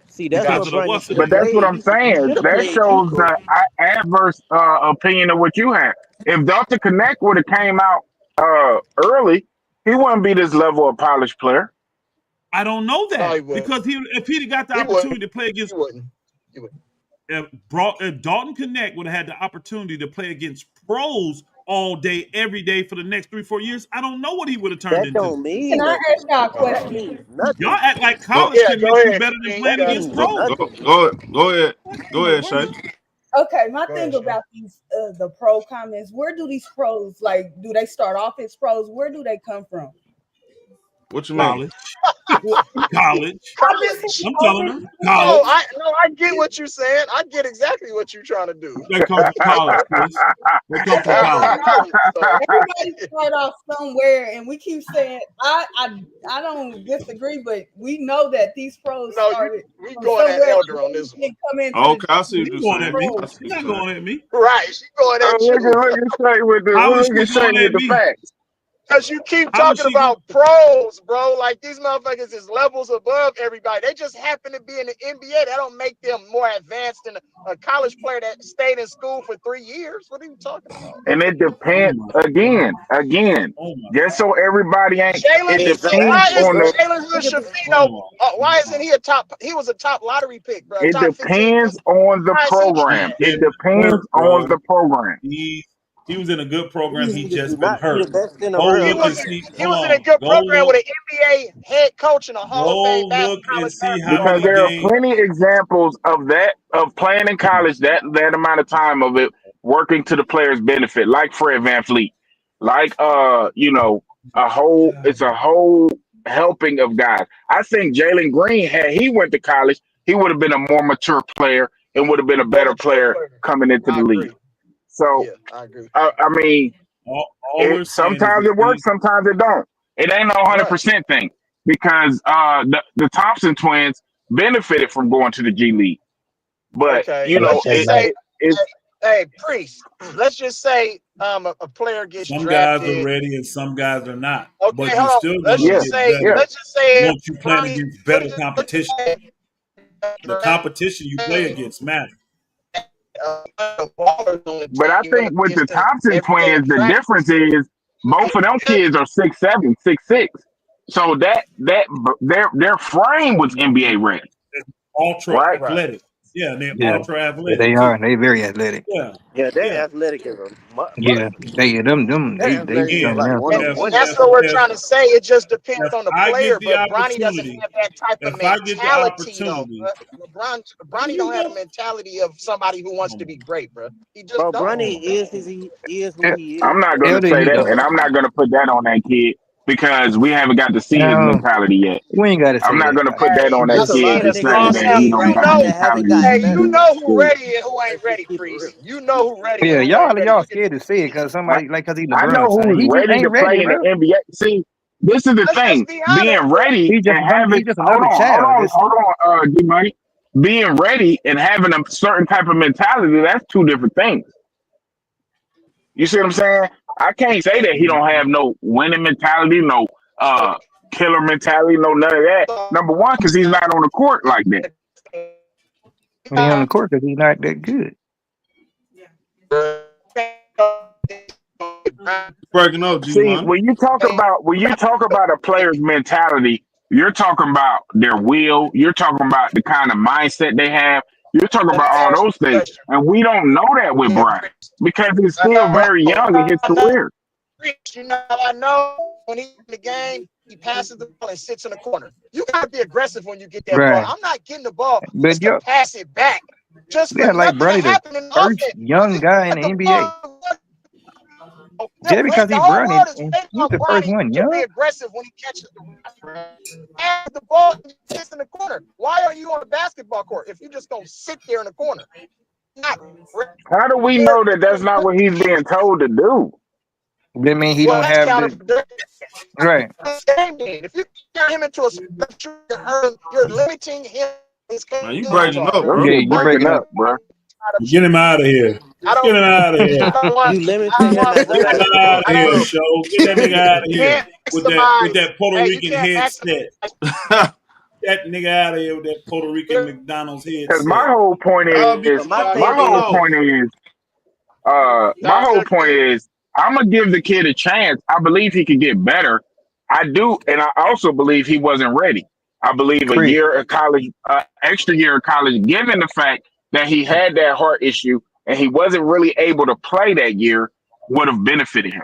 I: See, that's
F: because
H: Got
I: what
F: of the
H: you.
I: Bronny
F: what's the
I: should have
C: But
F: name.
C: that's what
I: played.
C: I'm
I: He
C: saying.
I: should have
C: That
I: played
C: shows
I: JUCO.
C: the adverse opinion of what you have. If Dalton Connect would have came out early, he wouldn't be this level of polished player.
F: I don't know
H: No, he
F: that
H: wouldn't.
F: because if he'd got the
H: He wouldn't.
F: opportunity to play
H: He
F: against
H: wouldn't. He wouldn't.
F: if Dalton Connect would have had the opportunity to play against pros all day, every day for the next 3-4 years, I don't know what he would have turned
I: That
F: into.
I: don't mean
J: Can I
I: nothing.
J: ask y'all a
I: That
J: question?
I: means
F: Y'all
I: nothing.
F: act like
B: Go
F: college
H: Yeah,
F: can
H: go
F: make you
H: ahead,
F: better than
H: King. You
F: playing
I: That
H: got it.
F: against
I: means
F: pros.
I: nothing.
B: Go ahead.
F: What
B: Go
F: in the
B: ahead,
F: world?
B: Shay.
J: Okay, my
H: Go
J: thing
H: ahead, Shay.
J: about these the pro comments, where do these pros like do they start off as pros? Where do they come from?
B: What you mean?
F: College.
J: Well,
F: College.
J: I'm just
H: College.
F: I'm
J: I'm
F: telling
J: just
F: her.
H: No,
F: College.
H: I get what you're saying. I get exactly what you're trying to do.
F: They come from college, Chris. They come from
H: I
F: college.
H: know. So
J: everybody start off somewhere, and we keep saying I don't disagree, but we know that these pros
H: no,
J: started
H: we
J: from
H: going at
J: somewhere
H: Elder on
J: and
H: this one.
J: then come into
B: Okay, I
J: the
B: see what
F: She
B: you're
F: going
B: saying.
F: at me.
B: I
J: pros.
B: see
F: She's
B: what
F: not
B: you're saying.
F: going at me.
H: Right. She going at you.
C: Look at Shay with
F: How is she
C: Shay
F: going at
C: with the
F: me?
C: facts.
H: Because you keep
F: How is
H: talking
F: she going?
H: about pros, bro. Like these motherfuckers is levels above everybody. They just happen to be in the NBA. That don't make them more advanced than a college player that stayed in school for 3 years. What are you talking about?
C: And it
F: Oh
C: depends
F: my God.
C: again.
F: Oh my
C: Just so
F: God.
C: everybody ain't. It
H: Jalen,
C: depends
H: why
I: Exactly,
H: is
C: on
I: bro.
C: the.
H: Jalen Hood
I: Look at the
H: Shafino?
F: Oh
H: Why
F: my
H: isn't he a top? He was a top lottery pick, bro.
C: It
H: Top 15 pick.
C: depends on the
H: Why is he
C: program.
F: He
H: trash?
C: It
F: been
C: depends
F: hurt,
C: on
F: bro.
C: the program.
F: He was in a good program.
I: these
F: He
I: niggas do
F: just been
I: not be
F: hurt.
I: the best in
F: Go
H: He
I: around
F: look
I: no
F: and
H: was
I: more.
F: see.
H: he
F: Hold
H: was in a
F: on.
H: good program with an NBA head coach and a Hall of Fame
F: Look and
H: college
F: see how
H: basketball
C: Because
F: many
H: player.
C: there are
F: games.
C: plenty examples of that, of playing in college, that amount of time of it working to the player's benefit, like Fred VanVleet, like it's a whole helping of guys. I think Jalen Green, had he went to college, he would have been a more mature player and would have been a
H: More
C: better
H: mature
C: player
H: player.
C: coming into
H: I
C: the league.
H: agree.
C: So
H: Yeah, I agree with
C: I mean,
F: All we're saying is
C: sometimes
F: that
C: it works, sometimes it don't. It ain't no
H: you. Right.
C: 100% thing because the Thompson twins benefited from going to the G League, but
H: Okay. Let's just say,
C: it's
H: hey, Priest. Let's just say a player gets
F: some guys are
H: drafted.
F: ready and some guys are not.
H: Okay,
F: But you're
H: hold on.
F: still
H: Let's
F: going to
C: yeah,
H: just
F: get
H: say,
F: better
C: yeah.
H: let's just say
F: once you playing
H: Bronny.
F: against
H: Let's
F: better
H: just
F: competition.
H: say
F: The competition you play against matters.
H: ballers on the
C: But I
H: team went
C: think
H: up
C: with the
H: against him
C: Thompson
H: every day in
C: twins, the
H: practice.
C: difference is both of them kids are 6'7", 6'6". So that their frame was NBA ready,
F: Ultra
C: right?
H: Right.
F: athletic. Yeah, and they're
G: Yeah,
F: ultra
G: yeah, they
F: athletic
G: are.
F: too.
G: They very athletic.
F: Yeah,
I: Yeah, they're
F: yeah.
I: athletic as a
G: Yeah,
I: motherfucker.
G: them,
I: They're
G: they
I: athletic as
F: Again,
G: something
I: like
G: else.
H: And,
G: Bro.
F: if
H: and
I: 120.
H: that's
F: if
H: what we're
F: if
H: trying to say. It just depends
F: if
H: on the
F: I
H: player.
F: get the
H: But Bronny doesn't
F: opportunity,
H: have that type of
F: if I get the
H: mentality, though.
F: opportunity,
H: Bronny don't have the mentality of somebody who wants
F: oh
H: to
F: my,
H: be great, bro. He just
I: Bro,
H: don't.
F: oh
I: Bronny
F: my
I: is
F: God.
I: he is who
G: Eh,
I: he is.
C: I'm not going to
G: Elder,
C: say
G: he
C: that,
G: don't.
C: and I'm not going to put that on that kid because we haven't got to see his mentality yet.
G: We ain't got to
C: I'm
G: say
C: not
G: that.
C: gonna put that on that
I: There's a
C: kid
I: lot
C: to
I: of
C: say
I: niggas in the
C: that he
I: league
C: don't
I: right
C: got
I: now
C: the
I: that haven't
C: mentality
I: gotten
C: that
H: Hey,
C: he
H: you
I: better.
C: needs
H: know
C: to
H: who
C: do.
H: ready and who ain't
I: Let's just
H: ready,
I: keep it real.
H: Priest. You know who ready
G: Yeah,
H: and who ain't ready.
G: y'all
H: You can
G: scared to say it because somebody like because he
C: I know
G: LeBron son.
C: who's
G: He just
C: ready to
G: ain't
C: play
G: ready,
C: in the
G: bro.
C: NBA. See, this is the
H: let's
C: thing.
H: just be honest,
C: Being
H: bro.
C: ready
G: He just
C: and having hold
G: another
C: on,
G: child.
C: D Money. Being ready and having a certain type of mentality, that's two different things. You see what I'm saying? I can't say that he don't have no winning mentality, no killer mentality, no none of that. Number one, because he's not on the court like that.
G: He on the court because he's not that good.
B: Breaking up, G
C: See,
B: Money.
C: when you talk about a player's mentality, you're talking about their will. You're talking about the kind of mindset they have. You're talking
H: Let me
C: about all
H: ask you
C: those
H: a
C: things,
H: question.
C: and we don't know that with Brian because he's still very young in his career.
H: You know, I know when he's in the game, he passes the ball and sits in the corner. You got to be aggressive when you get that ball.
G: Right.
H: I'm not getting the ball
G: But
H: just to pass it back, just for
G: yeah, like
H: nothing to
G: Bronny, the
H: happen in
G: first
H: offense.
G: young guy in the NBA. Just because
H: The
G: he
H: whole
G: Bronny,
H: world is waiting
G: he's
H: on
G: the first
H: Bronny
G: one
H: to be
G: young.
H: aggressive when he catches the ball. And the ball sits in the corner. Why are you on the basketball court if you just don't sit there in the corner? Not
C: How do we know that that's not what he's being told to do?
G: That mean he don't
H: that's
G: have the
H: counterproductive.
G: right.
H: If you turn him into a special, you're limiting him.
B: Man, you breaking up,
C: Your
B: bro.
G: Yeah,
C: shit
G: you
C: breaking
G: breaking up.
C: up, bro.
F: Get him out of here.
H: I
F: Get
H: don't.
F: him out of here.
H: I don't want.
I: You
H: I
I: limiting
H: don't
I: him
H: want.
I: as
F: Get him
I: what?
F: out of
H: I
F: here,
H: don't.
F: show. Get that nigga out of
H: You
F: here
H: can't
F: with
H: maximize.
F: that Puerto
H: Hey, you
F: Rican
H: can't
F: headset.
H: maximize.
F: That nigga out of here with that Puerto Rican McDonald's
C: Because
F: headset.
I: But my thing
C: my
I: is,
C: whole point is, I'm gonna give the kid a chance. I believe he could get better. I do, and I also believe he wasn't ready. I believe a
G: Pre.
C: year of college, extra year of college, given the fact that he had that heart issue and he wasn't really able to play that year, would have benefited him.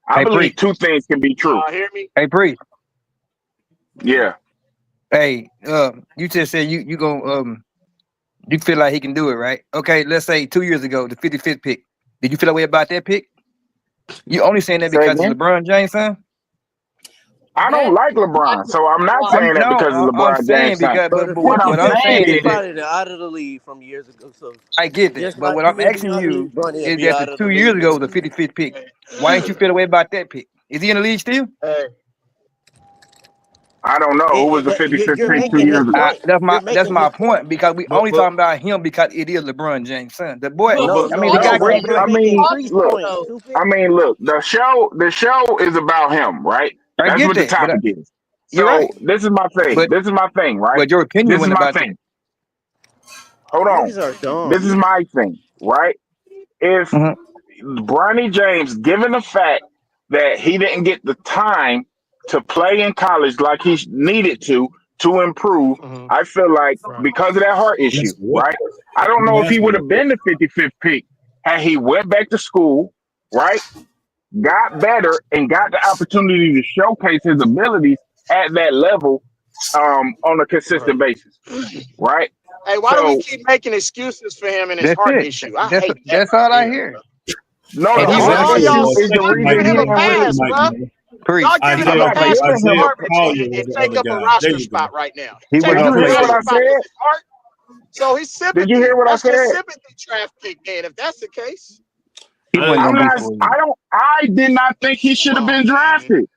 C: I
G: Hey,
C: believe
G: Pre.
C: two things can be true.
H: Y'all hear me?
G: Hey, Pre.
C: Yeah.
G: Hey, you just said you gonna you feel like he can do it, right? Okay, let's say 2 years ago, the 55th pick. Did you feel that way about that pick? You only saying that
C: Say
G: because it's
C: again.
G: LeBron James, son?
C: I don't like LeBron, so I'm not saying that because of
G: I'm
C: LeBron
G: saying
C: James' son.
G: because,
I: but the
G: but
C: What I'm
G: what I'm
I: 55th
G: saying
I: pick
C: saying
I: is
G: is that
I: probably the out of the league from years ago. So
G: I get that,
I: just
G: but
I: like
G: what
I: you
G: I'm
I: would be
G: asking
I: out of the
G: you
I: league, Bronny would
G: is
I: be
G: that
I: out
G: the
I: of the
G: 2 years
I: league
G: ago,
I: next
G: the
I: year.
G: 55th pick. Why didn't you feel the way about that pick? Is he in the league still?
H: Hey,
C: I don't know who was the
I: You're
C: 55th pick 2
I: making
C: years
I: his
C: ago.
I: point. You're
G: That's
I: making
G: my
I: his point.
G: point because we
B: but
G: only talking about him because it is LeBron James' son. The boy,
I: No,
G: I mean, the
I: no,
G: guy
I: no.
G: can't
I: You're
G: play.
C: I
I: making
C: mean,
I: Priest
C: look.
I: point. Stupid.
C: I mean, look. The show is about him, right?
G: I
C: That's
G: get
C: what the
G: that, but
C: topic is.
G: you're
C: So
G: right.
C: this is my thing.
G: But
C: This is my thing, right?
G: your opinion
C: This is
G: wasn't
C: my
G: about that.
C: thing. Hold on.
I: Niggas are
C: This is
I: dumb.
C: my thing, right? If
G: Mhm.
C: Bronny James, given the fact that he didn't get the time to play in college like he needed to improve, I feel like because of that heart issue,
F: That's what.
C: right? I don't know if he would have been the 55th pick had he went back to school, right? Got better and got the opportunity to showcase his abilities at that level on a consistent basis, right?
H: hey, why do we
C: So
H: keep making excuses for him and his
G: That's
H: heart
G: it.
H: issue? I hate that
G: That's
H: right
G: all I
H: there,
G: hear.
H: bro.
C: no, the
G: And
H: That's
G: he
H: what
C: heart
G: went
H: all
G: to
C: issue
H: y'all.
C: is the
H: Y'all
C: reason
H: giving
C: he
H: him a
C: didn't really.
H: pass, bro.
G: Priest.
H: Y'all giving him
C: I'm
H: a
C: not
H: pass
F: Isaiah
H: for
C: giving
H: his
C: him.
H: heart
F: Collier
H: issue
F: was
H: and
F: the
H: take
F: other
H: up a
F: guy. There
H: roster
F: you go.
H: spot right now.
G: He
H: Take
G: wasn't
C: Did
H: up
G: gonna
C: you
H: a
G: play
C: hear what
G: that
H: roster
C: I
G: year.
H: spot
C: said?
H: because his heart. So he's
C: Did you hear
H: sympathy.
C: what I
H: That's just
C: said?
H: sympathy traffic. Then, if that's the case,
G: He wasn't
B: hey,
C: I'm
G: gonna be
C: not.
G: for
C: I
G: you.
C: don't. I did not think he should
H: come
C: have
H: on,
C: been
H: man.
C: drafted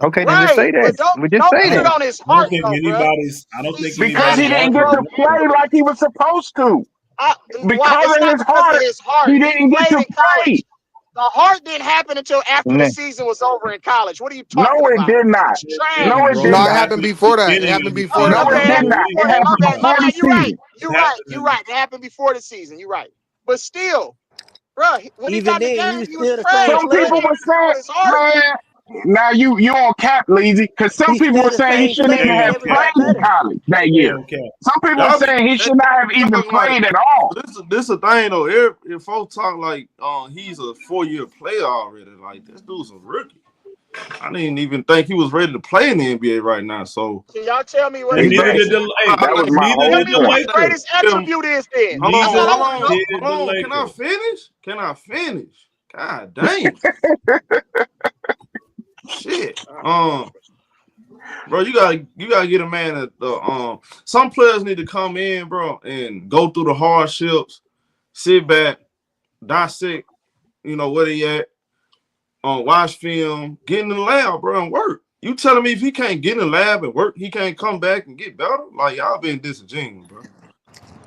G: Okay, then just
H: Right,
G: say that.
H: but don't
G: We just
H: don't
G: say
F: I
H: put it
G: that.
F: don't.
H: on his
F: I don't
H: heart
F: think
H: though, bro.
F: anybody's. I don't think
H: He's
C: because
F: anybody's
C: he
H: passing the
C: didn't get
F: arguing
C: to
H: ball.
F: with that.
C: play like he was supposed to.
H: Why?
C: Because
H: It's
C: of
H: not
C: his
H: because of
C: heart,
H: his heart.
C: he
H: He
C: didn't get
H: played
C: to
H: in
C: play.
H: college. The heart didn't happen until after the
G: Nah.
H: season was over in college. What are you
C: No,
H: talking
C: it
H: about?
C: did not.
H: He's
F: It
C: No,
H: trash.
F: didn't,
C: it
F: bro.
C: did
K: No, it
F: It
C: not.
K: happened
F: happened at
K: before
F: the
K: that. It
F: beginning of
K: happened
F: the
K: before
H: Oh,
K: that,
C: No,
H: okay,
C: it
H: it
K: though.
C: did
H: happened
C: not. It
H: before that.
C: happened
H: My bad. My
C: before the
H: bad. You're right.
C: season.
H: You're
F: It
H: right.
F: happened
H: You're
F: in the
H: right. It happened before the season. You're right. But still, bro, when he
I: Even
H: got in the
I: then, he
H: game,
I: was
H: he was
I: still the same
H: trash.
C: Some
H: But that
C: people
I: player.
H: ain't
C: were saying,
H: on his heart.
C: man, now you on cap, Leezy, because some
I: He's
C: people
I: still
C: were
I: the
C: saying he
I: same
C: shouldn't
I: player.
C: even
I: He
F: Stay
C: have
F: on
I: never
F: cap.
I: got
C: played in
I: better.
C: college that
F: Stay
C: year.
F: on cap.
C: Some people were
B: y'all be
C: saying he
B: they
C: should not have even
B: talking like
C: played at all.
B: this a thing though. If folks talk like he's a 4-year player already, like this dude's a rookie. I didn't even think he was ready to play in the NBA right now. So
H: Can y'all tell me what
F: And
H: his
F: neither did
H: greatest?
C: Exactly.
F: the
C: That was
B: like,
C: my
F: neither
H: Tell
C: whole
F: did
H: me
F: the
H: what
C: point.
H: his
F: Lakers.
H: greatest attribute is. Then,
B: hold
H: that's
B: on,
H: all
F: Neither
H: I
B: hold
H: want to
B: on,
H: know.
F: did
B: hold
F: the
B: on. Can I
F: Lakers.
B: finish? Can I finish? God damn. Shit. Bro, you gotta get a man that some players need to come in, bro, and go through the hardships, sit back, dissect, where they at, watch film, get in the lab, bro, and work. You telling me if he can't get in the lab and work, he can't come back and get better? Like, y'all been disingenuous, bro.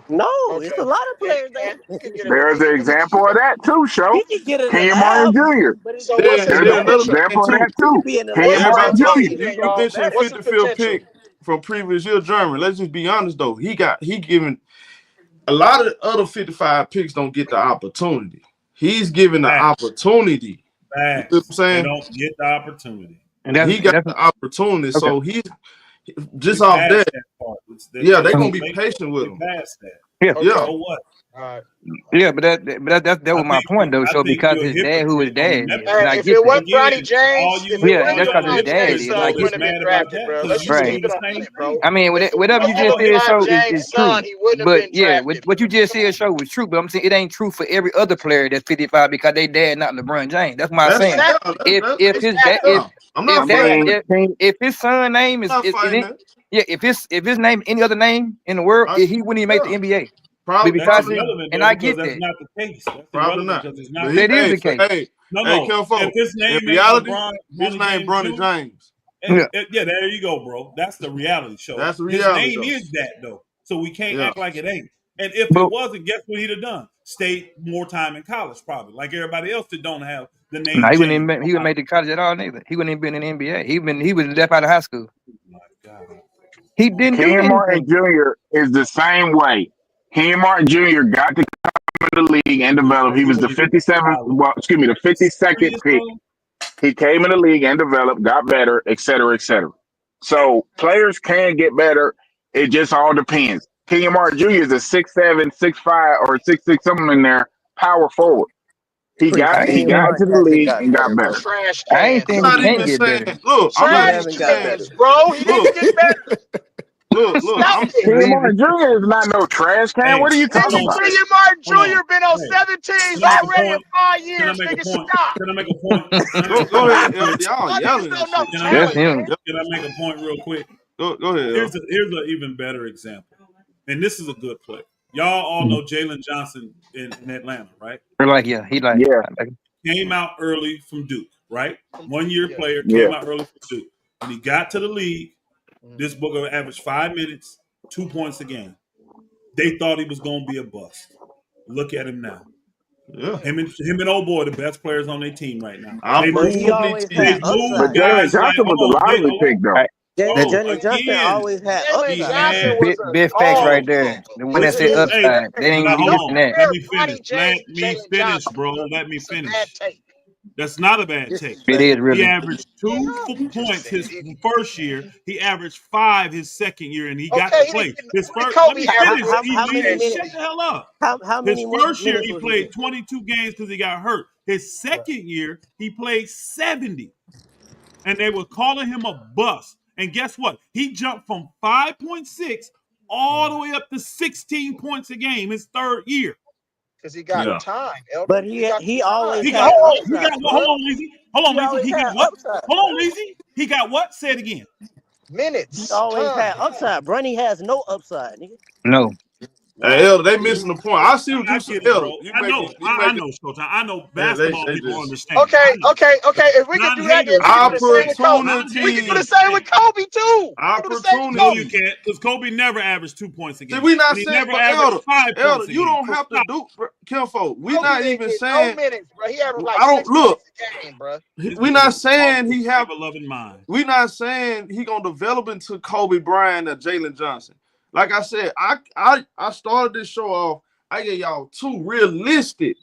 I: No, it's a lot of players that
C: There's an example of that too, Show.
I: he can get in the
C: Kenyon Martin
I: lab.
C: Jr.
H: So what's his
C: There's an
H: potential?
C: example of that
I: He
C: too.
I: could be in the
C: Kenyon
I: lab.
C: Martin Jr.
B: You mentioned the 55th pick from previous year German. Let's just be honest though. He given a lot of the other 55 picks don't get the opportunity. He's given the opportunity. You know what I'm saying?
F: They don't get the opportunity.
B: And he got the opportunity, okay. So he's just off that. They're gonna be patient with him.
G: Yeah.
F: So what?
G: Yeah, but that was my point though. So because his dad, who his dad,
H: if it wasn't Bronny James,
G: that's because his dad is. Like,
H: wouldn't have been drafted, bro. Let's just keep it on it, bro.
G: I mean, whatever you just said, Show is true. But yeah, what you just said, Show was true. But I'm saying it ain't true for every other player that's 55 because they dad not LeBron James. That's my saying. If his dad, if his son name is if his name any other name in the world, he wouldn't even make the NBA.
B: Probably
G: because and I get that.
F: That's not the case. That's
B: probably not.
F: It's not.
G: That is the case.
B: Hey,
F: if his name
B: in reality,
F: his name
B: Bronny James.
F: Yeah, there you go, bro. That's the reality show.
B: That's the reality.
F: His name is that though, so we can't act like it ain't. And if it wasn't, guess what he'd have done? Stayed more time in college, probably, like everybody else that don't have the name.
G: No, he wouldn't make the college at all, neither. He wouldn't even been in the NBA. He was left out of high school. Oh my God. He didn't.
C: Kenyon Martin Jr. is the same way. Kenyon Martin Jr. got to come in the league and develop. He was the 52nd pick. He came in the league and developed, got better, et cetera, et cetera. So players can get better. It just all depends. Kenyon Martin Jr. is a 6'7", 6'5", or 6'6", something in there, power forward. He got to the league and got better.
G: I ain't saying he can't get better.
B: Look,
H: trash cans, bro. He didn't get better.
B: Look,
C: Kenyon Martin Jr. is not no trash can. What are you talking about?
H: Kenyon Martin Jr. been on 7 teams already in 5 years. Nigga, stop.
F: Can I make a point?
B: Go ahead, y'all yelling.
F: Can I make a point real quick?
B: Go ahead.
F: Here's an even better example, and this is a good play. Y'all all know Jalen Johnson in Atlanta, right? Came out early from Duke, right? 1 year player came out early from Duke. When he got to the league, this booker averaged 5 minutes, 2 points a game. They thought he was going to be a bust. Look at him now.
B: Yeah.
F: Him and old boy, the best players on their team right now.
C: But Jalen Johnson was a lottery pick, though.
I: Jalen Johnson always had upside.
G: Big facts right there. The one that said upside. They ain't even using that.
F: Let me finish, bro. Let me finish. That's not a bad take.
G: It is really.
F: He averaged 2 points his first year. He averaged 5 his second year, and he got to play. His first. Let me finish. Shut the hell up. His first year he played 22 games because he got hurt. His second year he played 70, and they were calling him a bust. And guess what? He jumped from 5.6 all the way up to 16 points a game his third year.
H: Because he got time, Elder.
I: But he always
F: hold on, Leezy. Hold on, Leezy. He got what? Hold on, Leezy. He got what? Say it again.
H: Minutes.
I: He always had upside. Bronny has no upside, nigga.
G: No.
B: Hey, Elder, they missing the point. I see what you said, Elder.
F: I know, Showtime. I know basketball people understand.
H: Okay. If we can do that, then we can do the same with Kobe too.
B: Opportunity.
F: No, you can't, because Kobe never averaged 2 points a game.
B: See, we not
F: he
B: saying,
F: never averaged 5 points.
B: Elder, you don't have to do, Kinfo. We not even saying.
H: No minutes, bro. He averaged like
B: I don't look.
H: A game, bro.
B: We not saying he have
F: a loving mind.
B: We not saying he gonna develop into Kobe Bryant or Jalen Johnson. Like I said, I started this show off. I gave y'all 2 realistic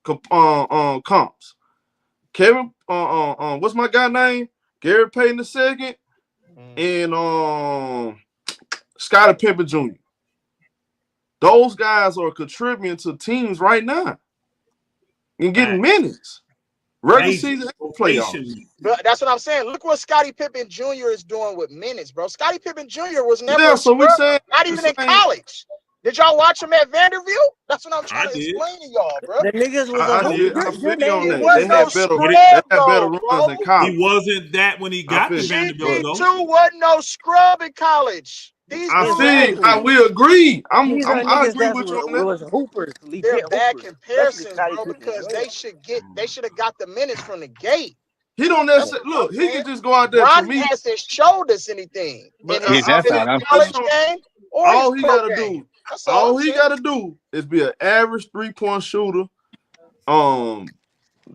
B: comps. Kevin, what's my guy name? Gary Payton II, and Scottie Pippen Jr. Those guys are contributing to teams right now and getting minutes. Regular season playoffs.
H: But that's what I'm saying. Look what Scottie Pippen Jr. is doing with minutes, bro. Scottie Pippen Jr. was never
B: we saying
H: not even in college. Did y'all watch him at Vanderbilt? That's what I'm trying to explain to y'all, bro.
I: The niggas was
B: I
I: a
B: did.
I: hooper.
B: I feel you on
H: He
B: that.
H: wasn't no
B: They
H: scrub
B: had better
H: though,
B: runs in
H: bro.
B: college.
F: He wasn't that when he got to Vanderbilt, though.
H: GP2 wasn't no scrub in college. These dudes,
B: I will agree. I
I: These are
B: agree
I: niggas
B: with you on that.
I: was hoopers,
H: they're
I: legit
H: bad
I: hoopers.
H: comparisons,
I: Scottie
H: bro,
I: Pippen.
H: because they should have got the minutes from the gate.
B: He don't necessarily look. He can just go out there.
H: Bronny
B: to me,
H: hasn't showed us anything
B: but
H: in his
G: that's all I'm
H: college
G: saying.
H: game or
B: all
H: his
B: he
H: pro
B: gotta
H: game.
B: do,
H: That's all
B: he gotta do is be an average 3-point shooter.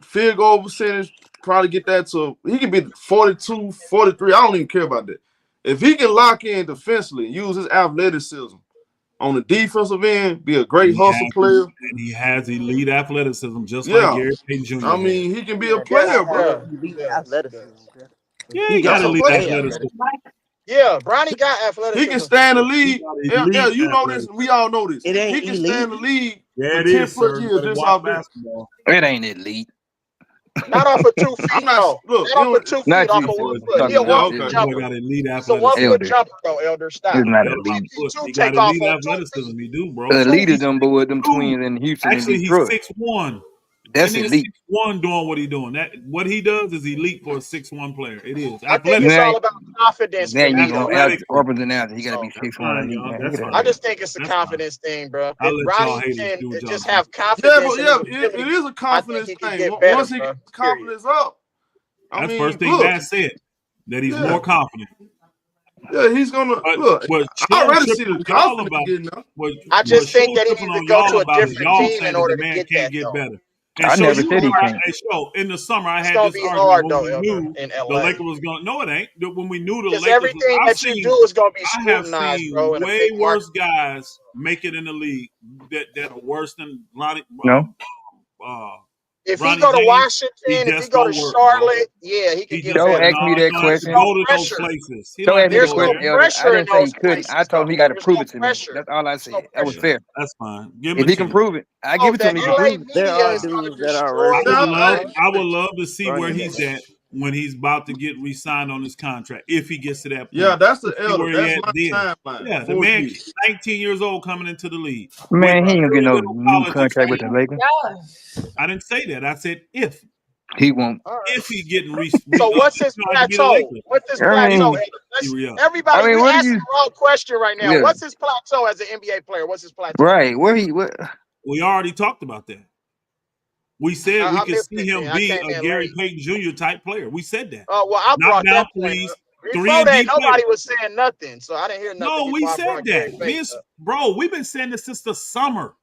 B: Field goal percentage, probably get that to he can be 42, 43. I don't even care about that. If he can lock in defensively, use his athleticism on the defensive end, be a great hustle player.
F: And he has elite athleticism, just like Gary Payton Jr.
B: I mean, he can be a player, bro.
I: Elite athleticism.
F: Yeah, he got elite athleticism.
H: Yeah, Bronny got athleticism.
B: He can stand the league. Yeah, you know this. We all know this.
I: It ain't
B: he can
I: elite.
B: stand the league
F: Yeah,
B: for
F: it
B: 10
F: is,
B: plus
F: sir.
B: years just off that.
G: It ain't elite.
H: Not off of 2 feet,
B: I'm not. Look,
H: not off of 2 feet,
G: Not
H: off
G: you,
H: of
G: sir.
H: 1 foot. He a 1 foot jumper.
F: Got elite
H: It's a 1 foot
G: Elder.
H: jumper, though, Elder. Stop.
G: It's not elite.
H: GP2
F: He
H: take
F: got
H: off
F: elite
H: on 2 feet.
F: athleticism. He do, bro.
G: Elite is them boys, them twins in Houston
F: Actually,
G: and
F: he's
G: Detroit.
F: 6'1".
G: That's
F: That nigga
G: elite.
F: 6'1" doing what he doing. That what he does is elite for a 6'1" player. It is
H: I think
F: athletic.
H: it's all about confidence for
G: Then
H: me,
G: you
H: though.
G: gonna Orbans and out. You gotta be
H: So,
G: 6'1" elite.
F: y'all.
G: Man.
F: That's
G: Look at
H: I
G: that.
H: just think it's a confidence thing, bro.
F: I'll
H: If
F: let y'all
H: Bronny
F: haters
H: can
F: do what y'all
H: just
F: do.
H: have
B: Yeah,
H: confidence,
B: but it is a confidence
H: he can
B: thing.
H: get better,
B: Once he
H: bro.
B: gets confidence up,
F: That's the first thing Matt said, that he's more confident.
B: Yeah, he's gonna look. I already see the confidence getting up.
H: I just think that he needs to go to a different team in order to get that, though.
F: better.
G: I never said he can't.
F: In the summer, I
H: It's
F: had
H: gonna
F: this
H: be
F: argument
H: hard,
F: when
H: though,
F: we
H: Elder,
F: knew
H: in
F: the
H: LA.
F: Lakers was going. No, it ain't. When we knew the
H: Because
F: Lakers,
H: everything that you do is gonna be scrutinized, bro. In a
F: way
H: big market.
F: worse guys make it in the league that are worse than Lonnie.
G: No.
H: If
F: Bronny
H: he go to
F: James,
H: Washington, if he go to Charlotte, yeah, he could get
G: Don't
H: better.
G: ask me that question.
F: Go to those places.
G: Don't ask me that
H: There's no
G: question, Elder. I
H: pressure in
G: didn't say he
H: those
G: couldn't. I
H: places,
G: told him
H: though.
G: he got to
H: There's
G: prove
H: no
G: it to me.
H: pressure.
G: That's all I
H: There's
G: said.
H: no
G: That was
H: pressure.
G: fair.
F: That's fine. Give him
G: If
F: a
G: he can
F: chance.
G: prove it, I give it to him. He can
H: LA
G: prove it.
I: There
H: media
I: are
H: is gonna
I: dudes that are
H: destroy
I: worse.
H: you.
F: I would love to see where
I: Bronny
F: he's
I: James.
F: at when he's about to get re-signed on his contract, if he gets to that point.
B: Yeah, that's the
F: See where
B: Elder.
F: he
B: That's
F: at
B: my
F: then.
B: timeline.
F: Yeah, the
B: 4
F: man,
B: years.
F: 19 years old, coming into the league.
G: Man,
F: With
G: he ain't gonna
F: very
G: get no
F: little
G: new
F: college
G: contract with the
F: experience.
G: Lakers.
F: I didn't say that. I said if.
G: He won't.
F: If he getting
H: So what's his plateau? What's his plateau? Everybody, we
G: what do
H: asking
G: you?
H: the wrong question right now.
G: Yeah.
H: What's his plateau as an NBA player? What's his plateau?
G: Right. Where he? What?
F: We already talked about that. We said we
H: I
F: could
H: missed
F: see
H: it,
F: him
H: man. I
F: be
H: came
F: a
H: in
F: Gary
H: late.
F: Payton Jr. type player. We said that.
H: Oh well, I
F: Knock
H: brought
F: down
H: that point
F: threes,
H: up.
F: 3
H: Before
F: and
H: that,
F: D
H: nobody
F: player.
H: was saying nothing, so I didn't hear nothing.
F: No, we
H: before I
F: said
H: brought Gary
F: that.
H: Payton up.
F: Bro, we've been saying this since the summer.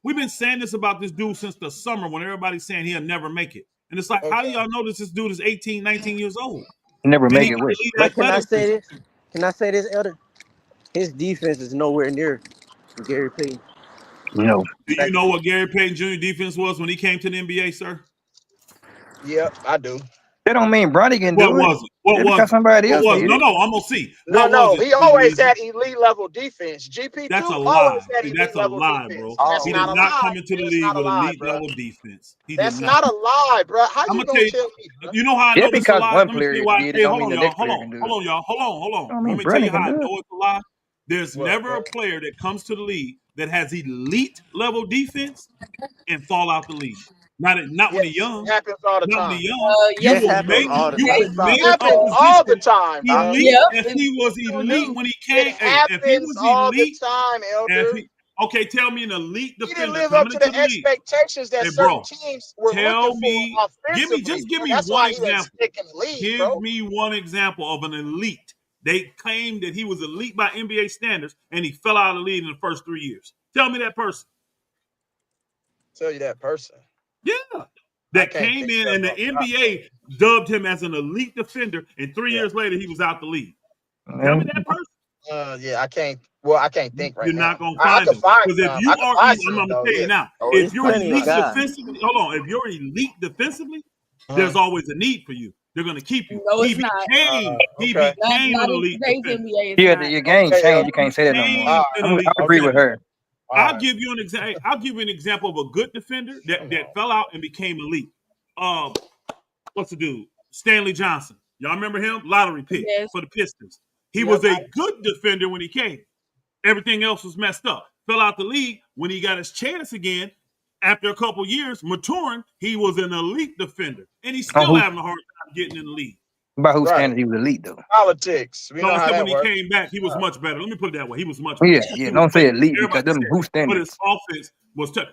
F: We've been saying this about this dude since the summer when everybody's saying he'll never make it. And it's like, how do y'all notice this dude is 18, 19 years old?
G: Never
F: And
G: make
F: he
G: it.
F: got
G: What?
F: elite
I: But can I
F: athleticism.
I: say this? Can I say this, Elder? His defense is nowhere near Gary Payton.
G: No.
F: Do you know what Gary Payton Jr. defense was when he came to the NBA, sir?
H: Yeah, I do.
G: That don't mean Bronny can
F: What
G: do it.
F: was it? What
G: Just
F: was
G: because
F: it?
G: somebody
F: What
G: else
F: was
G: did
F: it? No,
G: it.
F: no, I'm gonna see.
H: No,
F: What was it?
H: he always had elite level defense. GP2
F: That's a
H: always
F: lie.
H: had
F: See,
H: elite
F: that's a
H: level
F: lie,
H: defense.
F: bro.
H: That's
F: He
H: not
F: did
H: a
F: not
H: lie.
F: come into the
H: That's
F: league
H: not a
F: with
H: lie,
F: elite
H: bro.
F: level defense. He
H: That's
F: did not.
H: not a lie, bro. How
F: I'm
H: you
F: gonna
H: gonna
F: tell
H: tell me? Bro?
F: you know how I
G: Just
F: know this is a
G: because
F: lie?
G: one
F: Let me tell
G: player
F: you why.
G: did it
F: Hey,
G: don't
F: hold
G: mean
F: on,
G: the
F: y'all.
G: next
F: Hold
G: player
F: on.
G: can do
F: Hold
G: it.
F: on, y'all. Hold on.
G: I mean,
F: Let me tell you
G: Bronny can
F: how I
G: do it.
F: know it's a lie. There's
H: What,
F: never
H: bro?
F: a player that comes to the league that has elite level defense and fall out the league. Not when he's
H: Yes,
F: young.
H: it happens all the
F: Not when
H: time.
F: he's young. You
J: Yes,
I: That
F: will
J: it
I: happens
F: make
J: do.
I: all the
F: you
I: time.
F: will
J: Yes,
F: make
H: It
F: a
H: happens
J: it
H: all the
F: position
H: time, bro.
F: elite
J: Yep,
F: if
J: it
F: he was
J: sure
F: elite
J: do.
F: when he
H: It
F: came. Hey, if he was
H: happens all the
F: elite,
H: time,
F: if
H: Elder.
F: he okay, tell me an elite
H: He didn't
F: defender
H: live up
F: coming
H: to
F: into
H: the
F: the league.
H: expectations that
F: Hey,
H: certain
F: bro,
H: teams were looking
F: tell
H: for
F: me,
H: offensively.
F: just give
H: Bro.
F: me
H: That's
F: one
H: why he doesn't
F: example.
H: stick in the league,
F: Give
H: bro.
F: me one example of an elite. They claimed that he was elite by NBA standards, and he fell out of the league in the first 3 years. Tell me that person.
H: Tell you that person.
F: Yeah. That came in and the NBA dubbed him as an elite defender, and 3 years later he was out the league. Tell me that person.
H: Yeah, I can't. Well, I can't think right
F: You're
H: now.
F: not gonna
H: I
F: find
H: could
F: him
H: find
F: because if
H: some.
F: you
H: I could
F: are,
H: find
F: I'm
H: some
F: gonna
H: though.
F: tell you
H: Yeah.
F: now.
I: Oh,
F: If
I: it's
F: you're
I: plenty of
F: elite
I: guys.
F: defensively, hold on. If you're elite defensively, there's always a need for you. They're gonna keep you.
J: No,
F: He
J: it's not.
H: Okay.
F: became
J: Not
F: an
J: in
F: elite
J: today's
F: defender.
J: NBA. It's
G: Yeah,
J: not.
G: your game
H: Okay,
G: changed. You can't say that no more.
F: Became an elite
G: I agree with
F: defender.
G: her.
F: I'll give you an example. I'll give you an example of a good defender that fell out and became elite. What's the dude? Stanley Johnson. Y'all remember him? Lottery pick
J: Yes.
F: for the Pistons. He
J: Yep.
F: was a good defender when he came. Everything else was messed up. fell out the league. When he got his chance again, after a couple years maturing, he was an elite defender, and he's still having a hard time getting in the league.
G: By whose standard he was elite though?
H: Politics. We know
F: I
H: how
F: said
H: that
F: when he
H: works.
F: came back, he was much better. Let me put it that way. He was much better.
G: Yeah. Don't say elite because them whose
F: But
G: standards.
F: his offense was tough.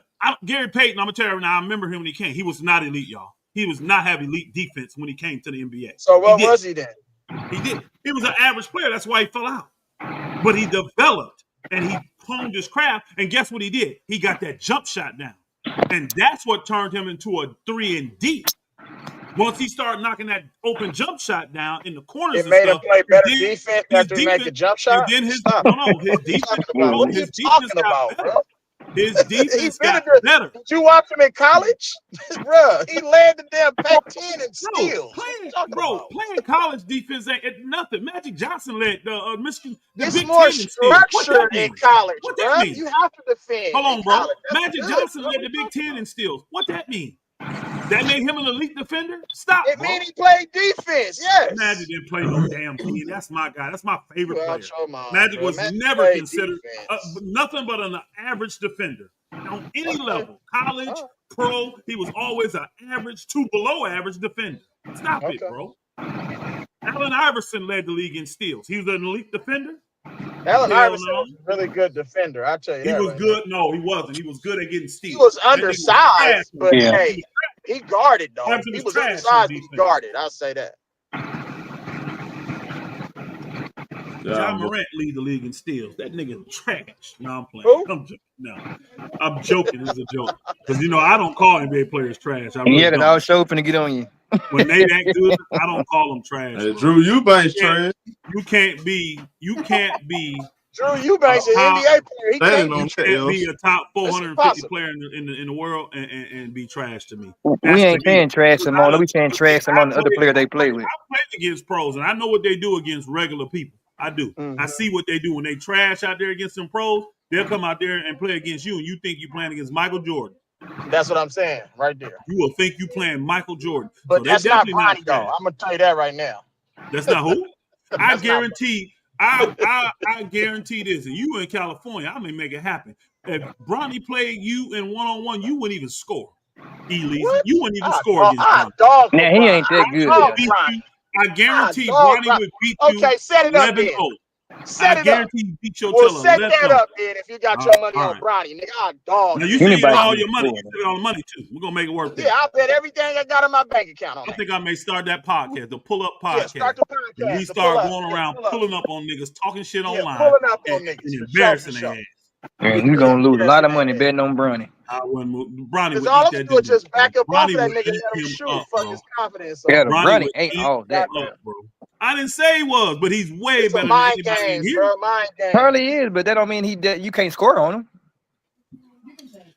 F: Gary Payton, I'm gonna tell you right now, I remember him when he came. He was not elite, y'all. He was not have elite defense when he came to the NBA.
H: So what was he then?
F: He did. He was an average player. That's why he fell out. But he developed and he honed his craft. And guess what he did? He got that jump shot down. And that's what turned him into a 3-and-D. Once he started knocking that open jump shot down in the corners,
H: it made him play better defense after he made the jump shot.
F: Then his defense.
H: What are you talking about, bro?
F: His defense got better.
H: Did you watch him in college? Bro, he led the damn Pac-10 in steals.
F: Playing college defense ain't nothing. Magic Johnson led Michigan.
H: It's more structured in college, bro. You have to defend.
F: Hold on, bro. Magic Johnson led the Big Ten in steals. What that mean? That made him an elite defender? Stop.
H: It mean he played defense, yes.
F: Magic didn't play no damn team. That's my guy. That's my favorite player. Magic was never considered nothing but an average defender. On any level, college, pro, he was always an average to below average defender. Stop it, bro. Allen Iverson led the league in steals. He was an elite defender.
H: Allen Iverson was a really good defender. I'll tell you that.
F: He was good. No, he wasn't. He was good at getting steals.
H: He was undersized, but hey, he guarded though. He was undersized, but he guarded. I'll say that.
F: John Morant lead the league in steals. That nigga trash. No, I'm playing.
H: Who?
F: I'm joking. It's a joke. Because I don't call NBA players trash.
G: Because I was sure finna get on you.
F: When they that good, I don't call them trash.
B: Hey, Drew Eubanks trash.
F: You can't be.
H: Drew Eubanks an NBA player.
F: He can't be a top 450 player in the world and be trash to me.
G: We ain't saying trash them on. We saying trash them on the other player they play with.
F: I played against pros, and I know what they do against regular people. I do. Mm-hmm. I see what they do when they trash out there against some pros. They'll come out there and play against you, and you think you're playing against Michael Jordan.
H: That's what I'm saying right there.
F: You will think you playing Michael Jordan.
H: But so that's not Bronny, though. I'm going to tell you that right now.
F: That's not who? I guarantee I guarantee this. And you in California, I may make it happen. If Bronny played you in one-on-one, you wouldn't even score. You wouldn't even score against Bronny.
G: Now, he ain't that good.
F: I guarantee Bronny would beat you.
H: Okay, set it up then. Set it up.
F: Beat your
H: well, set that up then if you got your money on Bronny. Nigga, dog.
F: Now, you say you got all your money. You spend all the money, too. We're going to make it work.
H: Yeah, I'll bet everything I got in my bank account on
F: I think I may start that podcast, the pull-up podcast.
H: Yeah, start the podcast.
F: We start going around pulling up on niggas, talking shit online.
H: Pulling up on niggas.
F: And embarrassing their ass.
G: And you're going to lose a lot of money betting on Bronny.
F: I wouldn't move. Bronny would
H: all
F: eat that
H: do is just back up off
F: Bronny
H: that nigga that
F: him
H: shoot.
F: up,
H: Fuck his confidence.
G: Yeah, Bronny ain't all that.
F: Bro. I didn't say he was, but he's way better than anybody here.
H: Bro, mind games.
G: Probably is, but that don't mean you can't score on him.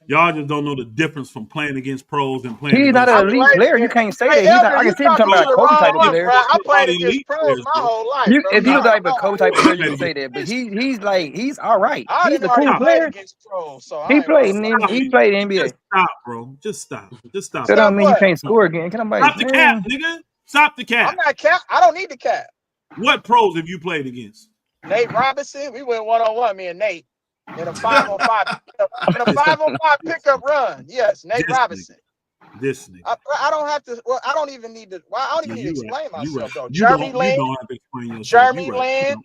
F: Y'all just don't know the difference from playing against pros and playing.
G: He's not an elite player. You can't say that. He's not. I can see him talking about a coach type of player.
H: I played against pros my whole life.
G: If he was like a coach type of player, you can say that. But he's all right. He's a cool player. He played in NBA.
F: Just stop, bro. Just stop.
G: That don't mean you can't score again.
F: Stop the cap, nigga. Stop the cap.
H: I'm not cap. I don't need the cap.
F: What pros have you played against?
H: Nate Robinson. We went 1-on-1, me and Nate. In a 5-on-5 pickup run. Yes, Nate Robinson.
F: This nigga.
H: I don't have to. Well, I don't even need to. Well, I don't even need to explain myself though.
F: Jeremy Lin,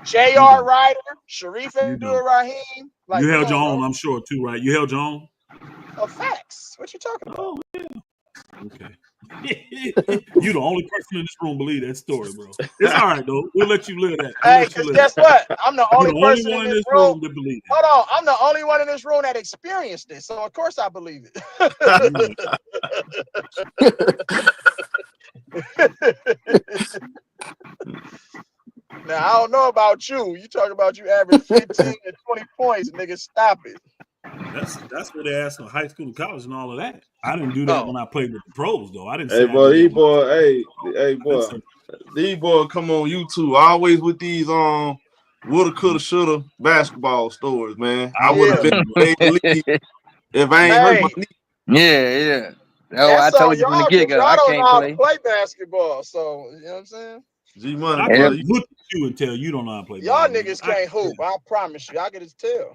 H: J.R. Ryder, Sharif Abdul-Rahim.
F: You held your own, I'm sure too, right? You held your own.
H: Oh, facts. What you talking about?
F: Oh yeah. Okay. You the only person in this room believe that story, bro. It's all right though. We'll let you live that.
H: Hey, because guess what? I'm the only person in this room
F: that believe it.
H: Hold on, I'm the only one in this room that experienced it, so of course I believe it. Now I don't know about you. You talk about you average 15 to 20 points, nigga. Stop it.
F: That's what they asked in high school and college and all of that. I didn't do that when I played with the pros though. I didn't.
B: Hey boy, these boys come on YouTube always with these woulda, coulda, shoulda basketball stories, man. I would have been if I ain't hurt my knee.
G: Yeah. Oh, I told you from the get-go, I can't
H: play basketball, so you know what I'm saying.
B: G Money,
F: I can look at you and tell you don't know how to play.
H: Y'all niggas can't hoop. I promise you. I can just tell.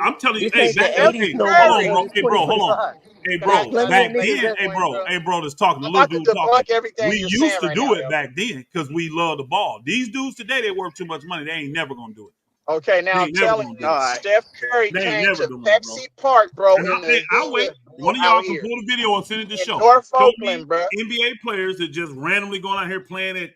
F: I'm telling you,
I: This
F: hey,
I: ain't the
F: back,
H: Steph
I: 80s
F: hey,
I: no
F: hold
I: more,
F: on,
H: Curry.
I: bro.
F: bro.
I: This
F: Hey, bro, hold on.
I: 2025.
F: Hey,
H: Can I
F: bro,
H: can I
I: Plenty
F: back
I: of
H: make
I: niggas
H: a
F: then,
I: that
F: hey,
H: point,
F: bro,
H: bro?
F: hey, bro, that's talking. The
H: I'm
F: little
H: about to
F: dude talking.
H: debunk everything
F: We
H: you're
F: used
H: saying
F: to
H: right now,
F: do it
H: Elvin.
F: back then because we love the ball. These dudes today, they worth too much money. They ain't never gonna do it.
H: Okay,
F: They
H: now I'm
F: ain't never
H: telling
F: gonna
H: you,
I: All
F: do it.
I: right.
H: Steph Curry
F: They ain't
H: came
F: never
H: to
F: doing it, bro.
H: Pepsi Park, bro,
F: And
H: in the
F: I'll wait.
H: hood, bro,
F: One of
H: out
F: y'all can
H: here
F: pull the video and send it to
H: in
F: show.
H: North
F: Show me
H: Oakland, bro.
F: NBA players that just randomly going out here playing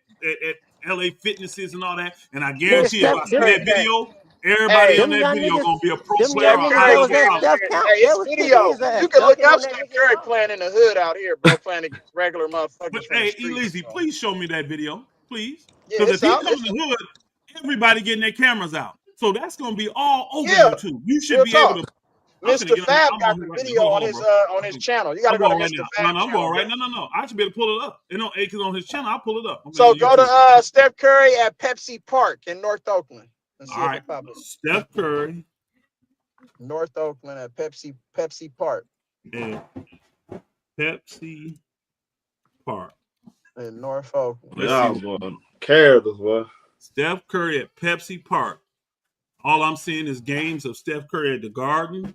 F: LA Fitnesses and all that. And I guarantee if I see
H: Curry,
F: that video, everybody on that video gonna be a pro player or high level
H: came
F: college.
H: here. Hey, it's video. You can look up Steph Curry playing in the hood out here, bro, playing against regular motherfuckers
F: But
H: from
F: hey,
H: the streets.
F: Elise, please show me that video, please.
H: Yeah,
F: Because if
H: it's
F: he
H: out.
F: comes in the hood, everybody getting their cameras out. So that's gonna be all over
H: Yeah,
F: YouTube. You should
H: real
F: be
H: talk.
F: able to.
H: Mr. Fab got the video on his channel. You got to go to
F: right
H: Mr.
F: now.
H: Fab
F: I'm
H: channel.
F: going right. No. I should be able to pull it up. It don't because on his channel, I'll pull it up.
H: So go to Steph Curry at Pepsi Park in North Oakland. And see
F: all
H: if
F: right,
H: it pops up.
F: Steph Curry,
H: North Oakland at Pepsi Park.
F: Yeah. Pepsi Park
H: In North Oakland.
B: Yeah, boy. Characters, boy.
F: Steph Curry at Pepsi Park. All I'm seeing is games of Steph Curry at the Garden.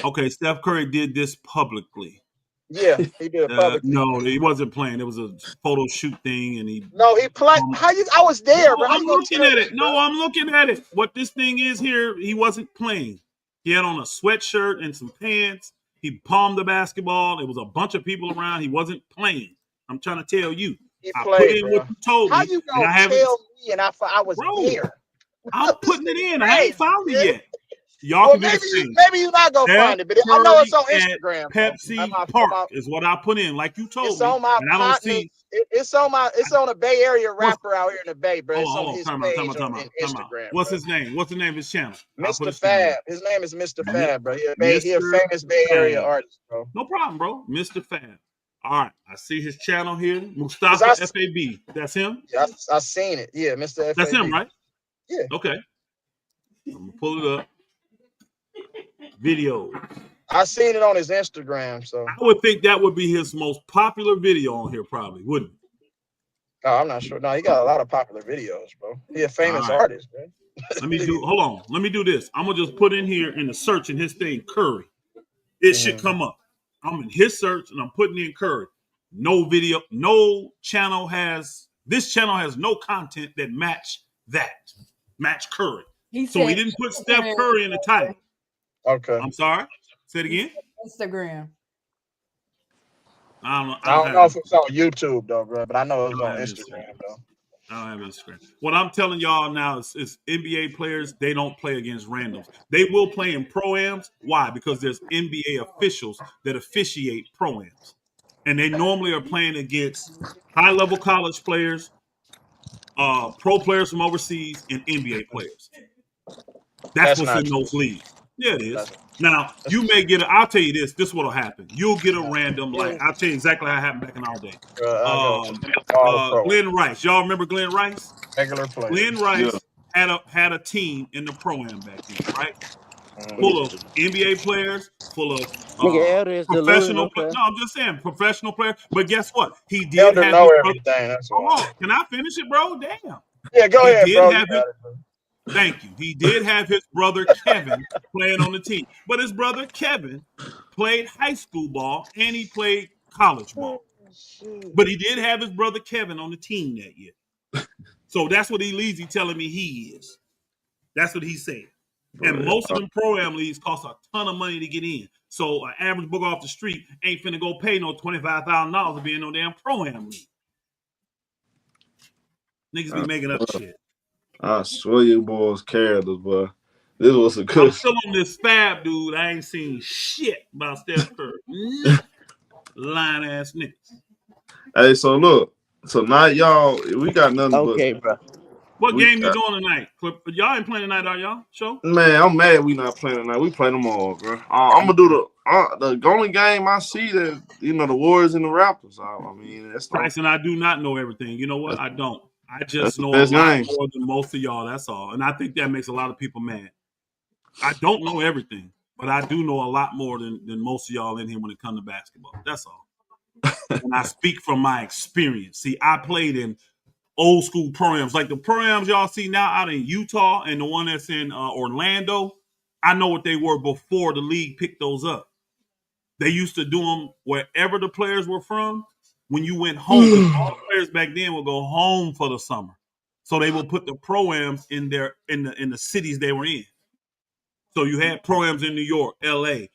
F: Okay, Steph Curry did this publicly.
H: Yeah, he did it publicly.
F: No, he wasn't playing. It was a photo shoot thing, and he.
H: No, he played. How you? I was there,
F: No,
H: bro.
F: I'm looking at it. No, I'm looking at it. What this thing is here, he wasn't playing. He had on a sweatshirt and some pants. He palmed the basketball. There was a bunch of people around. He wasn't playing. I'm trying to tell you. I put in what you told me.
H: How you gonna tell me? And I was there.
F: I'm putting it in. I ain't found it yet. Y'all
H: Well,
F: can do the same.
H: maybe you're not gonna find it, but I know it's on Instagram.
F: Pepsi Park is what I put in, like you told
H: It's
F: me.
H: on my
F: and I don't see.
H: It's on a Bay Area rapper out here in the Bay, bro. It's on his
F: Time
H: page
F: out.
H: on Instagram.
F: What's his name? What's the name of his channel?
H: Mr. Fab. His name is Mr. Fab, bro. He a famous Bay Area artist, bro.
F: No problem, bro. Mr. Fab. All right, I see his channel here. Mustafa FAB. That's him?
H: Yeah, I seen it. Yeah, Mr. FAB.
F: That's him, right?
H: Yeah.
F: Okay. I'm gonna pull it up. Video.
H: I seen it on his Instagram, so
F: I would think that would be his most popular video on here, probably, wouldn't it?
H: Oh, I'm not sure. No, he got a lot of popular videos, bro. He a famous artist, man.
F: Hold on. Let me do this. I'm gonna just put in here in the search in his thing Curry. It should come up. I'm in his search and I'm putting in Curry. No video, this channel has no content that match Curry. So he didn't put Steph Curry in the title.
H: Okay.
F: I'm sorry. Say it again.
J: Instagram.
F: I
H: don't know if it's on YouTube though, bro, but I know it's on Instagram though.
F: I don't have Instagram. What I'm telling y'all now is NBA players, they don't play against randoms. They will play in pro-ams. Why? Because there's NBA officials that officiate pro-ams. And they normally are playing against high-level college players, pro players from overseas, and NBA players. That's what's in those leagues. Yeah, it is. Now, you may get I'll tell you this is what'll happen. You'll get a random, I'll tell you exactly how it happened back in our day. Glenn Rice. Y'all remember Glenn Rice?
H: Regular player.
F: Glenn Rice had a team in the pro-am back then, right? Full of NBA players, full of professional players. No, I'm just saying professional players. But guess what? He did have
H: everything.
F: Hold on. Can I finish it, bro? Damn.
H: Yeah, go ahead, bro.
F: Thank you. He did have his brother Kevin playing on the team. But his brother Kevin played high school ball and he played college ball. But he did have his brother Kevin on the team that year. So that's what Elise telling me he is. That's what he said. And most of them pro-am leagues cost a ton of money to get in. So an average booker off the street ain't finna go pay no $25,000 to be in no damn pro-am league. Niggas be making up shit.
B: I swear you boys characters, boy. This was a good.
F: I'm still on this Fab dude. I ain't seen shit about Steph Curry. Lying ass niggas.
B: Hey, so look. So now y'all, we got nothing but.
I: Bro.
F: What game you doing tonight? Y'all ain't playing tonight, are y'all? Show?
B: Man, I'm mad we not playing tonight. We play them all, bro. I'm gonna do the only game I see that the Warriors and the Raptors. I mean, that's
F: Bryson. I do not know everything. You know what? I don't. I just know a lot more than most of y'all. That's all. And I think that makes a lot of people mad. I don't know everything, but I do know a lot more than most of y'all in here when it comes to basketball. That's all. And I speak from my experience. See, I played in old school pro-ams. Like the pro-ams y'all see now out in Utah and the one that's in Orlando, I know what they were before the league picked those up. They used to do them wherever the players were from. When you went home, all the players back then would go home for the summer. So they would put the pro-ams in the cities they were in. So you had pro-ams in New York, LA,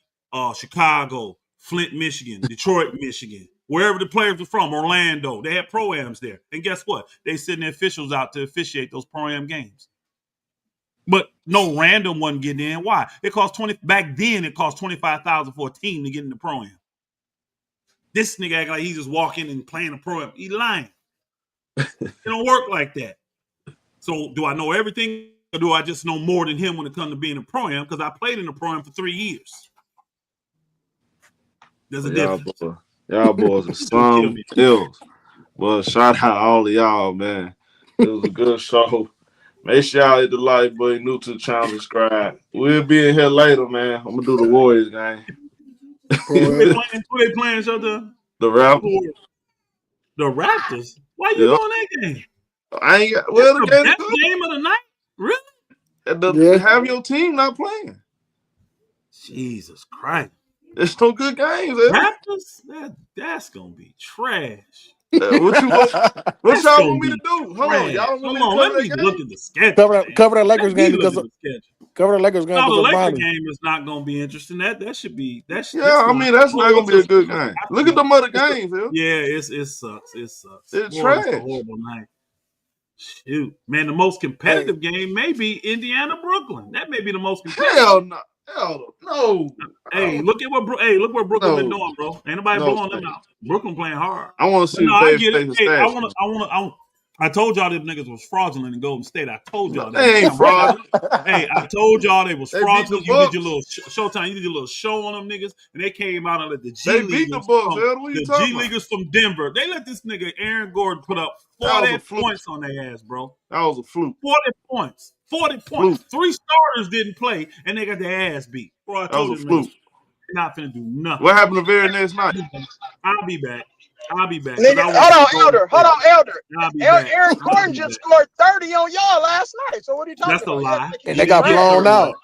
F: Chicago, Flint, Michigan, Detroit, Michigan, Wherever the players were from, Orlando, they had ProAms there. And guess what? They send the officials out to officiate those ProAm games. But no random one getting in. Why? It cost back then it cost $25,000 for a team to get in the ProAm. This nigga act like he's just walking and playing a ProAm. He lying. It don't work like that. So do I know everything, or do I just know more than him when it comes to being a ProAm? Because I played in the ProAm for 3 years. There's a difference.
B: Y'all boys are some else. Well, shout out all of y'all, man. It was a good show. Make sure y'all hit the like button, new to the channel, subscribe. We'll be in here later, man. I'm gonna do the Warriors game.
F: Who they playing, Shota?
B: The Raptors.
F: The Raptors? Why you doing that game?
B: I ain't got the
F: game of the night? Really?
B: Have your team not playing.
F: Jesus Christ.
B: It's no good games.
F: Raptors? That's gonna be trash.
B: What y'all want me to do? Hold on, y'all want me to
F: let me look at the schedule.
K: Cover that Lakers game because cover the Lakers game.
F: No, the Lakers game is not gonna be interesting. That should be.
B: That's not gonna be a good game. Look at them other games, Phil.
F: Yeah, it sucks. It sucks.
B: It's trash.
F: It's a horrible night. Shoot, man, the most competitive game may be Indiana-Brooklyn. That may be the most competitive.
B: Hell no.
F: Hey, look where Brooklyn been doing, bro. Ain't nobody blowing them out. Brooklyn playing hard.
B: I want to see
F: I get it. Hey, I told y'all them niggas was fraudulent in Golden State. I told y'all
B: they ain't fraudulent.
F: Hey, I told y'all they was fraudulent. You did your little Showtime. You did your little show on them niggas, and they came out and let the G Leaguers. The G Leaguers from Denver. They let this nigga Aaron Gordon put up 40 points on their ass, bro.
B: That was a fluke.
F: 40 points. 40 points. 3 starters didn't play, and they got their ass beat. Bro, I told you, they're not finna do nothing.
B: What happened the very next night?
F: I'll be back.
H: Nigga, hold on, Elder. Aaron Gordon just scored 30 on y'all last night. So what are you talking about?
F: That's a lie.
K: And they got blown out.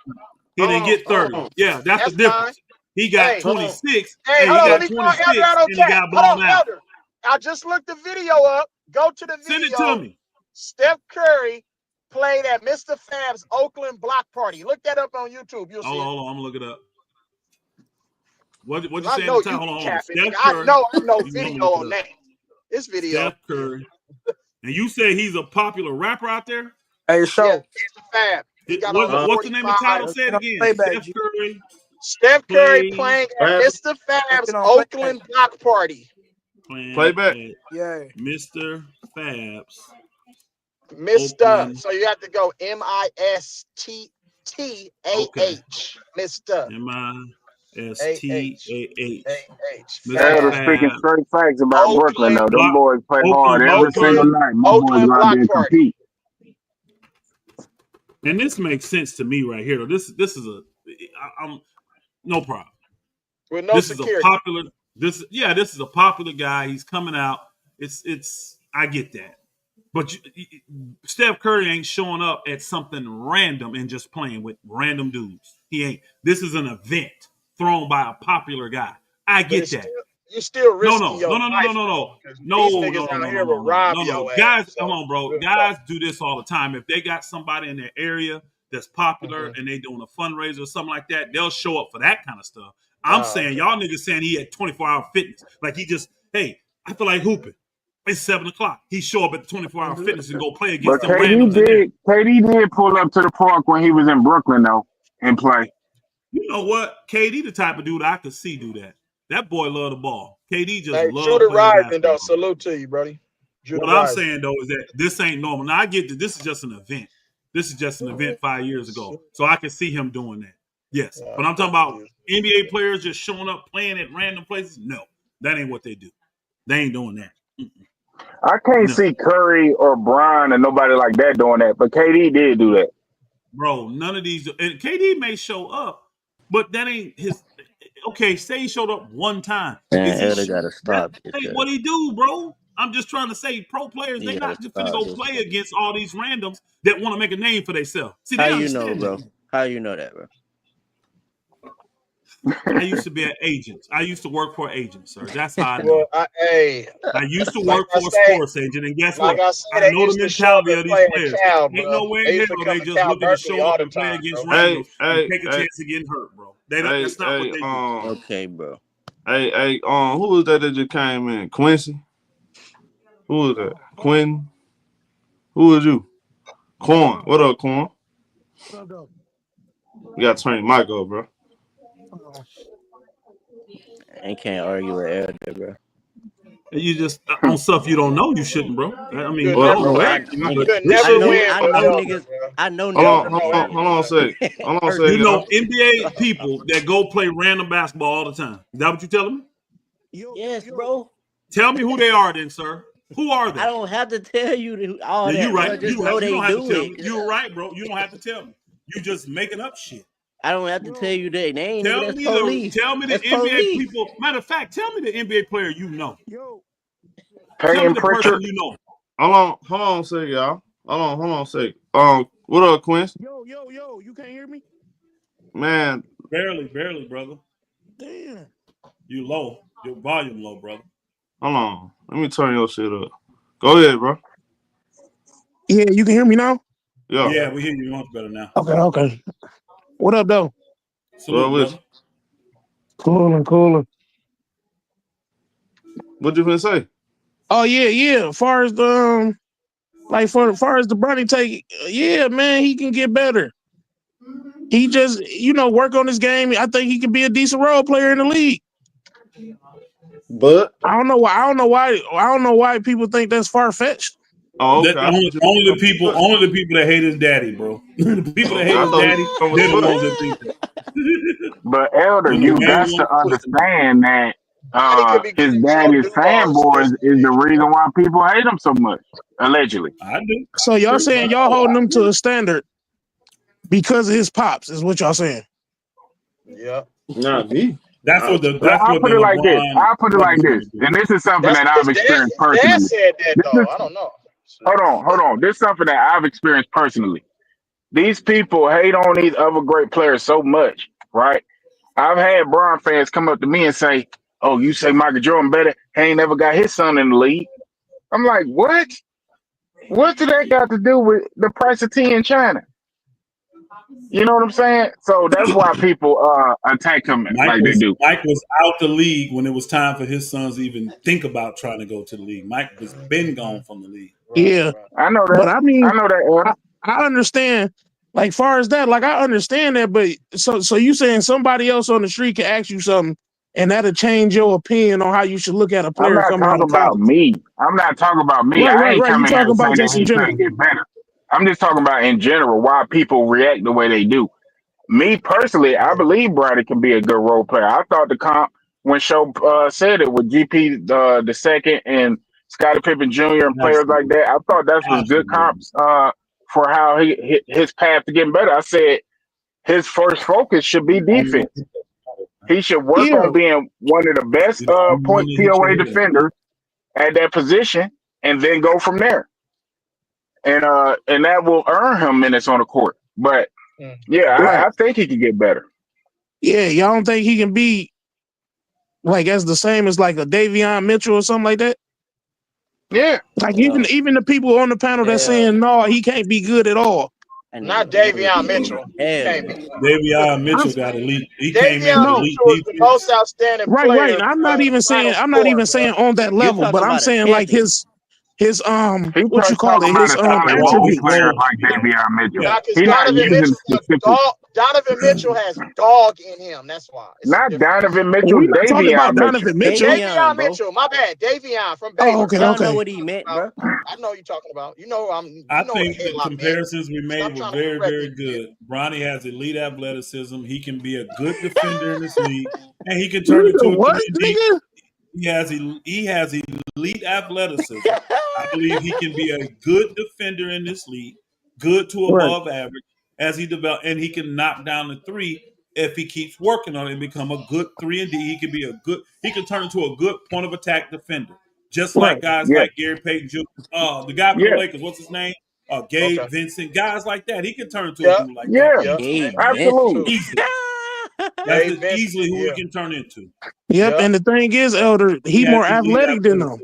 F: He didn't get 30. Yeah, that's the difference. He got 26.
H: Hey,
F: he got 26 and he got blown out.
H: Elder. I just looked the video up. Go to the video.
F: Send it to me.
H: Steph Curry played at Mr. Fab's Oakland block party. Look that up on YouTube. You'll see.
F: Hold on. I'm gonna look it up. What you saying?
H: Hold on. I know video on that. This video.
F: Steph Curry. And you say he's a popular rapper out there?
D: Hey, show.
H: Yeah, Mr. Fab.
F: What's the name of the title? Say it again.
H: Steph Curry playing at Mr. Fab's Oakland block party.
B: Playback.
D: Yeah.
F: Mr. Fab's.
H: Mr. So you have to go MISTTAH. Mr.
C: Elder speaking straight facts about Brooklyn, though. Them boys play hard every single night. My boys go out there and compete.
F: And this makes sense to me right here. This is I'm no problem.
H: With no security.
F: This is a popular guy. He's coming out. I get that. But Steph Curry ain't showing up at something random and just playing with random dudes. He ain't. This is an event thrown by a popular guy. I get that.
H: You still risking
F: No. Guys, come on, bro. Guys do this all the time. If they got somebody in their area that's popular and they doing a fundraiser or something like that, they'll show up for that kind of stuff. I'm saying y'all niggas saying he had 24-hour fitness. Like he just, hey, I feel like hooping. It's 7:00. He show up at the 24-hour fitness and go play against them randoms.
C: KD did pull up to the park when he was in Brooklyn though and play.
F: You know what? KD the type of dude I could see do that. That boy love the ball. KD just love
H: Judah Rising though. Salute to you, buddy.
F: What I'm saying though is that this ain't normal. Now I get that this is just an event. This is just an event 5 years ago. So I can see him doing that. Yes. But I'm talking about NBA players just showing up playing at random places. No, that ain't what they do. They ain't doing that.
C: I can't see Curry or Bron or nobody like that doing that, but KD did do that.
F: Bro, none of these. And KD may show up, but that ain't his. Okay, say he showed up one time.
I: Man, they gotta stop.
F: Hey, what he do, bro? I'm just trying to say, pro players, they not just gonna go play against all these randoms that want to make a name for themselves. See,
I: how you know, bro? How you know that, bro?
F: I used to be an agent. I used to work for an agent, sir. That's how I know. I used to work for a sports agent, and guess what? I know the mentality of these players. Ain't no way in hell they just looking to show up and play against randoms and take a chance of getting hurt, bro. That's not what they do.
I: Okay, bro.
B: Hey, who was that just came in? Quincy? Who was that? Quinn? Who was you? Corn. What up, Corn?
L: What up, though?
B: You gotta turn your mic up, bro.
I: I can't argue with Elder, bro.
F: You just on stuff you don't know, you shouldn't, bro. I mean,
I: I know
B: Hold on a second.
F: You know NBA people that go play random basketball all the time. Is that what you telling me?
I: Yes, bro.
F: Tell me who they are, then, sir. Who are they?
I: I don't have to tell you all that.
F: You're right.
I: Bro.
F: You don't have to tell me. You're right, bro. You don't have to tell me. You just making up shit.
I: I don't have to tell you that name.
F: Tell me the NBA people. Matter of fact, tell me the NBA player you know. Tell me the person you know.
B: Hold on a second, y'all. Hold on a second. What up, Quincy?
L: Yo, you can't hear me?
B: Man.
F: Barely, brother.
L: Damn.
F: You low. Your volume low, brother.
B: Hold on. Let me turn your shit up. Go ahead, bro.
L: Yeah, you can hear me now?
F: Yeah, we hear you much better now.
L: Okay. What up, though?
F: Salute,
L: Cooling.
B: What you finna say?
L: Oh yeah. As far as the far as the Bronny take, yeah, man, he can get better. He just, work on his game. I think he can be a decent role player in the league.
B: But
L: I don't know why people think that's far fetched.
B: Oh, okay.
F: Only the people that hate his daddy, bro. The people that hate his daddy, they're the ones that think that.
C: But Elder, you got to understand that his daddy's fanboys is the reason why people hate him so much. Allegedly,
F: I do.
L: So y'all saying y'all holding him to a standard because of his pops is what y'all saying?
H: Yeah.
B: Not me.
C: I'll put it like this. And this is something that I've experienced personally.
H: Dad said that though. I don't know.
C: Hold on. This is something that I've experienced personally. These people hate on these other great players so much, right? I've had Bron fans come up to me and say, "Oh, you say Michael Jordan better? He ain't never got his son in the league." I'm like, what? What do that got to do with the price of tea in China? You know what I'm saying? So that's why people attack him like they do.
F: Mike was out the league when it was time for his sons to even think about trying to go to the league. Mike was been gone from the league.
L: Yeah,
C: I know that.
L: But I mean,
C: I know that.
L: I understand. Like, far as that, like, I understand that. But so you saying somebody else on the street can ask you something, and that'll change your opinion on how you should look at a player coming out of college?
C: I'm not talking about me.
L: Right,
C: I ain't
L: right. You
C: coming here
L: talking about
C: saying
L: just
C: that
L: in
C: he
L: general?
C: couldn't get better. I'm just talking about in general why people react the way they do. Me personally, I believe Bronny can be a good role player. I thought the comp when Show said it with GP the second and Scottie Pippen Jr. and players like that. I thought that was good comps for how his path to getting better. I said his first focus should be defense. He should work on being one of the best point POA defenders at that position, and then go from there. And that will earn him minutes on the court. But I think he can get better.
L: Yeah, y'all don't think he can be like as the same as like a Davion Mitchell or something like that?
C: Yeah.
L: Like even the people on the panel that's saying no, he can't be good at all.
H: Not Davion Mitchell.
F: Davion Mitchell got elite. He
H: came in with elite
L: Mitchell is
H: the most outstanding player.
L: Right. I'm not even saying on that level, but I'm saying like his what you call it, his attributes.
C: Like Davion Mitchell.
H: He's not using Donovan Mitchell has dog in him. That's why.
C: Not Donovan Mitchell.
L: We're not talking about Donovan Mitchell.
H: Davion Mitchell. My bad. Davion from Bayless.
L: Oh, okay.
I: I know what he meant, bro.
H: I know you're talking about.
F: I think the comparisons we made were very, very good. Bronny has elite athleticism. He can be a good defender in this league, and he can turn into a 3D. He has elite athleticism. I believe he can be a good defender in this league, good to above average as he develops, and he can knock down the three if he keeps working on it and become a good 3-and-D. He can be he can turn into a good point of attack defender, just like guys like Gary Payton Jr. The guy from the Lakers, what's his name? Gabe Vincent, guys like that. He can turn into a dude like that.
L: Yeah,
C: absolutely.
F: That's easily who he can turn into.
L: Yep, and the thing is, Elder, he more athletic than them.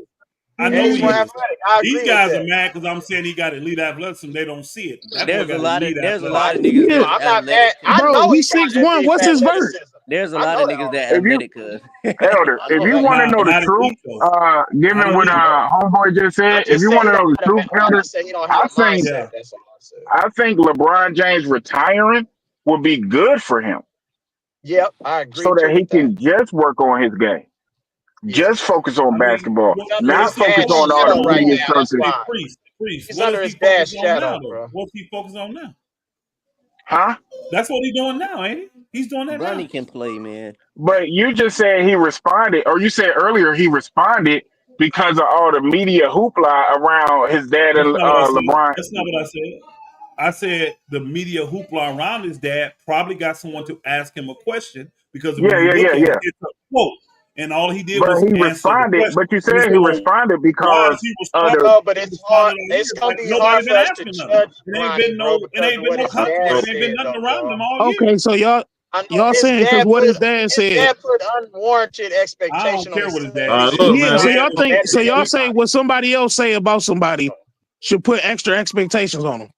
F: I know he's
H: more athletic.
F: These guys are mad because I'm saying he got elite athleticism. They don't see it.
I: There's a lot of niggas.
H: I'm not mad. I know
L: he's 6'1". What's his vert?
I: There's a
H: I
I: lot
H: know
I: of
H: that
I: niggas
H: already.
I: that admit it, cuz.
C: Elder,
H: I
C: if
H: know
C: you
H: that.
C: want to know the
F: Not
C: truth,
F: elite though.
C: given
F: Not
C: what
F: elite.
C: homeboy just
H: I
C: said, if
H: just
C: you
H: said
C: want
H: he
C: to know
H: don't
C: the
H: have a
C: truth,
H: I
C: Elder,
H: just said he don't have
C: I
H: a
C: think
H: mindset.
F: Yeah.
H: That's all I said.
C: I think LeBron James retiring would be good for him,
H: Yep, I agree
C: so
H: too
C: that he
H: with that.
C: can just work on his game,
H: Yeah.
C: just focus on
F: I mean,
C: basketball,
H: He's under
C: not
H: his
C: focus
H: dad's
C: on all the
H: shadow right
C: media
H: now. That's
C: circus.
F: hey,
H: why.
F: Priest,
H: He's
F: what
H: under
F: is
H: his
F: he
H: dad's
F: focused on
H: shadow,
F: now though?
H: bro.
F: What's he focused on now?
C: Huh?
F: That's what he's doing now, ain't he? He's doing that now.
I: Bronny can play, man.
C: But you just said he responded, or you said earlier he responded because of all the media hoopla around his dad
F: That's
C: and
F: not what I said.
C: LeBron.
F: That's not what I said. I said the media hoopla around his dad probably got someone to ask him a question because when
C: Yeah,
F: you
C: yeah,
F: look
C: yeah,
F: at it,
C: yeah.
F: it's a quote, and all he did
C: But
F: was
C: he
F: answer the
C: responded.
F: question.
C: But you
F: And he
C: said he
F: said,
C: responded
F: "Why
C: because
F: is he
C: of
F: responding?"
C: the.
H: No, but
F: He
H: it's hard.
F: responded all
H: It's
F: year.
H: gonna
F: Like
H: be hard
F: nobody
H: for
F: been
H: us to
F: asking nothing.
H: judge
F: It ain't
H: Bronny,
F: been
H: bro,
F: no. It
H: because
F: ain't
H: of
F: been
H: what
F: no
H: his
F: controversy.
H: dad
F: It ain't been
H: said,
F: nothing
H: though,
F: around
H: bro.
F: them all year.
L: Okay, so
H: I know
L: y'all
H: his
L: saying because
H: dad
L: what
H: put
L: his dad
H: his
L: said.
H: dad put unwarranted
F: I don't
H: expectation on
F: care
H: his
F: what his
H: son,
F: dad
B: All
H: and
B: right,
F: said.
B: look,
H: his
L: Yeah,
B: man.
L: so
H: son
L: y'all
H: is
L: think
H: better
L: so
H: than
L: y'all say
H: anybody.
L: what somebody else say about somebody should put extra expectations on them.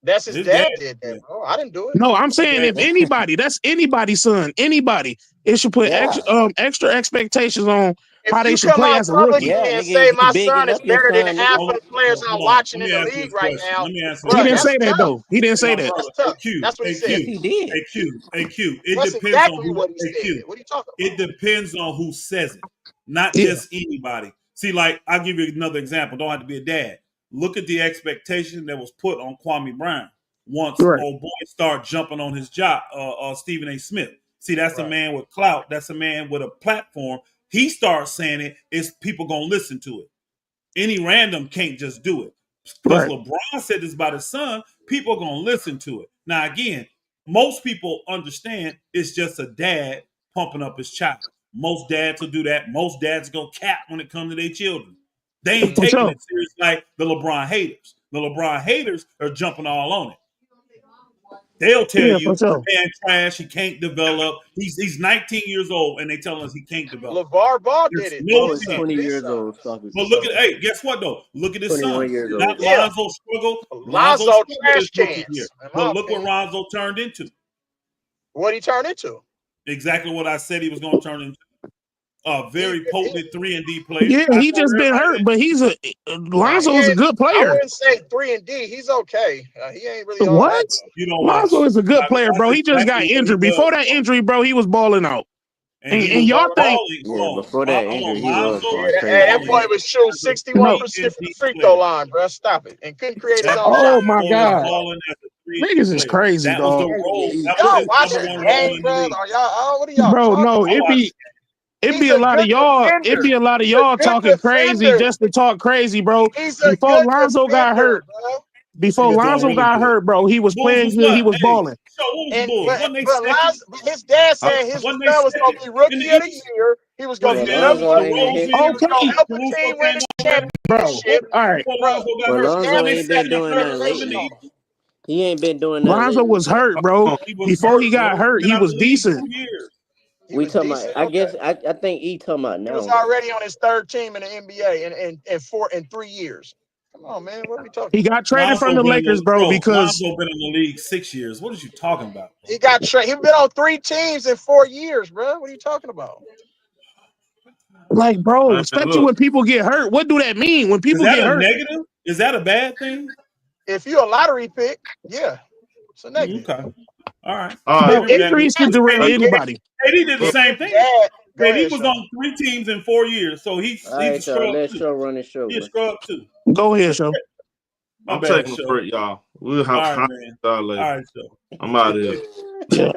H: That's his
F: His dad.
H: dad did that, bro. I didn't do it.
L: No, I'm
F: His
L: saying
F: dad.
L: if anybody, that's anybody's son, anybody, it should put
I: Yeah.
L: extra expectations on how
H: If
L: they
H: you
L: should
H: come
L: play
H: out
L: as a rookie.
I: Yeah,
H: publicly and
I: nigga,
H: say
I: if you
H: my son
I: bigging
H: is
I: up your
H: better than
I: son,
H: half
I: nigga.
H: of the players I'm
F: Hold on.
H: watching
F: Let
H: in
F: me
H: the
F: ask you
H: league
F: this
H: right
F: question.
H: now,
F: Let me answer this
L: He
H: bro,
L: didn't
F: question.
L: say
H: that's
L: that
H: tough.
L: though. He didn't
F: Hey,
L: say
F: my
L: that.
F: brother.
H: That's tough. That's what he said.
I: Yes, he did.
F: Hey, Q. It
H: That's
F: depends on
H: exactly
F: who.
H: what he
F: Hey,
H: said.
F: Q.
H: What are you talking
F: It
H: about?
F: depends on who says it, not
L: Yeah,
F: just anybody. See, like I'll give you another example. Don't have to be a dad. Look at the expectation that was put on Kwame Brown once
L: right,
F: old boy start jumping on his job. Stephen A. Smith. See, that's a
H: Right.
F: man with clout. That's a man with a platform. He starts saying it. It's people gonna listen to it. Any random can't just do it. Because
L: right.
F: LeBron said this about his son, people are going to listen to it. Now, again, most people understand it's just a dad pumping up his child. Most dads will do that. Most dads go cap when it comes to their children. They ain't
L: For
F: taking
H: Mm-hmm.
L: sure.
F: it serious like the LeBron haters. The LeBron haters are jumping all on it. They'll tell
L: Yeah,
F: you
L: for
F: the
L: sure.
F: man trash. He can't develop. He's 19 years old, and they telling us he can't develop.
H: LeVar Ball did
F: There's
H: it
F: no
I: Bro
H: his
I: is
H: son,
F: chance.
I: 20
H: to his
I: years old.
H: sons.
I: Stop it.
F: But look at hey, guess what though? Look at his
I: 21
F: son.
I: years
F: Not
I: old.
H: Yeah.
F: Lonzo struggle. Lonzo
H: Lonzo
F: struggled his
H: trash
F: rookie year.
H: cans, in
F: But
H: my
F: look what
H: opinion.
F: Lonzo turned into.
H: What he turned into.
F: Exactly what I said he was going to turn into. A very
H: He
F: potent 3-and-D player.
L: Yeah,
F: I
L: he
F: told
L: just been
F: everybody
L: hurt,
F: that.
L: but
H: nah, he
L: Lonzo's a
H: ain't.
L: good
H: I
L: player.
H: wouldn't say 3-and-D. He's okay. He ain't really all
L: What?
H: that though.
F: You don't
L: Lonzo
F: watch.
L: is a good player,
F: That's
L: bro. He just got
F: exactly what he
L: injured.
F: does,
L: Before that
F: bro.
L: injury, bro, he was balling out.
F: And he
L: And
F: was
L: y'all think
F: balling.
I: Yeah, before that
F: Hold
I: injury,
F: on.
I: he was
F: Lonzo
I: going
F: was
H: Hey,
I: crazy,
H: that boy
I: man.
F: balling
H: was shooting
F: as a
H: 61%
L: no.
H: from the
F: 3-and-D
H: free throw
F: player.
H: line, bro. Stop it. And couldn't create his
F: That
H: own shot.
L: Oh
F: boy
L: my
F: was
L: God.
F: balling as a 3-and-D
L: Niggas is
F: player.
L: crazy,
F: That was the
L: dog.
F: role. That was
H: Y'all
F: his
H: watch
F: number
H: the
F: one role
H: game,
F: in the
H: bro?
F: league.
H: Are y'all? What are y'all
L: Bro,
H: talking
L: no,
F: I
L: it
H: about?
F: watched
L: be
F: the
L: it be
H: He's
L: a
H: a
L: lot of
H: good
L: y'all. It be
H: defender.
L: a lot of
H: He's a
L: y'all
H: good
L: talking crazy
H: defender.
L: just to talk crazy, bro.
H: He's a
L: Before
H: good
L: Lonzo got
H: defender,
L: hurt,
H: bro.
F: He
L: before
F: was doing
L: Lonzo
F: really
L: got
F: good.
L: hurt, bro, he was
F: Bulls
L: playing
F: was
L: good. He
F: what?
L: was
F: Hey,
L: balling.
F: so what was the
H: And
F: Bulls? Wasn't they second?
H: Lonzo, his dad
B: I,
H: said his
F: Wasn't they
H: son was gonna
F: second
H: be
F: in
H: rookie of
F: the
H: the
F: East?
H: year. He was gonna
F: But
H: be
I: But
H: the
F: then
H: number
I: Lonzo
H: one
I: ain't been
H: pick,
F: DeRozan
H: and he
I: hitting.
H: was gonna
L: Okay,
H: help the
F: Caruso
H: team win
F: came
H: the
F: over
L: bro.
H: championship.
L: All right.
F: before
H: Bro,
F: Lonzo got
I: But
F: hurt.
H: his
I: Lonzo
H: dad
F: Wasn't they
H: put
I: ain't
H: that
I: been
F: second and
I: doing
F: third
I: nothing
F: in
H: expectation
F: the
I: lately.
H: on him.
F: East?
I: He ain't been doing nothing
L: Lonzo
I: lately,
L: was
I: bro.
L: hurt, bro.
F: He was
L: Before he
F: hurt,
L: got
F: bro.
L: hurt,
F: He's been
L: he
F: out
L: was
F: the league
L: decent.
F: 2 years.
H: He
I: We
H: was
I: talking about.
H: decent.
I: I
H: Okay.
I: guess. I think he talking about
H: He was
I: now, bro.
H: already on his third team in the NBA in 3 years. Come on, man. What are we talking
L: He
H: about?
L: got traded from the Lakers, bro, because
F: Lonzo been in the league 6 years. What are you talking about, bro?
H: He got He been on 3 teams in 4 years, bro. What are you talking about?
L: like, bro,
B: man,
L: especially
B: look,
L: when people get hurt. What do that mean? When
F: Is
L: people
F: that
L: get
F: a
L: hurt,
F: negative? Is that a bad thing?
H: If you're a lottery pick, yeah, it's a negative.
F: Okay. All right.
B: all
F: I'll
B: right,
F: give
L: bro,
F: him that.
L: injuries can derail
B: hey,
L: anybody.
F: KD did the
H: If
F: same
H: his
F: thing.
H: dad, go
F: KD
H: ahead,
F: was
H: Sean.
F: on 3 teams in 4 years, so
I: All
F: he's a
I: right, y'all.
F: scrub
I: Let
F: too.
I: show run his show,
F: He's a
I: man.
F: scrub too.
L: Go ahead, show.
F: My
B: I'm
F: bad,
B: taking a
F: show.
B: break, y'all. We'll have
F: All right,
B: time
F: man.
B: y'all
F: All
B: later.
F: right, show.
B: I'm out of here.
L: Yeah.